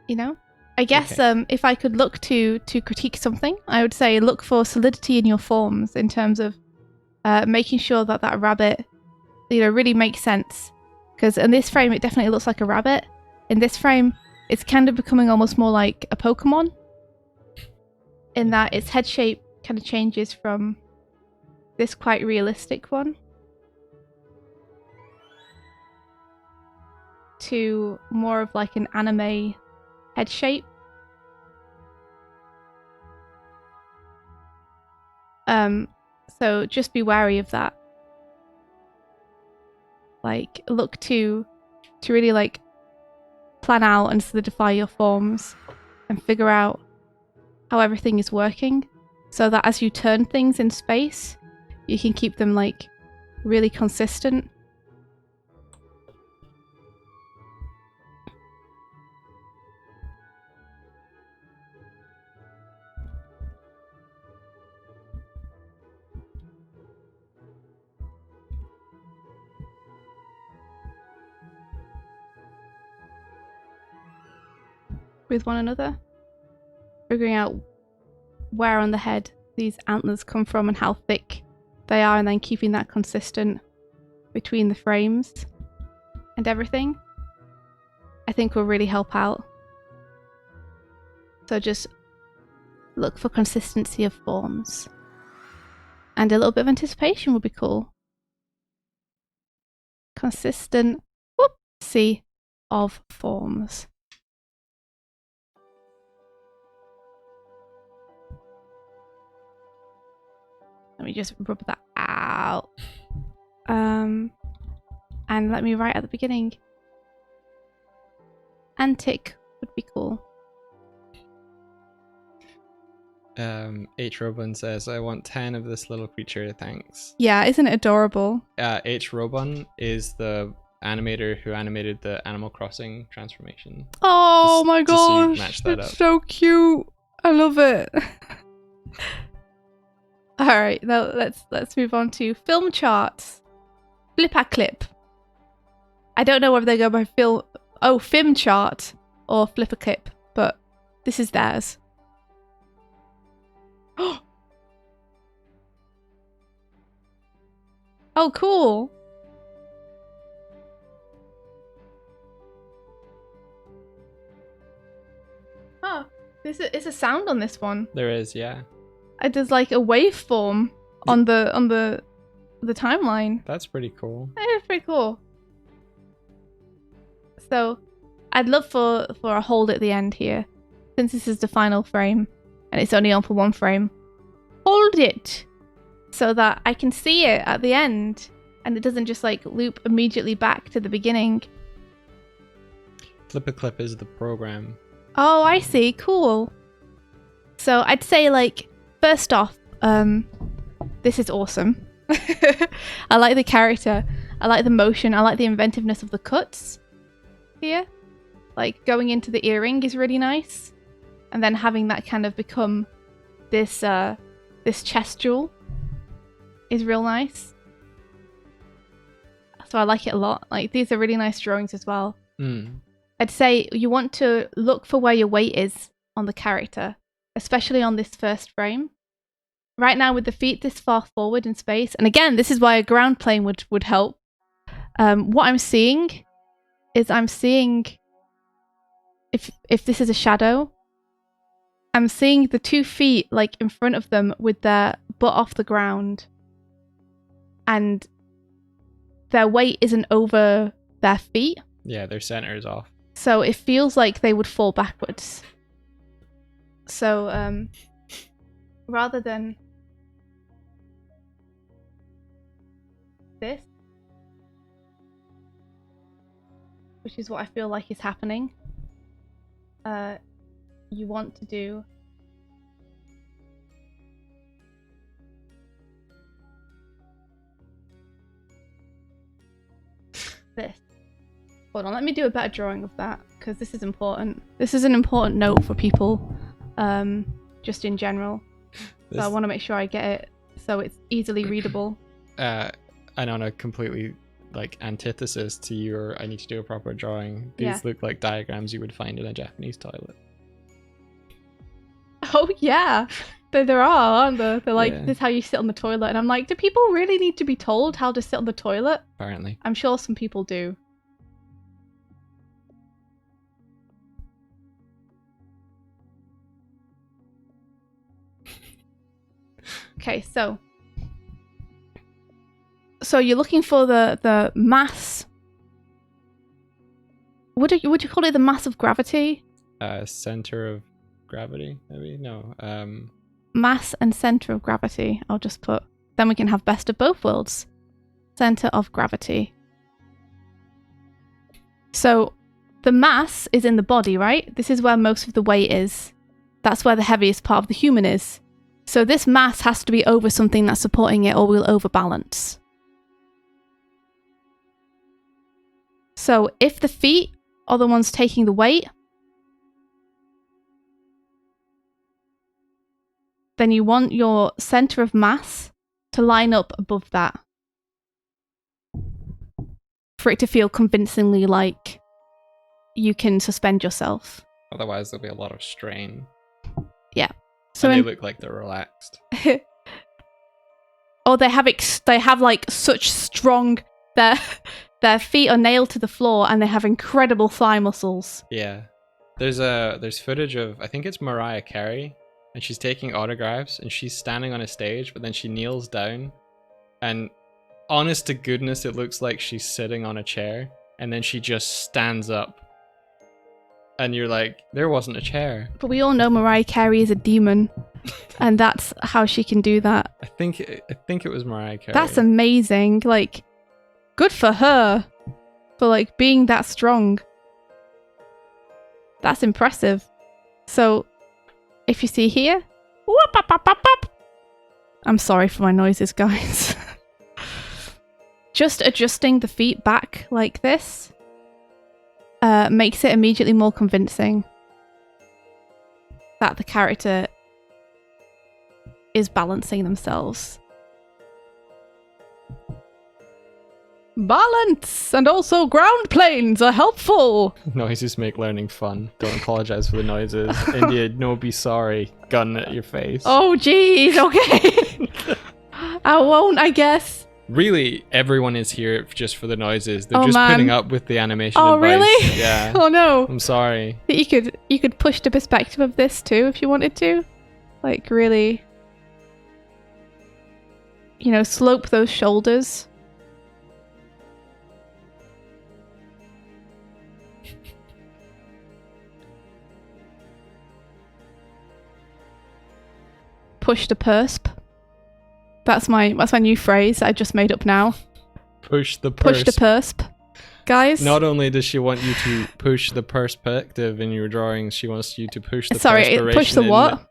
You know? I guess if I could look to critique something, I would say look for solidity in your forms in terms of making sure that that rabbit, you know, really makes sense. Because in this frame, it definitely looks like a rabbit. In this frame, it's kind of becoming almost more like a Pokemon, in that its head shape kind of changes from this quite realistic one to more of like an anime head shape. So just be wary of that. Like, look to really like plan out and solidify your forms and figure out how everything is working, so that as you turn things in space, you can keep them like really consistent. With one another, figuring out where on the head these antlers come from and how thick they are, and then keeping that consistent between the frames and everything, I think will really help out. So just look for consistency of forms, and a little bit of anticipation would be cool. Consistency of forms. Let me just rub that out. And let me write at the beginning. Antic would be cool. H. Robin says, I want 10 of this little creature, thanks. Yeah, isn't it adorable? H. Robin is the animator who animated the Animal Crossing transformation. Oh my gosh, match that it's up. so cute. I love it. All right, now let's move on to film charts. Flipper clip. I don't know whether they go by film chart or flipper clip, but this is theirs. Oh, cool. Oh, there's a sound on this one. There is, yeah. There's like a waveform on the timeline. That's pretty cool. It's pretty cool. So, I'd love for a hold at the end here, since this is the final frame and it's only on for one frame. Hold it so that I can see it at the end and it doesn't just like loop immediately back to the beginning. Flipper clip is the program. Oh, I see. Cool. So I'd say, like, first off, this is awesome. I like the character. I like the motion. I like the inventiveness of the cuts here. Like, going into the earring is really nice. And then having that kind of become this chest jewel is real nice. So I like it a lot. Like, these are really nice drawings as well. I'd say you want to look for where your weight is on the character, especially on this first frame. Right now with the feet this far forward in space, and again, this is why a ground plane would help. What I'm seeing is if this is a shadow, I'm seeing the 2 feet like in front of them with their butt off the ground, and their weight isn't over their feet. Yeah, their center is off. So it feels like they would fall backwards. So rather than this, which is what I feel like is happening, you want to do this. Hold on, let me do a better drawing of that, because this is important. This is an important note for people, just in general. So I want to make sure I get it so it's easily readable. And on a completely like antithesis to your I need to do a proper drawing, these look like diagrams you would find in a Japanese toilet. Oh yeah, there are, aren't there? They're like, this is how you sit on the toilet. And I'm like, do people really need to be told how to sit on the toilet? Apparently. I'm sure some people do. Okay, so you're looking for the mass. Would you call it the mass of gravity? Center of gravity, maybe? No. Mass and center of gravity. I'll just put. Then we can have best of both worlds. Center of gravity. So the mass is in the body, right? This is where most of the weight is. That's where the heaviest part of the human is. So this mass has to be over something that's supporting it, or we'll overbalance. So if the feet are the ones taking the weight, then you want your center of mass to line up above that, for it to feel convincingly like you can suspend yourself. Otherwise there'll be a lot of strain. Yeah. So and they look like they're relaxed. Or they have like such strong, their feet are nailed to the floor and they have incredible thigh muscles. Yeah. There's footage of, I think it's Mariah Carey, and she's taking autographs and she's standing on a stage, but then she kneels down, and honest to goodness it looks like she's sitting on a chair, and then she just stands up. And you're like, there wasn't a chair. But we all know Mariah Carey is a demon, and that's how she can do that. I think it was Mariah Carey. That's amazing. Like, good for her for like being that strong. That's impressive. So, if you see here, I'm sorry for my noises, guys. Just adjusting the feet back like this makes it immediately more convincing that the character is balancing themselves. Balance and also ground planes are helpful. Noises make learning fun. Don't apologize for the noises. India, no, be sorry. Gun at your face. Oh, geez. Okay. I won't, I guess. Really, everyone is here just for the noises. They're just putting up with the animation advice. Really? Yeah. Oh no. I'm sorry. You could push the perspective of this too if you wanted to. Like really, slope those shoulders. Push the persp. That's my new phrase that I just made up now. Push the persp. Push the persp. Guys. Not only does she want you to push the perspective in your drawings, she wants you to push the perspiration. Push the what?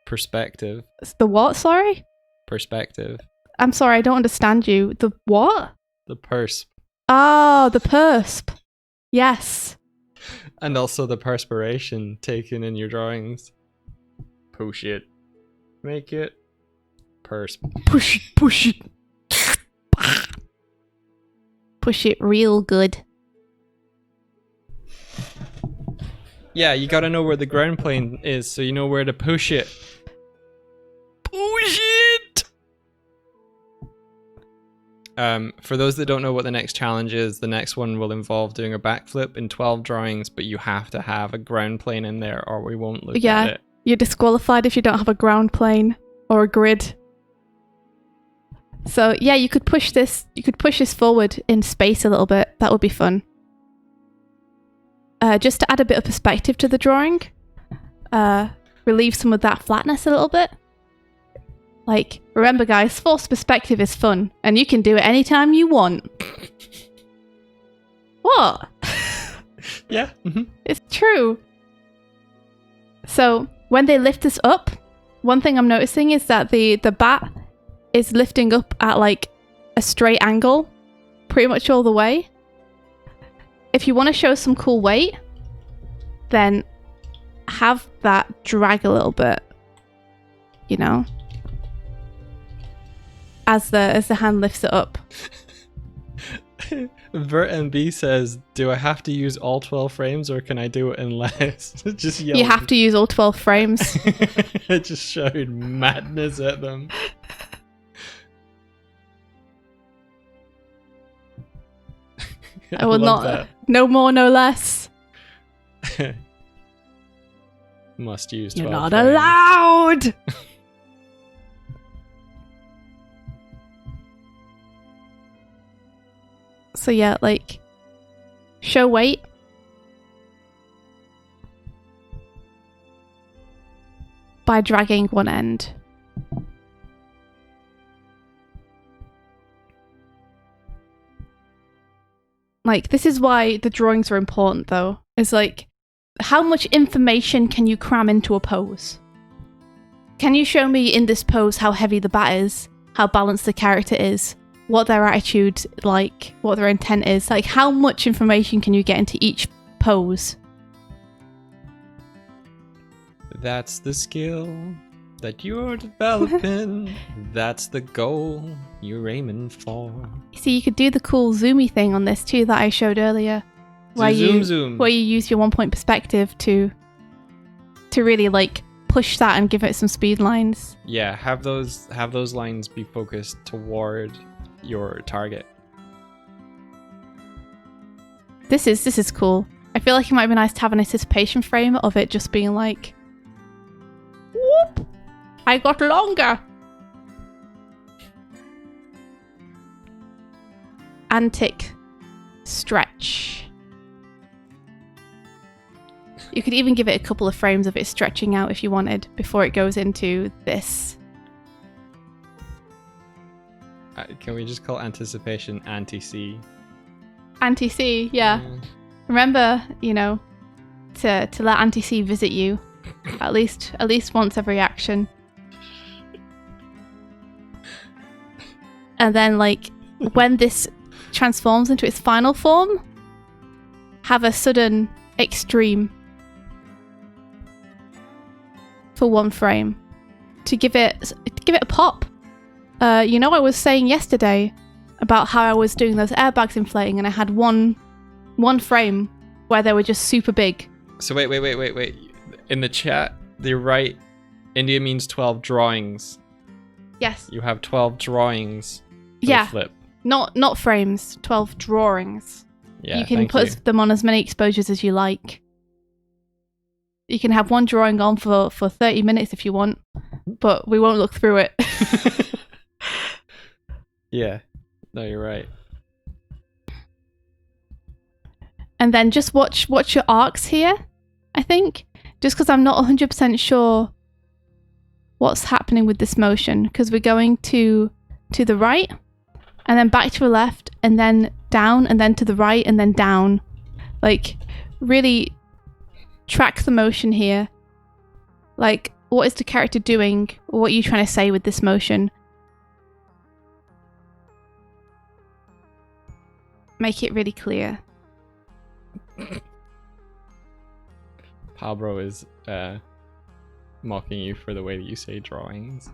Perspective. The what, sorry? Perspective. I'm sorry, I don't understand you. The what? The persp. Oh, the persp. Yes. And also the perspiration taken in your drawings. Push it. Make it. Push it. Push it real good. Yeah, you gotta know where the ground plane is so you know where to push it. Push it! For those that don't know what the next challenge is, the next one will involve doing a backflip in 12 drawings, but you have to have a ground plane in there or we won't look at it. You're disqualified if you don't have a ground plane or a grid. So yeah, you could push this forward in space a little bit. That would be fun. Just to add a bit of perspective to the drawing. Relieve some of that flatness a little bit. Like, remember guys, forced perspective is fun, and you can do it anytime you want. What? Yeah. It's true. So, when they lift this up, one thing I'm noticing is that the bat is lifting up at like a straight angle pretty much all the way. If you want to show some cool weight, then have that drag a little bit, you know, as the hand lifts it up. Vert MB says, do I have to use all 12 frames or can I do it in less? Just yell. You have to use all 12 frames. It just showed madness at them. I will love not. that. No more, no less. Must use 12 You're not frames. allowed! So yeah, like, show weight. By dragging one end. Like, this is why the drawings are important, though. It's like, how much information can you cram into a pose? Can you show me in this pose how heavy the bat is, how balanced the character is, what their attitude like, what their intent is? Like, how much information can you get into each pose? That's the skill that you're developing. That's the goal you're aiming for. See, you could do the cool zoomy thing on this too that I showed earlier. Where Zoom. you use your 1 point perspective to really like push that and give it some speed lines. Yeah, have those lines be focused toward your target. This is cool. I feel like it might be nice to have an anticipation frame of it just being like, whoop, I got longer. Antic stretch. You could even give it a couple of frames of it stretching out if you wanted before it goes into this. Can we just call anticipation anti-C? Anti-C, yeah. Remember, you know, to let Anti-C visit you at least once every action. And then, like, when this transforms into its final form, have a sudden extreme for 1 frame to give it a pop. You know, I was saying yesterday about how I was doing those airbags inflating, and I had one frame where they were just super big. So wait. In the chat, they write India means 12 drawings. Yes. You have 12 drawings. Yeah. Flip. Not frames, 12 drawings. Yeah. You can put them on as many exposures as you like. You can have one drawing on for 30 minutes if you want, but we won't look through it. Yeah. No, you're right. And then just watch your arcs here, I think. Just because I'm not 100% sure what's happening with this motion. Because we're going to the right, and then back to the left, and then down, and then to the right, and then down. Like, really track the motion here. Like, what is the character doing? What are you trying to say with this motion? Make it really clear. Pablo is mocking you for the way that you say drawings.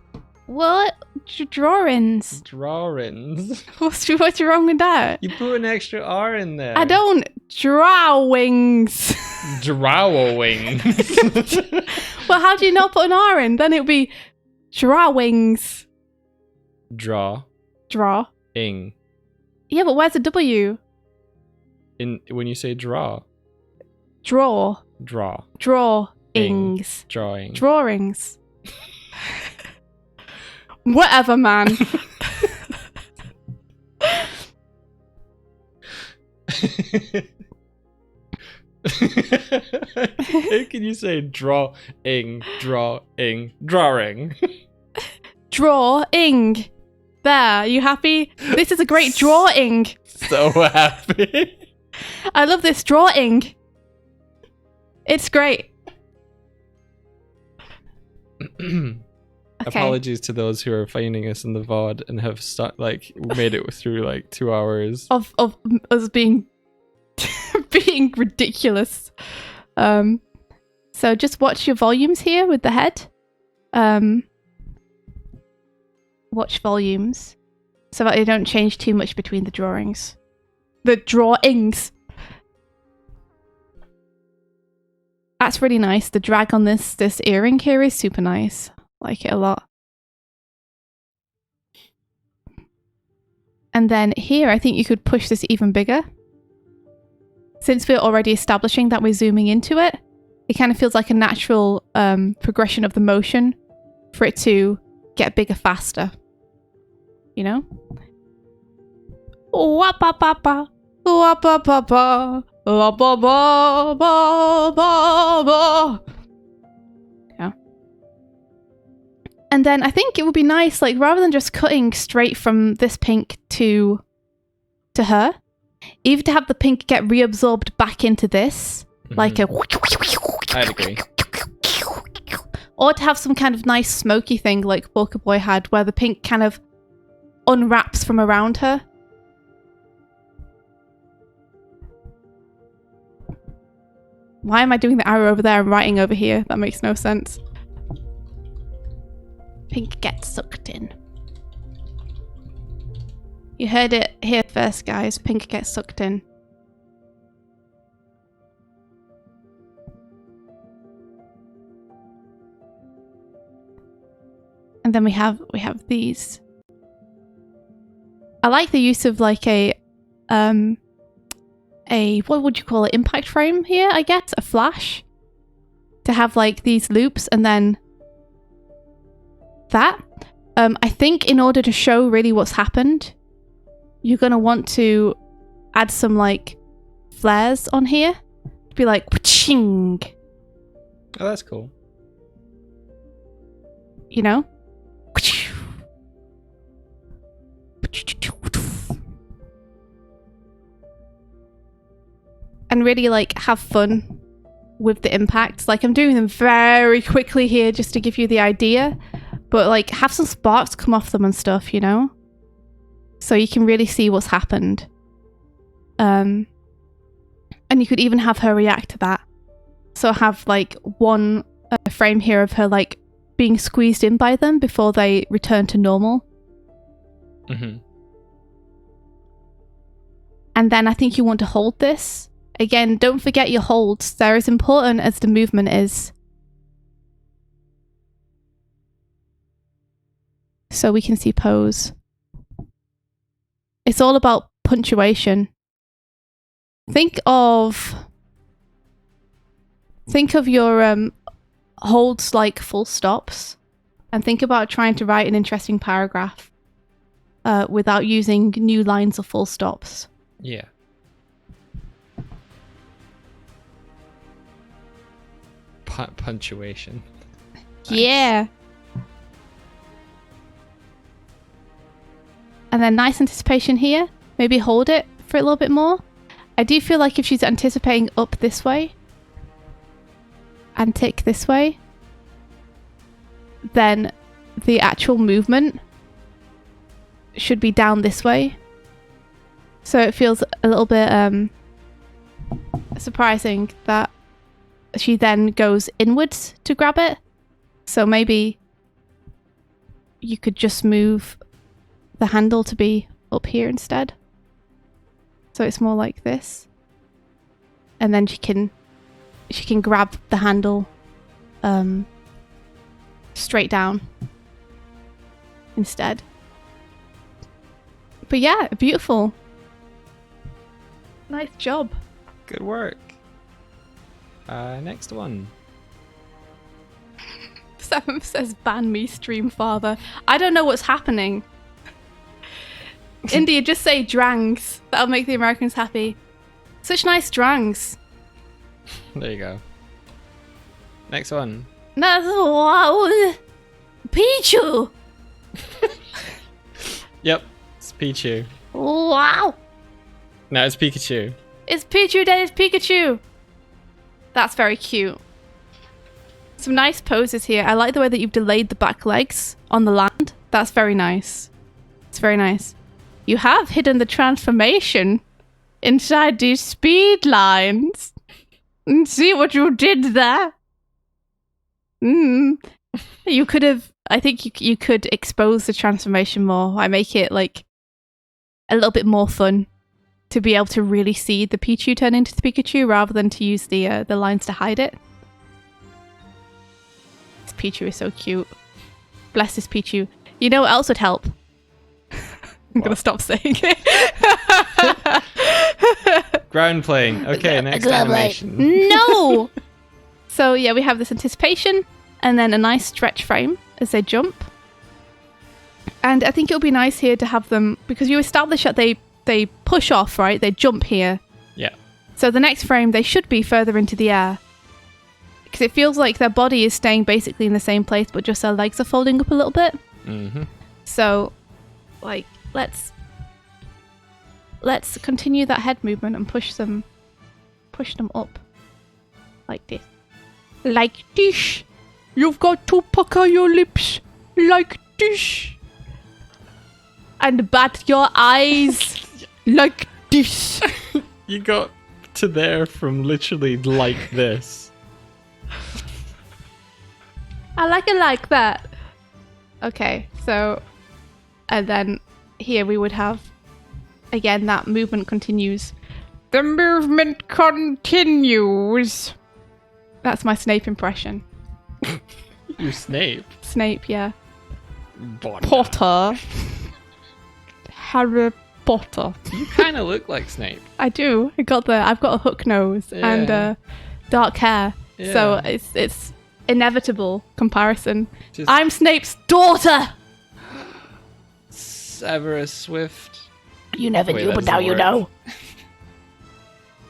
What? Drawings? Drawings. What's wrong with that? You put an extra R in there. I don't. Drawings. Drawing. Well, how do you not put an R in? Then it would be drawings. Draw. Draw. Ing. Yeah, but where's the W? When you say draw. Draw. Draw. Drawings. Drawing. Drawings. Whatever, man. How can you say drawing? Drawing. Drawing. There, you happy? This is a great drawing. So happy. I love this drawing. It's great. Okay. Apologies to those who are finding us in the VOD and have made it through like 2 hours Of us being being ridiculous. So just watch your volumes here with the head. Watch volumes so that they don't change too much between the drawings. The drawings. That's really nice. The drag on this earring here is super nice. Like it a lot. And then here, I think you could push this even bigger. Since we're already establishing that we're zooming into it, it kind of feels like a natural progression of the motion for it to get bigger faster. You know? Wah-ba-ba-ba, wah-ba-ba-ba, wah-ba-ba-ba-ba-ba. Yeah. And then I think it would be nice, like, rather than just cutting straight from this pink to her, either to have the pink get reabsorbed back into this, like a... I'd agree. Or to have some kind of nice smoky thing like Bulka Boy had, where the pink kind of unwraps from around her. Why am I doing the arrow over there and writing over here? That makes no sense. Pink gets sucked in. You heard it here first, guys. Pink gets sucked in. And then we have these. I like the use of like a what would you call it? Impact frame here, I guess, a flash. To have like these loops and then that. I think in order to show really what's happened, you're gonna want to add some like flares on here. To be like ching. Oh, that's cool. You know? And really like have fun with the impacts. Like I'm doing them very quickly here just to give you the idea, but like have some sparks come off them and stuff, you know? So you can really see what's happened. And you could even have her react to that. So have like one frame here of her like being squeezed in by them before they return to normal. Mm-hmm. And then I think you want to hold this. Again, don't forget your holds. They're as important as the movement is. So we can see pose. It's all about punctuation. Think of your holds like full stops, and think about trying to write an interesting paragraph without using new lines or full stops. Yeah. Punctuation. Nice. Yeah. And then nice anticipation here. Maybe hold it for a little bit more. I do feel like if she's anticipating up this way and tick this way, then the actual movement should be down this way. So it feels a little bit surprising that she then goes inwards to grab it. So maybe you could just move the handle to be up here instead. So it's more like this. And then she can she can grab the handle straight down instead. But yeah, beautiful. Nice job. Good work. Next one. Sam says, ban me, stream father. I don't know what's happening. India, just say drangs. That'll make the Americans happy. Such nice drangs. There you go. Next one. That's wow. Pichu. Yep, it's Pichu. Wow. No, it's Pikachu. It's Pichu, then it's Pikachu. That's very cute. Some nice poses here. I like the way that you've delayed the back legs on the land. That's very nice. It's very nice. You have hidden the transformation inside these speed lines. And see what you did there? You could have... I think you could expose the transformation more. I make it, like, a little bit more fun to be able to really see the Pichu turn into the Pikachu rather than to use the lines to hide it. This Pichu is so cute. Bless this Pichu. You know what else would help? I'm going to stop saying it. Ground plane. Okay, next animation. No! So yeah, we have this anticipation and then a nice stretch frame as they jump. And I think it'll be nice here to have them, because you establish that they push off, right? They jump here. Yeah. So the next frame, they should be further into the air. Because it feels like their body is staying basically in the same place, but just their legs are folding up a little bit. Mm-hmm. So, like, let's continue that head movement and push them up. Like this. Like this. You've got to pucker your lips. Like this. And bat your eyes. Like this. You got to there from literally like this. I like it like that. Okay, so... And then here we would have... Again, that movement continues. The movement continues. That's my Snape impression. You Snape. Snape, yeah. Bonner. Potter. Harry Potter. You kind of look like Snape. I do. I've got a hook nose and dark hair. Yeah. So it's inevitable comparison. Just I'm Snape's daughter. Severus Swift. You never Wait, knew, that but now doesn't you work. know.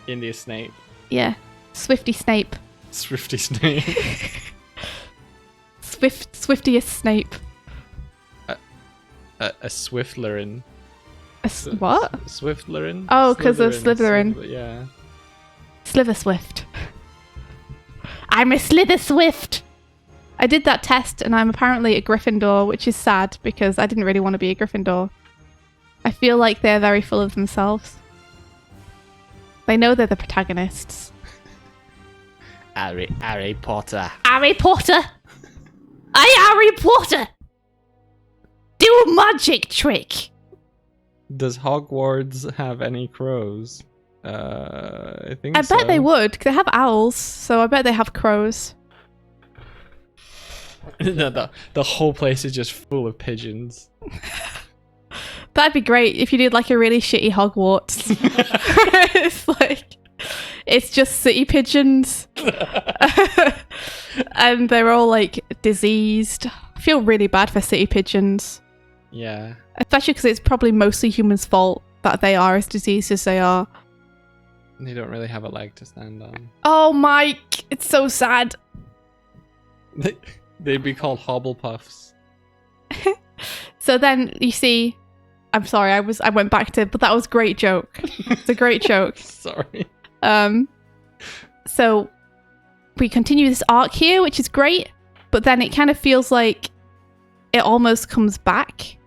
India Snape. Yeah. Swifty Snape. Swifty Snape. Swiftiest Snape. A Swiftlerin. What? Swiftlerin? Oh, 'cause of Slytherin. Yeah. Slither Swift. I'm a Slither Swift. I did that test and I'm apparently a Gryffindor, which is sad because I didn't really want to be a Gryffindor. I feel like they're very full of themselves. They know they're the protagonists. Harry Potter. Harry Potter! Harry Potter! Do a magic trick! Does Hogwarts have any crows? I think I so. bet they would. They have owls, so I bet they have crows. the whole place is just full of pigeons. That'd be great if you did like a really shitty Hogwarts. It's like, it's just city pigeons. And they're all like diseased. I feel really bad for city pigeons. Yeah. Especially because it's probably mostly humans' fault that they are as diseased as they are. They don't really have a leg to stand on. Oh, Mike! It's so sad. They'd be called Hobblepuffs. So then you see, I'm sorry, I went back to, but that was a great joke. It's a great joke. Sorry. So we continue this arc here, which is great, but then it kind of feels like it almost comes back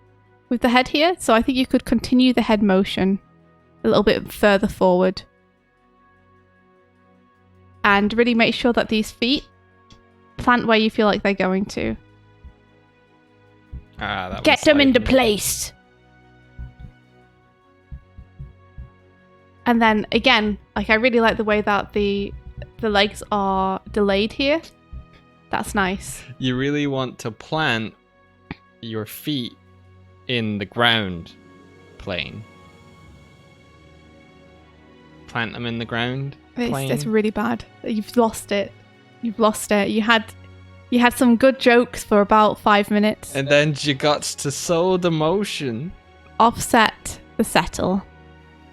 with the head here. So I think you could continue the head motion a little bit further forward. And really make sure that these feet plant where you feel like they're going to. Get them into place. And then again, like I really like the way that the the legs are delayed here. That's nice. You really want to plant your feet in the ground plane. Plant them in the ground plane. It's really bad. You've lost it. You've lost it. You had some good jokes for about 5 minutes. And then you got to sow the motion. Offset the settle.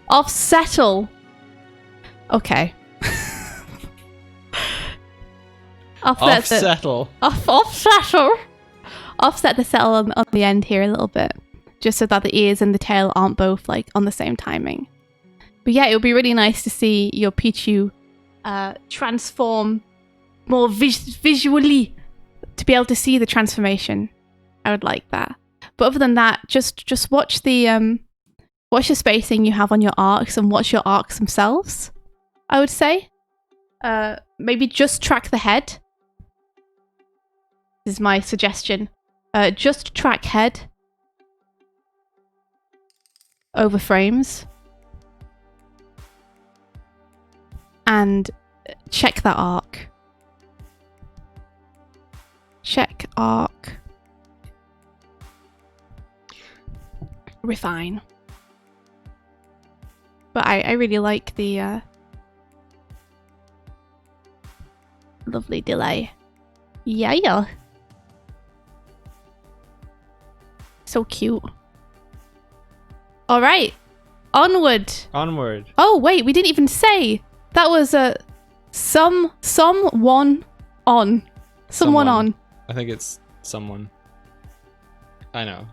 Off-settle. Okay. Off-settle. Off-settle. Offset the settle on the end here a little bit. Just so that the ears and the tail aren't both like on the same timing. But yeah, it would be really nice to see your Pichu transform more visually, to be able to see the transformation. I would like that. But other than that, just watch the spacing you have on your arcs and watch your arcs themselves, I would say. Maybe just track the head. This is my suggestion. Just track head over frames. And check that arc. Check arc. Refine. But I really like the lovely delay. Yeah. So cute. All right. Onward. Oh, wait, we didn't even say. That was someone on. Someone on. I think it's someone. I know.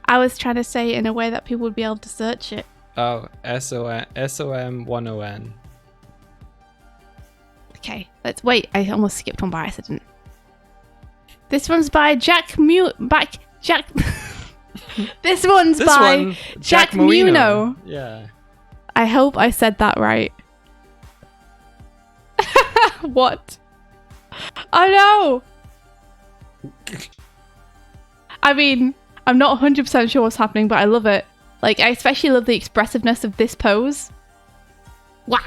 I was trying to say it in a way that people would be able to search it. Oh, SOM10N. Okay, let's wait. I almost skipped one by accident. This one's by Jack. This one's by Jack Muno. Yeah. I hope I said that right. What? Oh no! I mean, I'm not 100% sure what's happening, but I love it. Like, I especially love the expressiveness of this pose. Wah!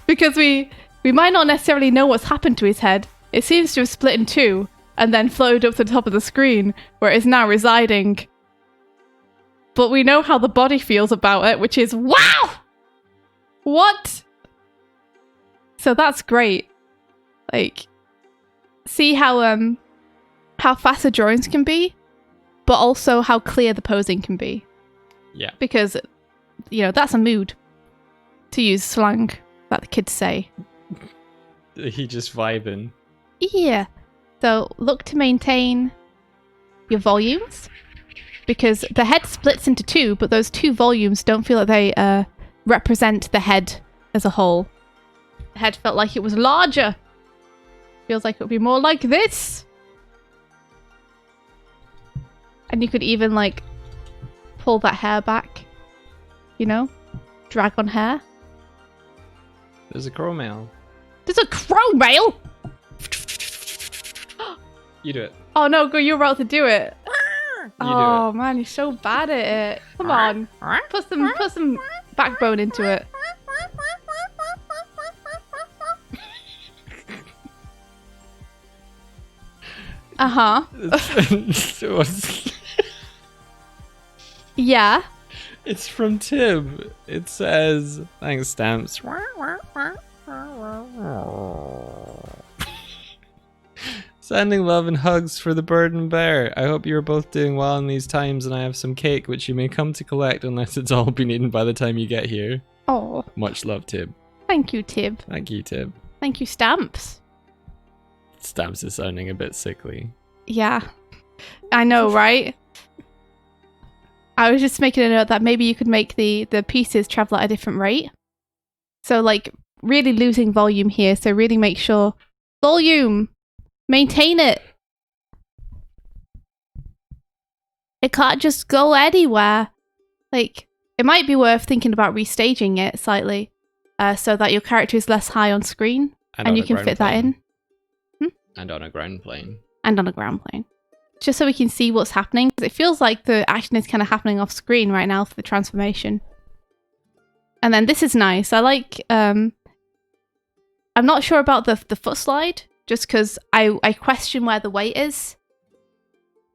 Because we might not necessarily know what's happened to his head. It seems to have split in two and then floated up to the top of the screen, where it is now residing. But we know how the body feels about it, which is wow! What? So that's great. Like, see how fast the drawings can be, but also how clear the posing can be. Yeah. Because, you know, that's a mood, to use slang that the kids say. He just vibing. Yeah. So look to maintain your volumes, because the head splits into two, but those two volumes don't feel like they represent the head as a whole. The head felt like it was larger. Feels like it would be more like this. And you could even like pull that hair back, you know? Drag on hair. There's a crow mail. There's a crow mail? You do it. Oh no, go, you're about to do it. Oh man, you're so bad at it. Come on. Put some backbone into it. Uh-huh. Yeah. It's from Tib. It says, thanks, Stamps. Sending love and hugs for the bird and bear. I hope you are both doing well in these times, and I have some cake which you may come to collect unless it's all been eaten by the time you get here. Oh. Much love, Tib. Thank you, Tib. Thank you, Tib. Thank you, Stamps. Stamps is sounding a bit sickly. Yeah. I know, right? I was just making a note that maybe you could make the pieces travel at a different rate. So, like, really losing volume here. So really make sure... Volume! Maintain it! It can't just go anywhere. Like, it might be worth thinking about restaging it slightly. So that your character is less high on screen. And you can fit that in. And on a ground plane. And on a ground plane. Just so we can see what's happening. Because it feels like the action is kind of happening off screen right now for the transformation. And then this is nice. I like I'm not sure about the foot slide, just because I question where the weight is.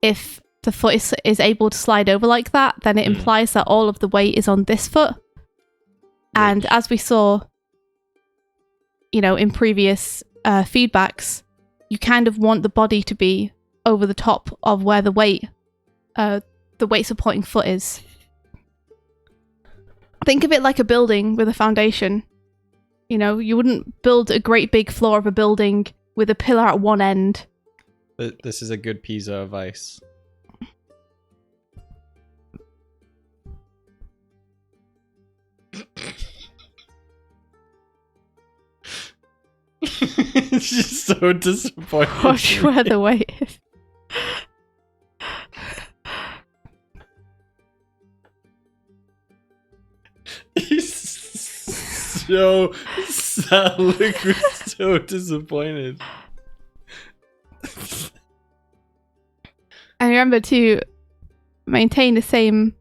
If the foot is able to slide over like that, then it implies that all of the weight is on this foot. And as we saw, in previous feedbacks, you kind of want the body to be over the top of where the weight supporting foot is. Think of it like a building with a foundation. You wouldn't build a great big floor of a building with a pillar at one end. This is a good piece of ice. She's so disappointed. Watch where the weight is. He's so sad. Look, we're so disappointed. And remember to maintain the same.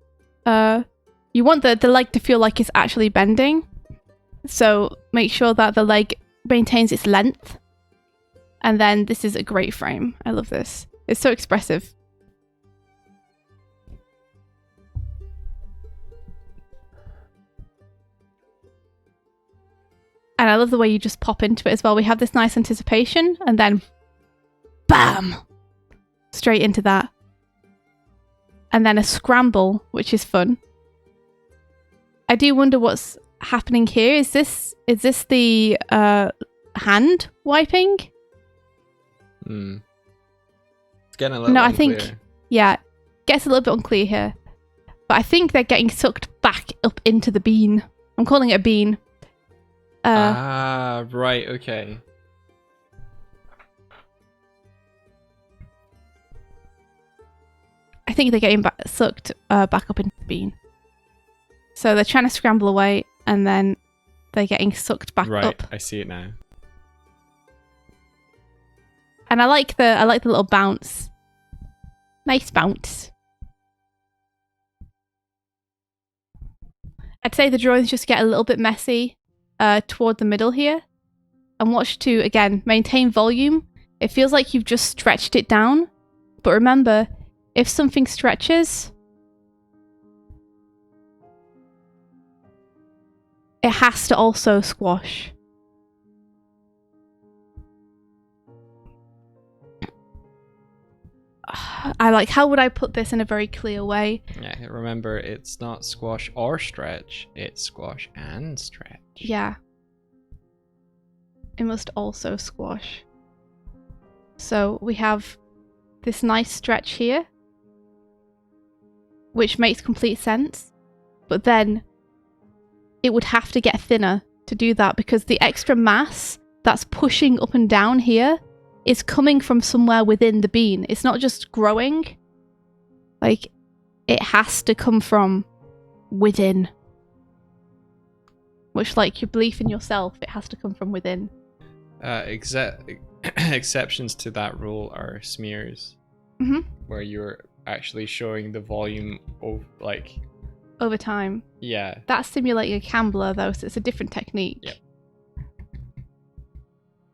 You want the leg to feel like it's actually bending, so make sure that the leg maintains its length. And then this is a great frame. I love this. It's so expressive. And I love the way you just pop into it as well. We have this nice anticipation and then bam! Straight into that. And then a scramble, which is fun. I do wonder what's happening here. Is this the hand wiping? It's getting a little unclear. I think, yeah, gets a little bit unclear here. But I think they're getting sucked back up into the bean. I'm calling it a bean. Right, okay. I think they're getting sucked back up into the bean. So they're trying to scramble away, and then they're getting sucked back up. Right, I see it now. And I like the little bounce. Nice bounce. I'd say the drawings just get a little bit messy toward the middle here. And watch to, again, maintain volume. It feels like you've just stretched it down. But remember, if something stretches, it has to also squash. How would I put this in a very clear way? Yeah, remember, it's not squash or stretch, it's squash and stretch. Yeah. It must also squash. So we have this nice stretch here, which makes complete sense, but then it would have to get thinner to do that because the extra mass that's pushing up and down here is coming from somewhere within the bean. It's not just growing. Like, it has to come from within. Much like your belief in yourself, it has to come from within. Exceptions to that rule are smears, where you're actually showing the volume of, like... over time. Yeah. That's simulating a cambler, though, so it's a different technique. Yep.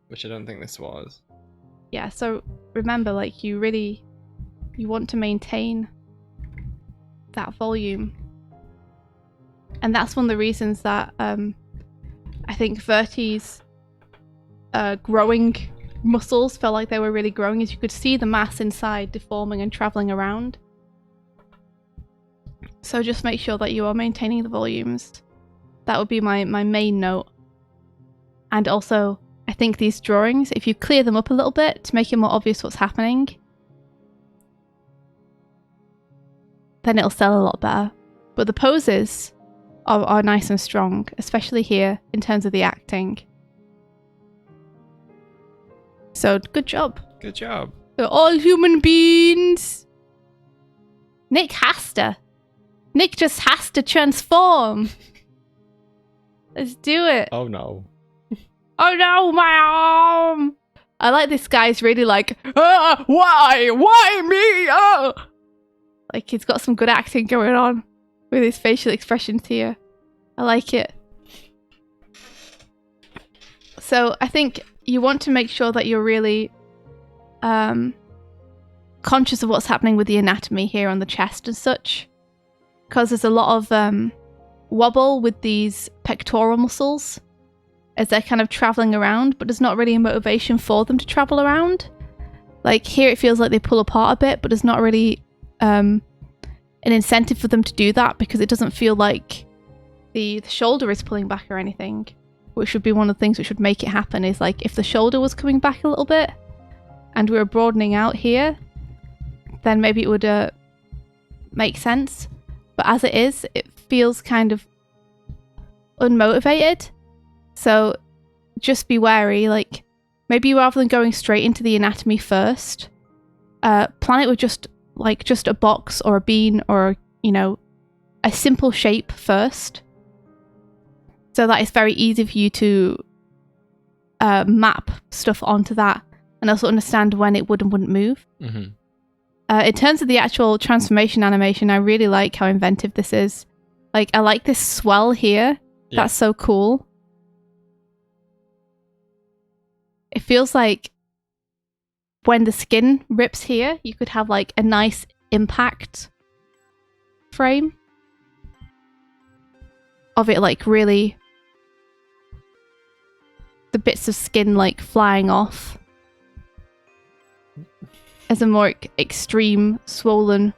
Which I don't think this was. Yeah, so remember, like, you want to maintain that volume. And that's one of the reasons that I think Verti's growing muscles felt like they were really growing, is you could see the mass inside deforming and traveling around. So just make sure that you are maintaining the volumes. That would be my main note. And also, I think these drawings, if you clear them up a little bit to make it more obvious what's happening, then it'll sell a lot better. But the poses are nice and strong, especially here in terms of the acting. So, good job. Good job. They're all human beings. Nick just has to transform. Let's do it. Oh no. Oh no, my arm! I like this guy's really like, why? Why me? Oh! Like, he's got some good acting going on with his facial expressions here. I like it. So I think you want to make sure that you're really conscious of what's happening with the anatomy here on the chest and such, because there's a lot of wobble with these pectoral muscles as they're kind of traveling around, but there's not really a motivation for them to travel around. Like here it feels like they pull apart a bit, but there's not really an incentive for them to do that, because it doesn't feel like the shoulder is pulling back or anything, which would be one of the things which would make it happen. Is like if the shoulder was coming back a little bit and we were broadening out here, then maybe it would make sense. But as it is, it feels kind of unmotivated. So just be wary. Like maybe rather than going straight into the anatomy first, plan it with just a box or a bean or, you know, a simple shape first, so that it's very easy for you to map stuff onto that and also understand when it would and wouldn't move. Mm-hmm. In terms of the actual transformation animation, I really like how inventive this is. Like, I like this swell here. Yeah. That's so cool. It feels like when the skin rips here, you could have like a nice impact frame of it, like really the bits of skin like flying off as a more extreme swollen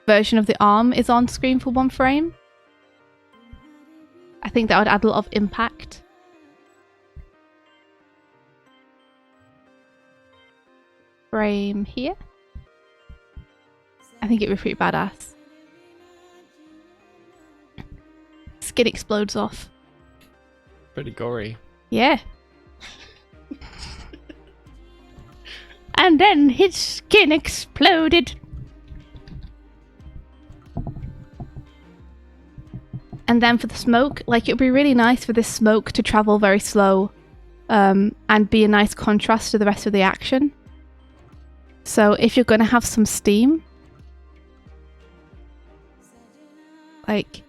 version of the arm is on screen for one frame. I think that would add a lot of impact. Frame here. I think it would be pretty badass. Skin explodes off. Pretty gory. Yeah. And then his skin exploded. And then for the smoke, like, it would be really nice for this smoke to travel very slow and be a nice contrast to the rest of the action. So if you're going to have some steam, like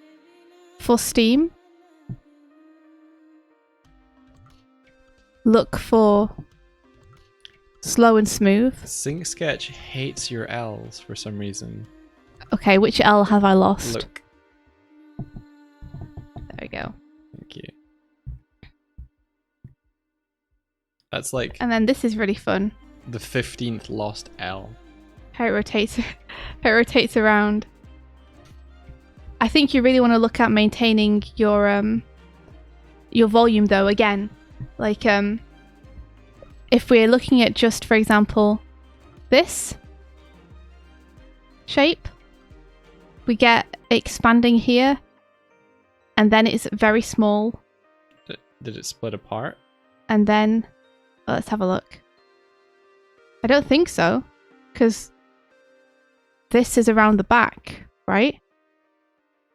for steam, look for slow and smooth. Sync Sketch hates your L's for some reason. Okay, which L have I lost? Look. There we go. Thank you. That's like... And then this is really fun. The 15th lost L. How it rotates around. I think you really want to look at maintaining your volume though, again. Like, if we're looking at just, for example, this shape, we get expanding here, and then it's very small. Did it split apart? And then, well, let's have a look. I don't think so, because this is around the back, right?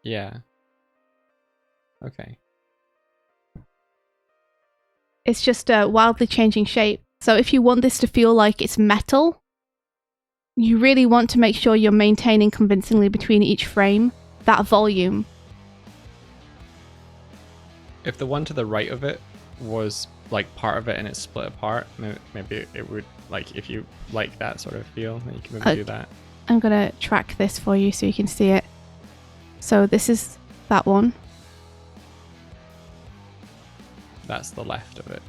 Yeah. Okay. It's just a wildly changing shape. So if you want this to feel like it's metal, you really want to make sure you're maintaining convincingly between each frame that volume. If the one to the right of it was like part of it and it's split apart, maybe it would, like, if you like that sort of feel, then you can maybe do that. I'm gonna track this for you so you can see it. So this is that one. That's the left of it.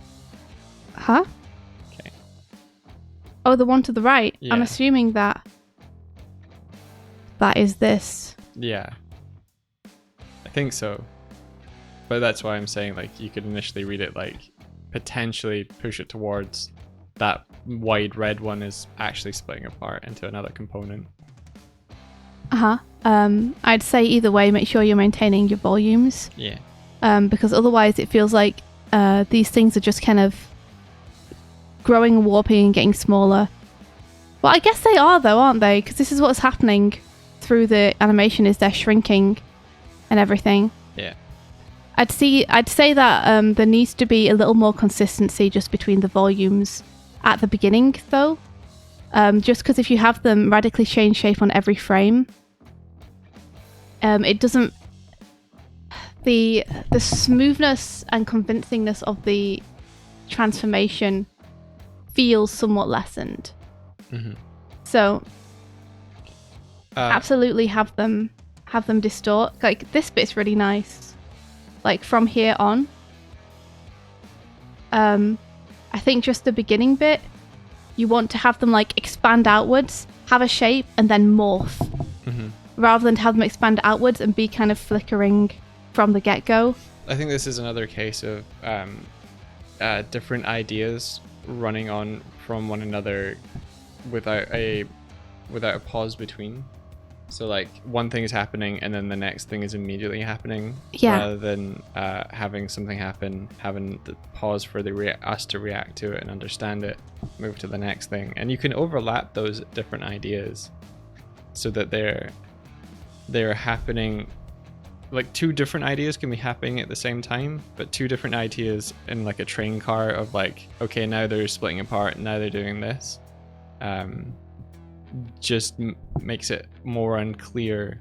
Huh? Okay. Oh, the one to the right. Yeah. I'm assuming that is this. Yeah. I think so. But that's why I'm saying, like, you could initially read it like potentially push it towards that wide red one is actually splitting apart into another component. Uh-huh. I'd say either way, make sure you're maintaining your volumes. Yeah. Because otherwise it feels like these things are just kind of growing and warping and getting smaller. Well, I guess they are though, aren't they? Because this is what's happening through the animation, is they're shrinking and everything. Yeah. I'd say that there needs to be a little more consistency just between the volumes at the beginning, though. Just because if you have them radically change shape on every frame, it doesn't... The smoothness and convincingness of the transformation feels somewhat lessened. Mhm. So absolutely have them distort. Like this bit's really nice. Like from here on. I think just the beginning bit, you want to have them like expand outwards, have a shape, and then morph. Mhm. Rather than have them expand outwards and be kind of flickering from the get-go. I think this is another case of different ideas running on from one another without a pause between. So like one thing is happening and then the next thing is immediately happening, rather than having something happen, having the pause for us to react to it and understand it, move to the next thing. And you can overlap those different ideas so that they're happening. Like two different ideas can be happening at the same time, but two different ideas in like a train car of like, okay, now they're splitting apart, now they're doing this. Just makes it more unclear.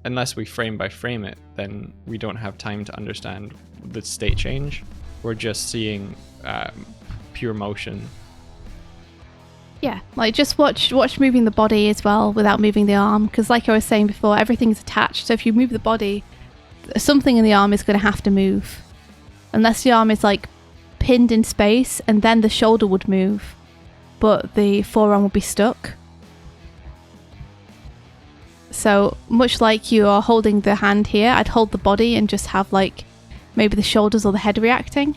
Unless we frame by frame it, then we don't have time to understand the state change. We're just seeing pure motion. Yeah, like just watch moving the body as well without moving the arm, because like I was saying before, everything's attached. So if you move the body, something in the arm is going to have to move, unless the arm is like pinned in space, and then the shoulder would move, but the forearm would be stuck. So much like you are holding the hand here, I'd hold the body and just have like maybe the shoulders or the head reacting.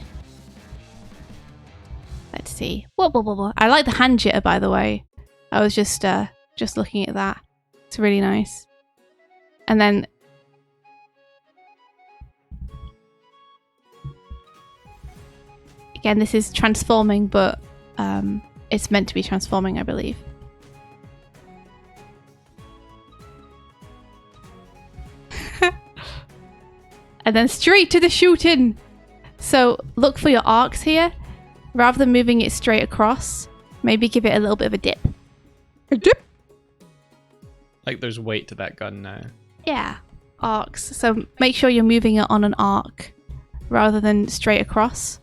Let's see. Whoa, whoa, whoa, whoa. I like the hand jitter, by the way. I was just looking at that. It's really nice. And then again, this is transforming, but it's meant to be transforming, I believe. And then straight to the shooting. So look for your arcs here. Rather than moving it straight across, maybe give it a little bit of a dip. A dip? Like there's weight to that gun now. Yeah, arcs. So make sure you're moving it on an arc rather than straight across.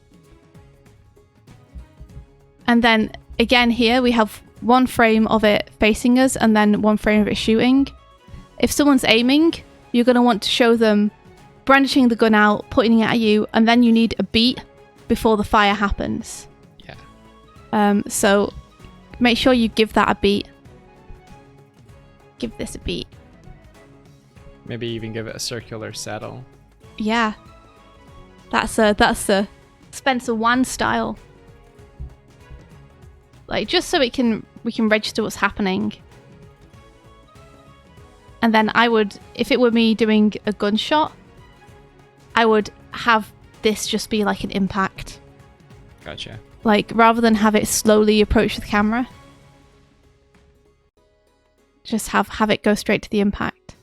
And then again here we have one frame of it facing us and then one frame of it shooting. If someone's aiming, you're going to want to show them brandishing the gun out, putting it at you, and then you need a beat before the fire happens. Yeah. So make sure you give that a beat. Give this a beat. Maybe even give it a circular settle. Yeah. That's a Spencer Wan style. Like just so we can register what's happening. And then I would, if it were me doing a gunshot, I would have this just be like an impact. Gotcha. Like rather than have it slowly approach the camera, just have it go straight to the impact.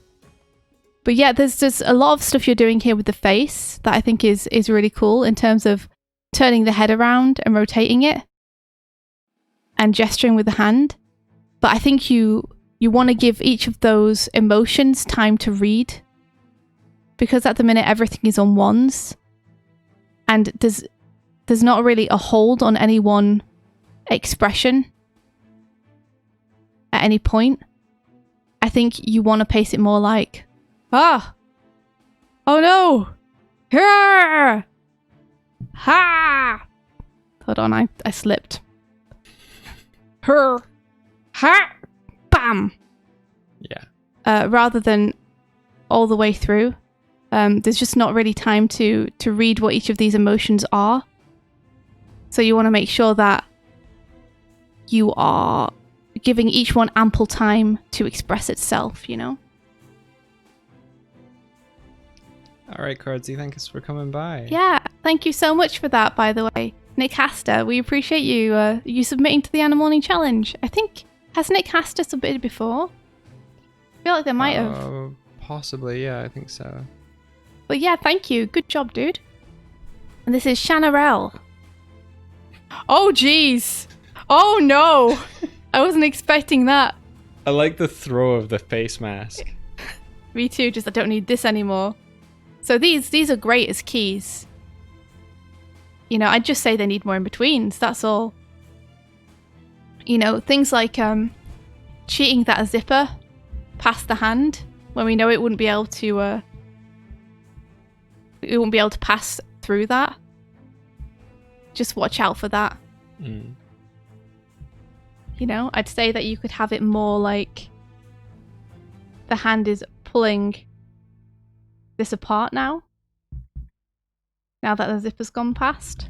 But yeah, there's a lot of stuff you're doing here with the face that I think is really cool in terms of turning the head around and rotating it and gesturing with the hand. But I think you want to give each of those emotions time to read, because at the minute everything is on ones and there's not really a hold on any one expression at any point. I think you want to pace it more like, oh no, ha, ha. Hold on, I slipped. Her, ha, bam. Yeah. Rather than all the way through. There's just not really time to read what each of these emotions are. So you want to make sure that you are giving each one ample time to express itself, you know? All right, Cardsy, thanks for coming by. Yeah, thank you so much for that, by the way. Nick Hasta, we appreciate you submitting to the Animorning challenge. I think, has Nick Hasta submitted before? I feel like they might have. Possibly, yeah, I think so. But yeah, thank you. Good job, dude. And this is Shanarelle. Oh, jeez. Oh, no. I wasn't expecting that. I like the throw of the face mask. Me too, just I don't need this anymore. So these are great as keys. You know, I'd just say they need more in-betweens, that's all. You know, things like cheating that a zipper past the hand when we know it wouldn't be able to pass through that. Just watch out for that. Mm. You know, I'd say that you could have it more like the hand is pulling this apart now that the zipper's gone past.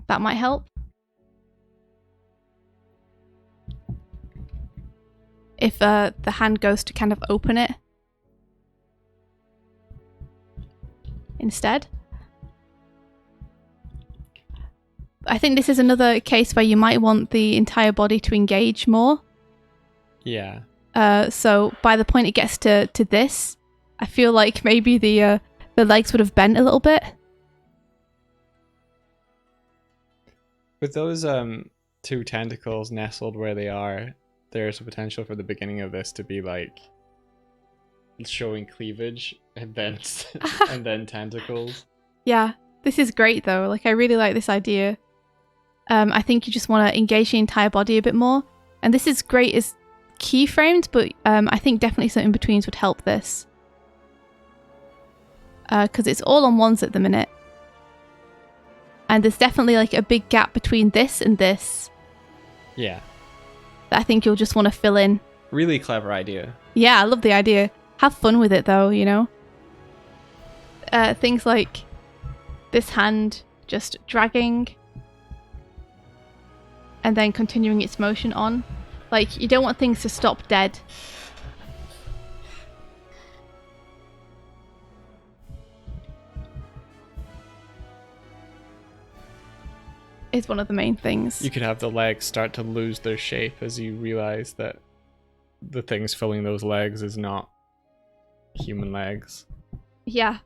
That might help. If the hand goes to kind of open it instead. I think this is another case where you might want the entire body to engage more. Yeah. So by the point it gets to this, I feel like maybe the legs would have bent a little bit. With those two tentacles nestled where they are, there's a potential for the beginning of this to be like showing cleavage and then and then tentacles. Yeah, this is great though. Like I really like this idea. I think you just want to engage the entire body a bit more, and this is great as keyframes, but I think definitely some in-betweens would help this. Because it's all on ones at the minute. And there's definitely like a big gap between this and this. Yeah. That I think you'll just want to fill in. Really clever idea. Yeah, I love the idea. Have fun with it though, you know? Things like this hand just dragging and then continuing its motion on. Like, you don't want things to stop dead. Is one of the main things. You could have the legs start to lose their shape as you realize that the things filling those legs is not human legs. Yeah.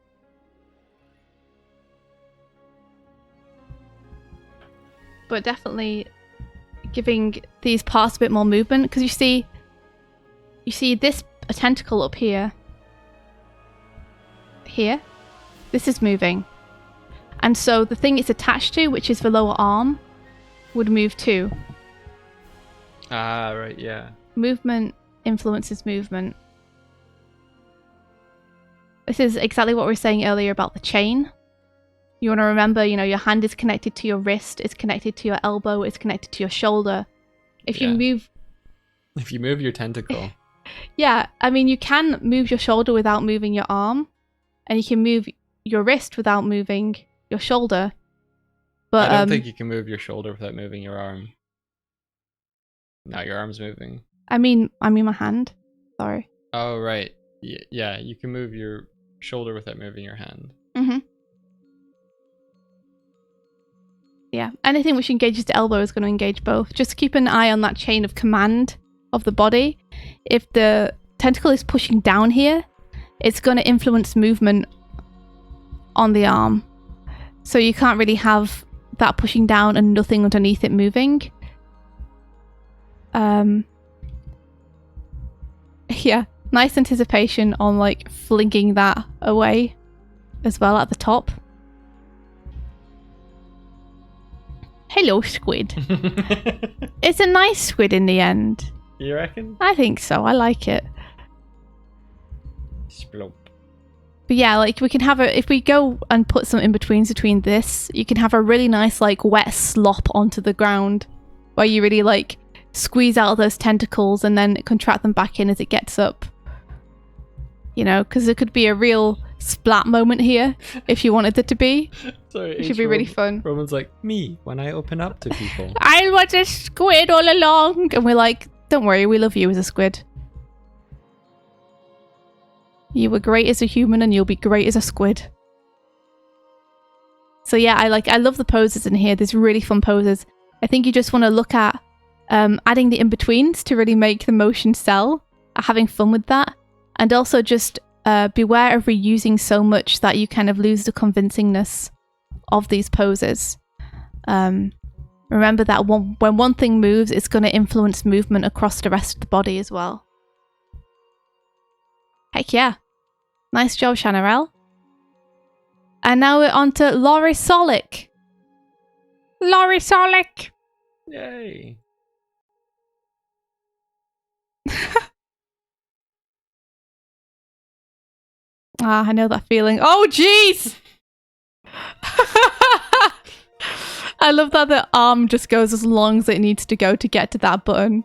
But definitely giving these parts a bit more movement, because you see this a tentacle up here. Here. This is moving. And so the thing it's attached to, which is the lower arm, would move too. Ah, right, yeah. Movement influences movement. This is exactly what we were saying earlier about the chain. You want to remember, you know, your hand is connected to your wrist, it's connected to your elbow, it's connected to your shoulder. If you move your tentacle. Yeah, I mean, you can move your shoulder without moving your arm, and you can move your wrist without moving your shoulder. But I don't think you can move your shoulder without moving your arm. Now your arm's moving. I mean my hand. Sorry. Oh, right. Yeah, you can move your shoulder without moving your hand. Mm-hmm. Yeah, anything which engages the elbow is going to engage both. Just keep an eye on that chain of command of the body. If the tentacle is pushing down here, it's going to influence movement on the arm. So you can't really have that pushing down and nothing underneath it moving. Yeah, nice anticipation on like flinging that away as well at the top. Hello, squid. It's a nice squid in the end. You reckon? I think so. I like it. Splop. But yeah, like we can have if we go and put some in-betweens between this, you can have a really nice like wet slop onto the ground where you really like squeeze out those tentacles and then contract them back in as it gets up. You know, because it could be a real splat moment here if you wanted it to be. Sorry, it should be really fun. Roman's like, me, when I open up to people. I was a squid all along. And we're like, don't worry, we love you as a squid. You were great as a human and you'll be great as a squid. So yeah, I love the poses in here. There's really fun poses. I think you just want to look at adding the in-betweens to really make the motion sell, having fun with that. And also just beware of reusing so much that you kind of lose the convincingness of these poses. Remember that when one thing moves, it's going to influence movement across the rest of the body as well. Heck yeah. Nice job, Chanarelle. And now we're on to Lorisolic. Lorisolic. Yay. I know that feeling. Oh, jeez! I love that the arm just goes as long as it needs to go to get to that button.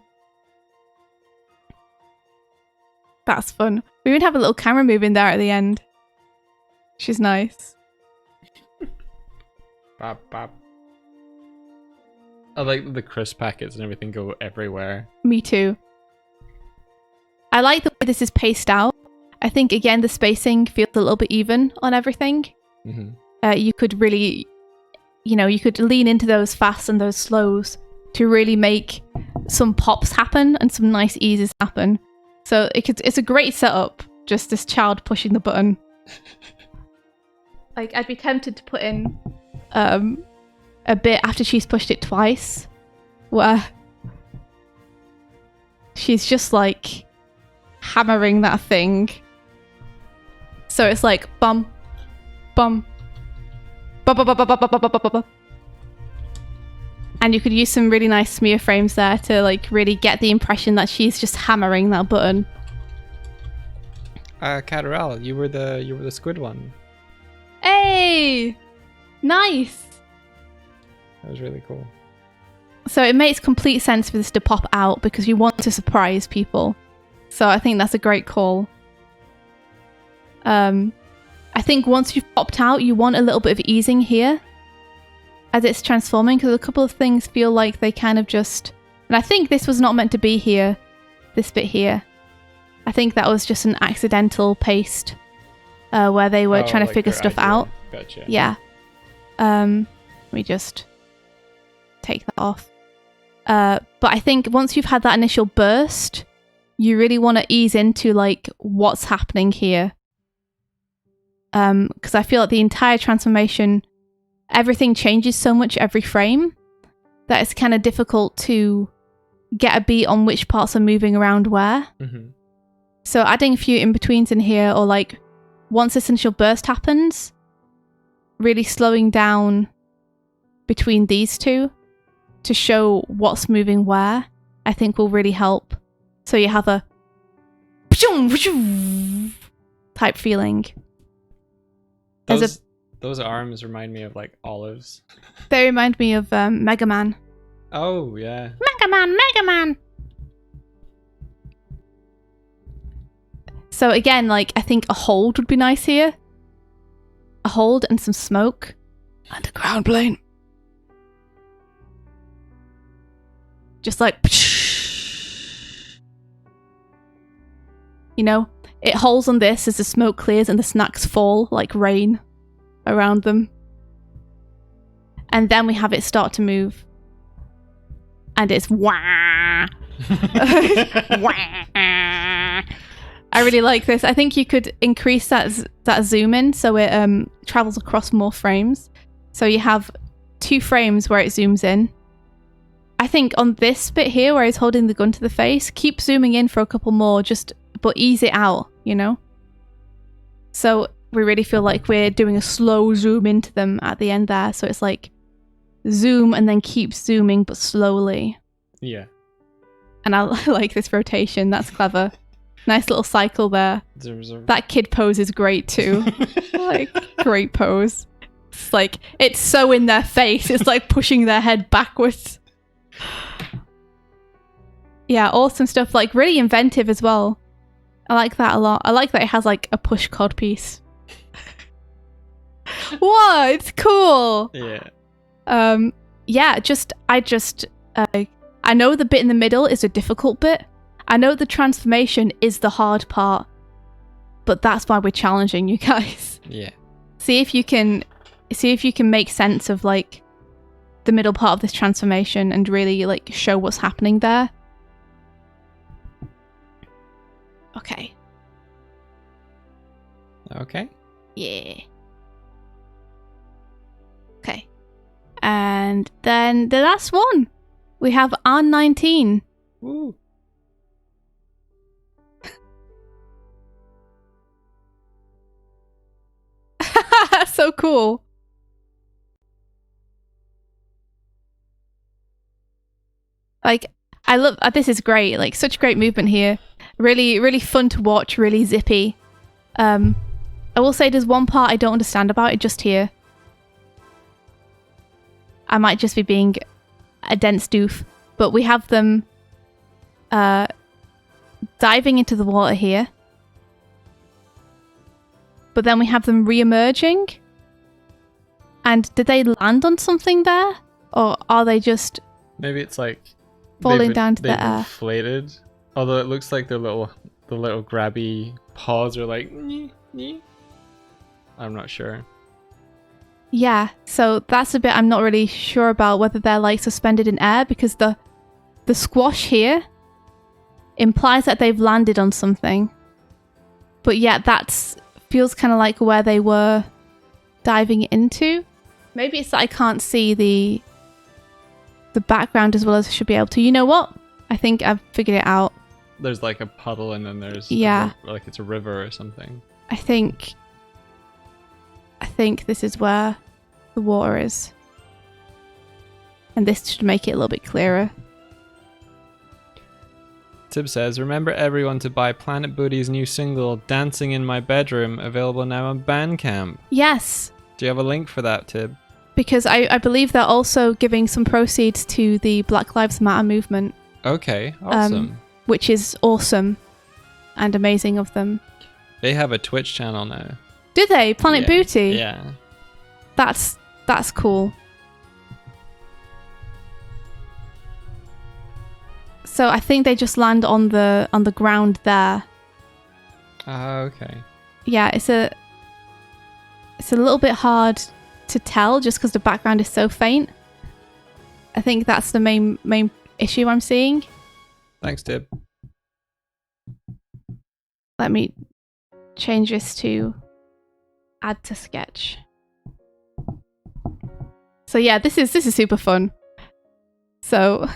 That's fun. We even have a little camera moving there at the end. She's nice. Bop, bop. I like the crisp packets and everything go everywhere. Me too. I like the way this is paced out. I think, again, the spacing feels a little bit even on everything. Mm-hmm. You could really, you could lean into those fasts and those slows to really make some pops happen and some nice eases happen. So it's a great setup, just this child pushing the button. Like, I'd be tempted to put in a bit after she's pushed it twice, where she's just like hammering that thing. So it's like bum, bum, bum, bum, bum, bum, bum, bum, bum, bum, bum. And you could use some really nice smear frames there to like really get the impression that she's just hammering that button. Catarel, you were the squid one. Hey, nice. That was really cool. So it makes complete sense for this to pop out because you want to surprise people. So I think that's a great call. I think once you've popped out, you want a little bit of easing here as it's transforming, because a couple of things feel like they kind of just... And I think this was not meant to be here, this bit here. I think that was just an accidental paste where they were trying to figure stuff out. Gotcha. Yeah. Let me just take that off. But I think once you've had that initial burst, you really want to ease into like what's happening here. Because I feel like the entire transformation, everything changes so much every frame that it's kind of difficult to get a beat on which parts are moving around where. Mm-hmm. So adding a few in-betweens in here, or like once this initial burst happens, really slowing down between these two to show what's moving where, I think will really help. So you have a type feeling. Those arms remind me of like olives. They remind me of Mega Man. Oh, yeah. Mega Man! So again, like, I think a hold would be nice here. A hold and some smoke. Underground plane. Just like... You know? It holds on this as the smoke clears and the snacks fall like rain around them. And then we have it start to move. And it's wah! Wah! I really like this. I think you could increase that zoom in so it travels across more frames. So you have 2 frames where it zooms in. I think on this bit here where he's holding the gun to the face, keep zooming in for a couple more, but ease it out, you know? So we really feel like we're doing a slow zoom into them at the end there. So it's like zoom and then keep zooming, but slowly. Yeah. And I like this rotation. That's clever. Nice little cycle there. That kid pose is great too. Like, great pose. It's like, it's so in their face. It's like pushing their head backwards. Yeah, awesome stuff. Like, really inventive as well. I like that a lot. I like that it has like a push cod piece. What? It's cool. Yeah. Yeah, I know the bit in the middle is a difficult bit. I know the transformation is the hard part, but that's why we're challenging you guys. Yeah. See if you can make sense of like the middle part of this transformation and really like show what's happening there. Okay. Okay. Yeah. Okay. And then the last one. We have R19. Woo. so cool. Like, I love this is great. Like, such great movement here. Really, really fun to watch. Really zippy. I will say there's one part I don't understand about it just here. I might just be being a dense doof, but we have them diving into the water here. But then we have them re-emerging. And did they land on something there? Or are they just Maybe it's like falling down to the they've air? inflated. Although it looks like the little grabby paws are like "Nee, nee." I'm not sure. Yeah, so that's a bit I'm not really sure about, whether they're like suspended in air, because the squash here implies that they've landed on something. But yeah, that feels kind of like where they were diving into. Maybe it's that I can't see the background as well as I should be able to. You know what? I think I've figured it out. There's like a puddle and then there's like it's a river or something. I think this is where the water is. And this should make it a little bit clearer. Tib says, remember everyone to buy Planet Booty's new single, Dancing in My Bedroom, available now on Bandcamp. Yes, Do you have a link for that, Tib? because I believe they're also giving some proceeds to the Black Lives Matter movement, Okay, awesome. which is awesome and amazing of them. They have a Twitch channel now. Do they? Planet Yeah, Booty? Yeah. That's cool. So I think they just land on the ground there. Okay. Yeah, it's a little bit hard to tell just because the background is so faint. I think that's the main issue I'm seeing. Thanks, Tib. Let me change this to add to sketch. So yeah, this is super fun. So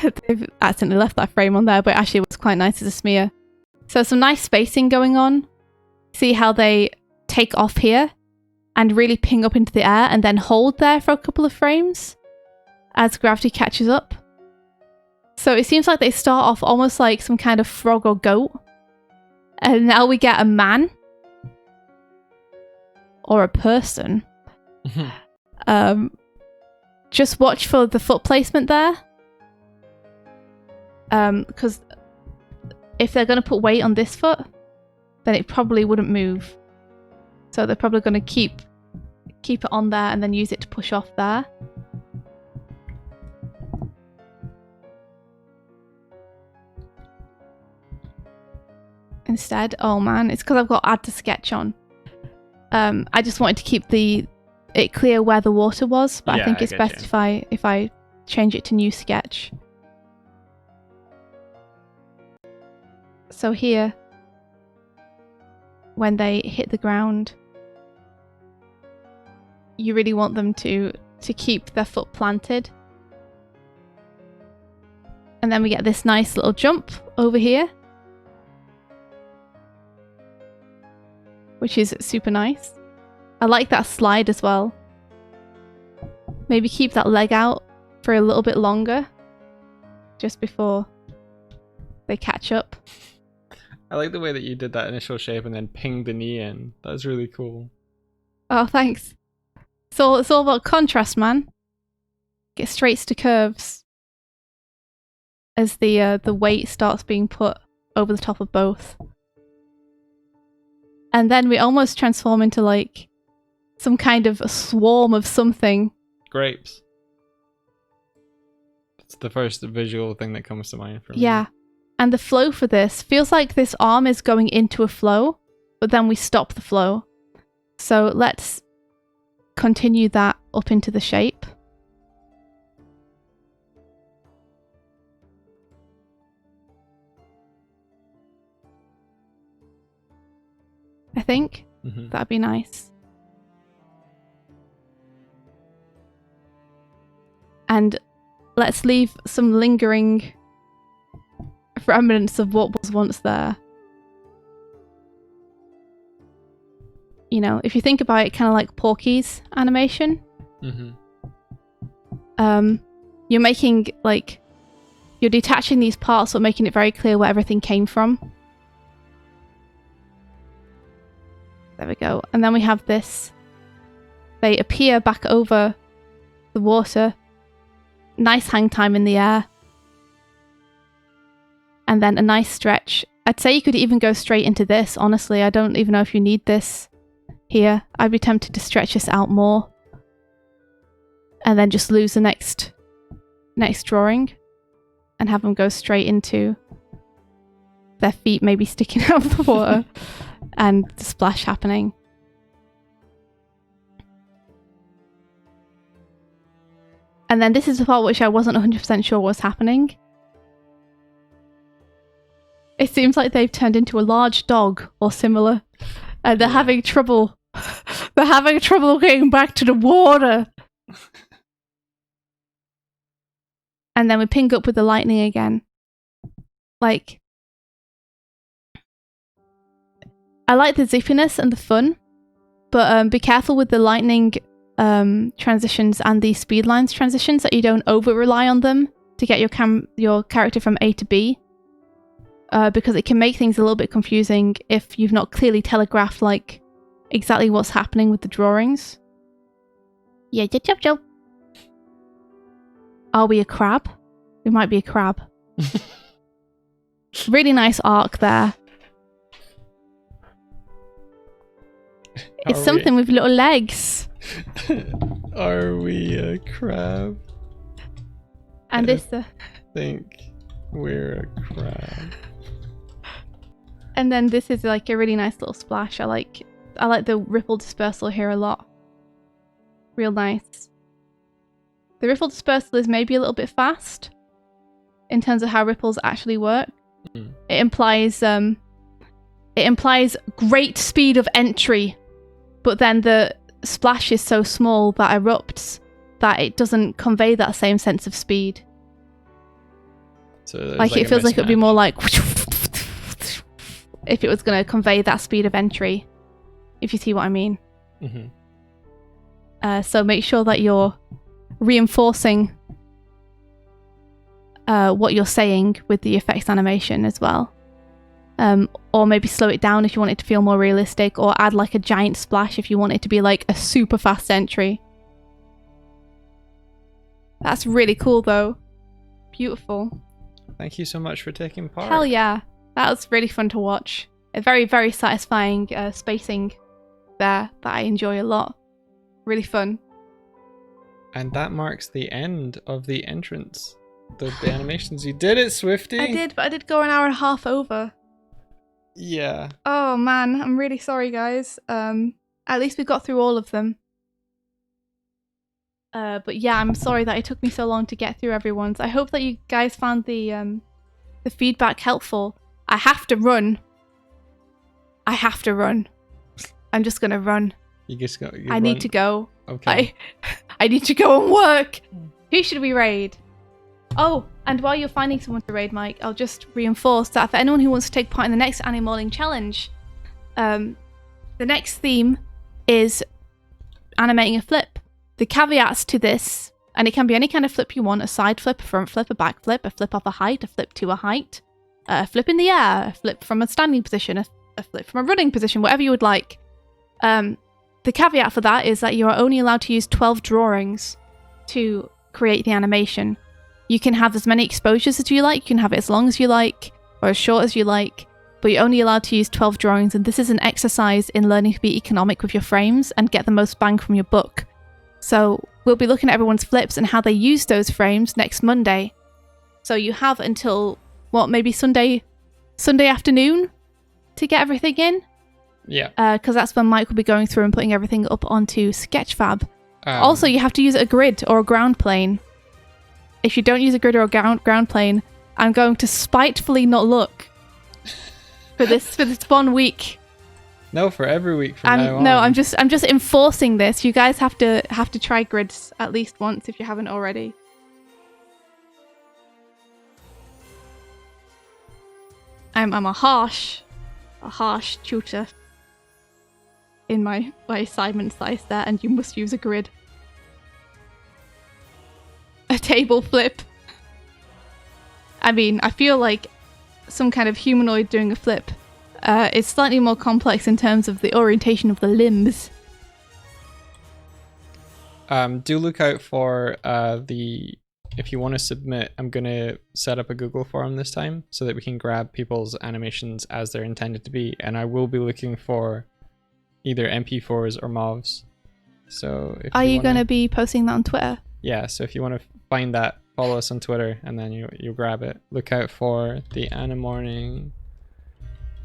they've accidentally left that frame on there, but actually it was quite nice as a smear. So some nice spacing going on. See how they take off here and really ping up into the air and then hold there for a couple of frames as gravity catches up. So it seems like they start off almost like some kind of frog or goat. And now we get a man. Or a person. Just watch for the foot placement there. Because if they're going to put weight on this foot, then it probably wouldn't move. So they're probably going to keep it on there and then use it to push off there. Instead, oh man, it's because I've got add to sketch on. I just wanted to keep it clear where the water was, but Yeah, I think I it's get best you. if I change it to new sketch. So here, when they hit the ground, you really want them to keep their foot planted. And then we get this nice little jump over here, which is super nice. I like that slide as well. Maybe keep that leg out for a little bit longer, just before they catch up. I like the way that you did that initial shape and then pinged the knee in. That's really cool. Oh, thanks. So it's all about contrast, man. Get straights to curves as the weight starts being put over the top of both. And then we almost transform into like some kind of a swarm of something. Grapes. It's the first visual thing that comes to mind for me. Yeah. And the flow for this feels like this arm is going into a flow, but then we stop the flow. So let's continue that up into the shape. I think that'd be nice. And let's leave some lingering remnants of what was once there. you know, if you think about it, kind of like Porky's animation. You're making like, you're detaching these parts but making it very clear where everything came from. There we go. And then we have this. They appear back over the water. Nice hang time in the air. And then a nice stretch. I'd say you could even go straight into this, honestly. I don't even know if you need this here. I'd be tempted to stretch this out more. And then just lose the next drawing. And have them go straight into their feet maybe sticking out of the water. And the splash happening. And then this is the part which I wasn't 100% sure was happening. It seems like they've turned into a large dog or similar. And they're having trouble. They're having trouble getting back to the water. And then we ping up with the lightning again. Like, I like the zippiness and the fun, but be careful with the lightning transitions and the speed lines transitions that you don't over rely on them to get your character from A to B, because it can make things a little bit confusing if you've not clearly telegraphed like exactly what's happening with the drawings. Yeah, jump. Are we a crab? We might be a crab. Really nice arc there. It's something with little legs. Are we a crab? And this. I think we're a crab. And then this is like a really nice little splash. I like the ripple dispersal here a lot. Real nice. The ripple dispersal is maybe a little bit fast in terms of how ripples actually work. It implies great speed of entry, but then the splash is so small that erupts that it doesn't convey that same sense of speed. So like it feels like it would be more like if it was going to convey that speed of entry, if you see what I mean. So make sure that you're reinforcing what you're saying with the effects animation as well. Or maybe slow it down if you want it to feel more realistic, or add like a giant splash if you want it to be like a super fast entry. That's really cool though. Beautiful. Thank you so much for taking part. Hell yeah. That was really fun to watch. A very, very satisfying spacing there that I enjoy a lot. Really fun. And that marks the end of the entrance. The animations. You did it, Swifty! I did, but I did go an hour and a half over. Yeah. Oh man, I'm really sorry guys. At least we got through all of them. But yeah, I'm sorry that it took me so long to get through everyone's. I hope that you guys found the feedback helpful. I have to run. I'm just gonna run. You just go. I need to go. Okay. I need to go and work. Who should we raid? Oh, and while you're finding someone to raid, Mike, I'll just reinforce that for anyone who wants to take part in the next Animorning challenge, the next theme is animating a flip. The caveats to this, and it can be any kind of flip you want, a side flip, a front flip, a back flip, a flip off a height, a flip to a height, a flip in the air, a flip from a standing position, a flip from a running position, whatever you would like. The caveat for that is that you are only allowed to use 12 drawings to create the animation. You can have as many exposures as you like, you can have it as long as you like, or as short as you like, but you're only allowed to use 12 drawings, and this is an exercise in learning to be economic with your frames and get the most bang from your book. So we'll be looking at everyone's flips and how they use those frames next Monday. So you have until, what, maybe Sunday afternoon to get everything in? Yeah. Because that's when Mike will be going through and putting everything up onto Sketchfab. Also, you have to use a grid or a ground plane. If you don't use a grid or a ground plane, I'm going to spitefully not look for this 1 week. No, for every week from now on. No, I'm just enforcing this. You guys have to try grids at least once if you haven't already. I'm a harsh tutor. in my assignment slice there, and you must use a grid. A table flip. I mean, I feel like some kind of humanoid doing a flip is slightly more complex in terms of the orientation of the limbs. Do look out for if you want to submit, I'm going to set up a Google form this time so that we can grab people's animations as they're intended to be. And I will be looking for either MP4s or MOVs. So if Are you wanna... going to be posting that on Twitter? Yeah, so if you want to find that, follow us on Twitter and then you grab it. Look out for the Animorning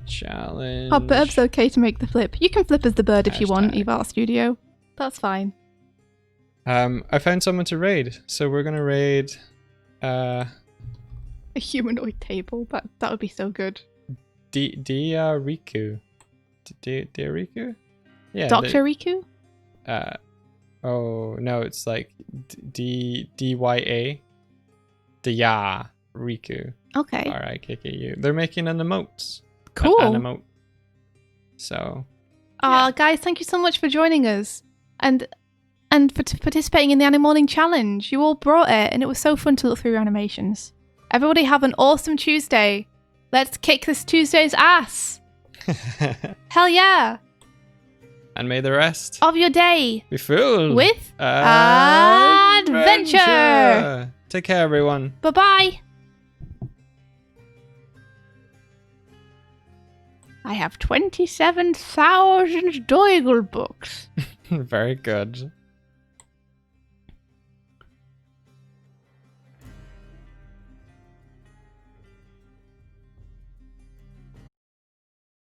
challenge. Oh, Bird's okay to make the flip. You can flip as the bird if you want, Hashtag. Eval Studio. That's fine. I found someone to raid, so we're gonna raid A humanoid table. That would be so good. Riku. Riku? Yeah. Dr. Riku? Oh no, it's like DYA. Dya Riku. Okay. RIKKU. They're making an emote. Cool. An emote. So. Guys, thank you so much for joining us. And for participating in the Animorning challenge. You all brought it, and it was so fun to look through your animations. Everybody have an awesome Tuesday. Let's kick this Tuesday's ass. Hell yeah. And may the rest Of your day be filled with adventure. Take care, everyone. Bye-bye. I have 27,000 Doig books. Very good.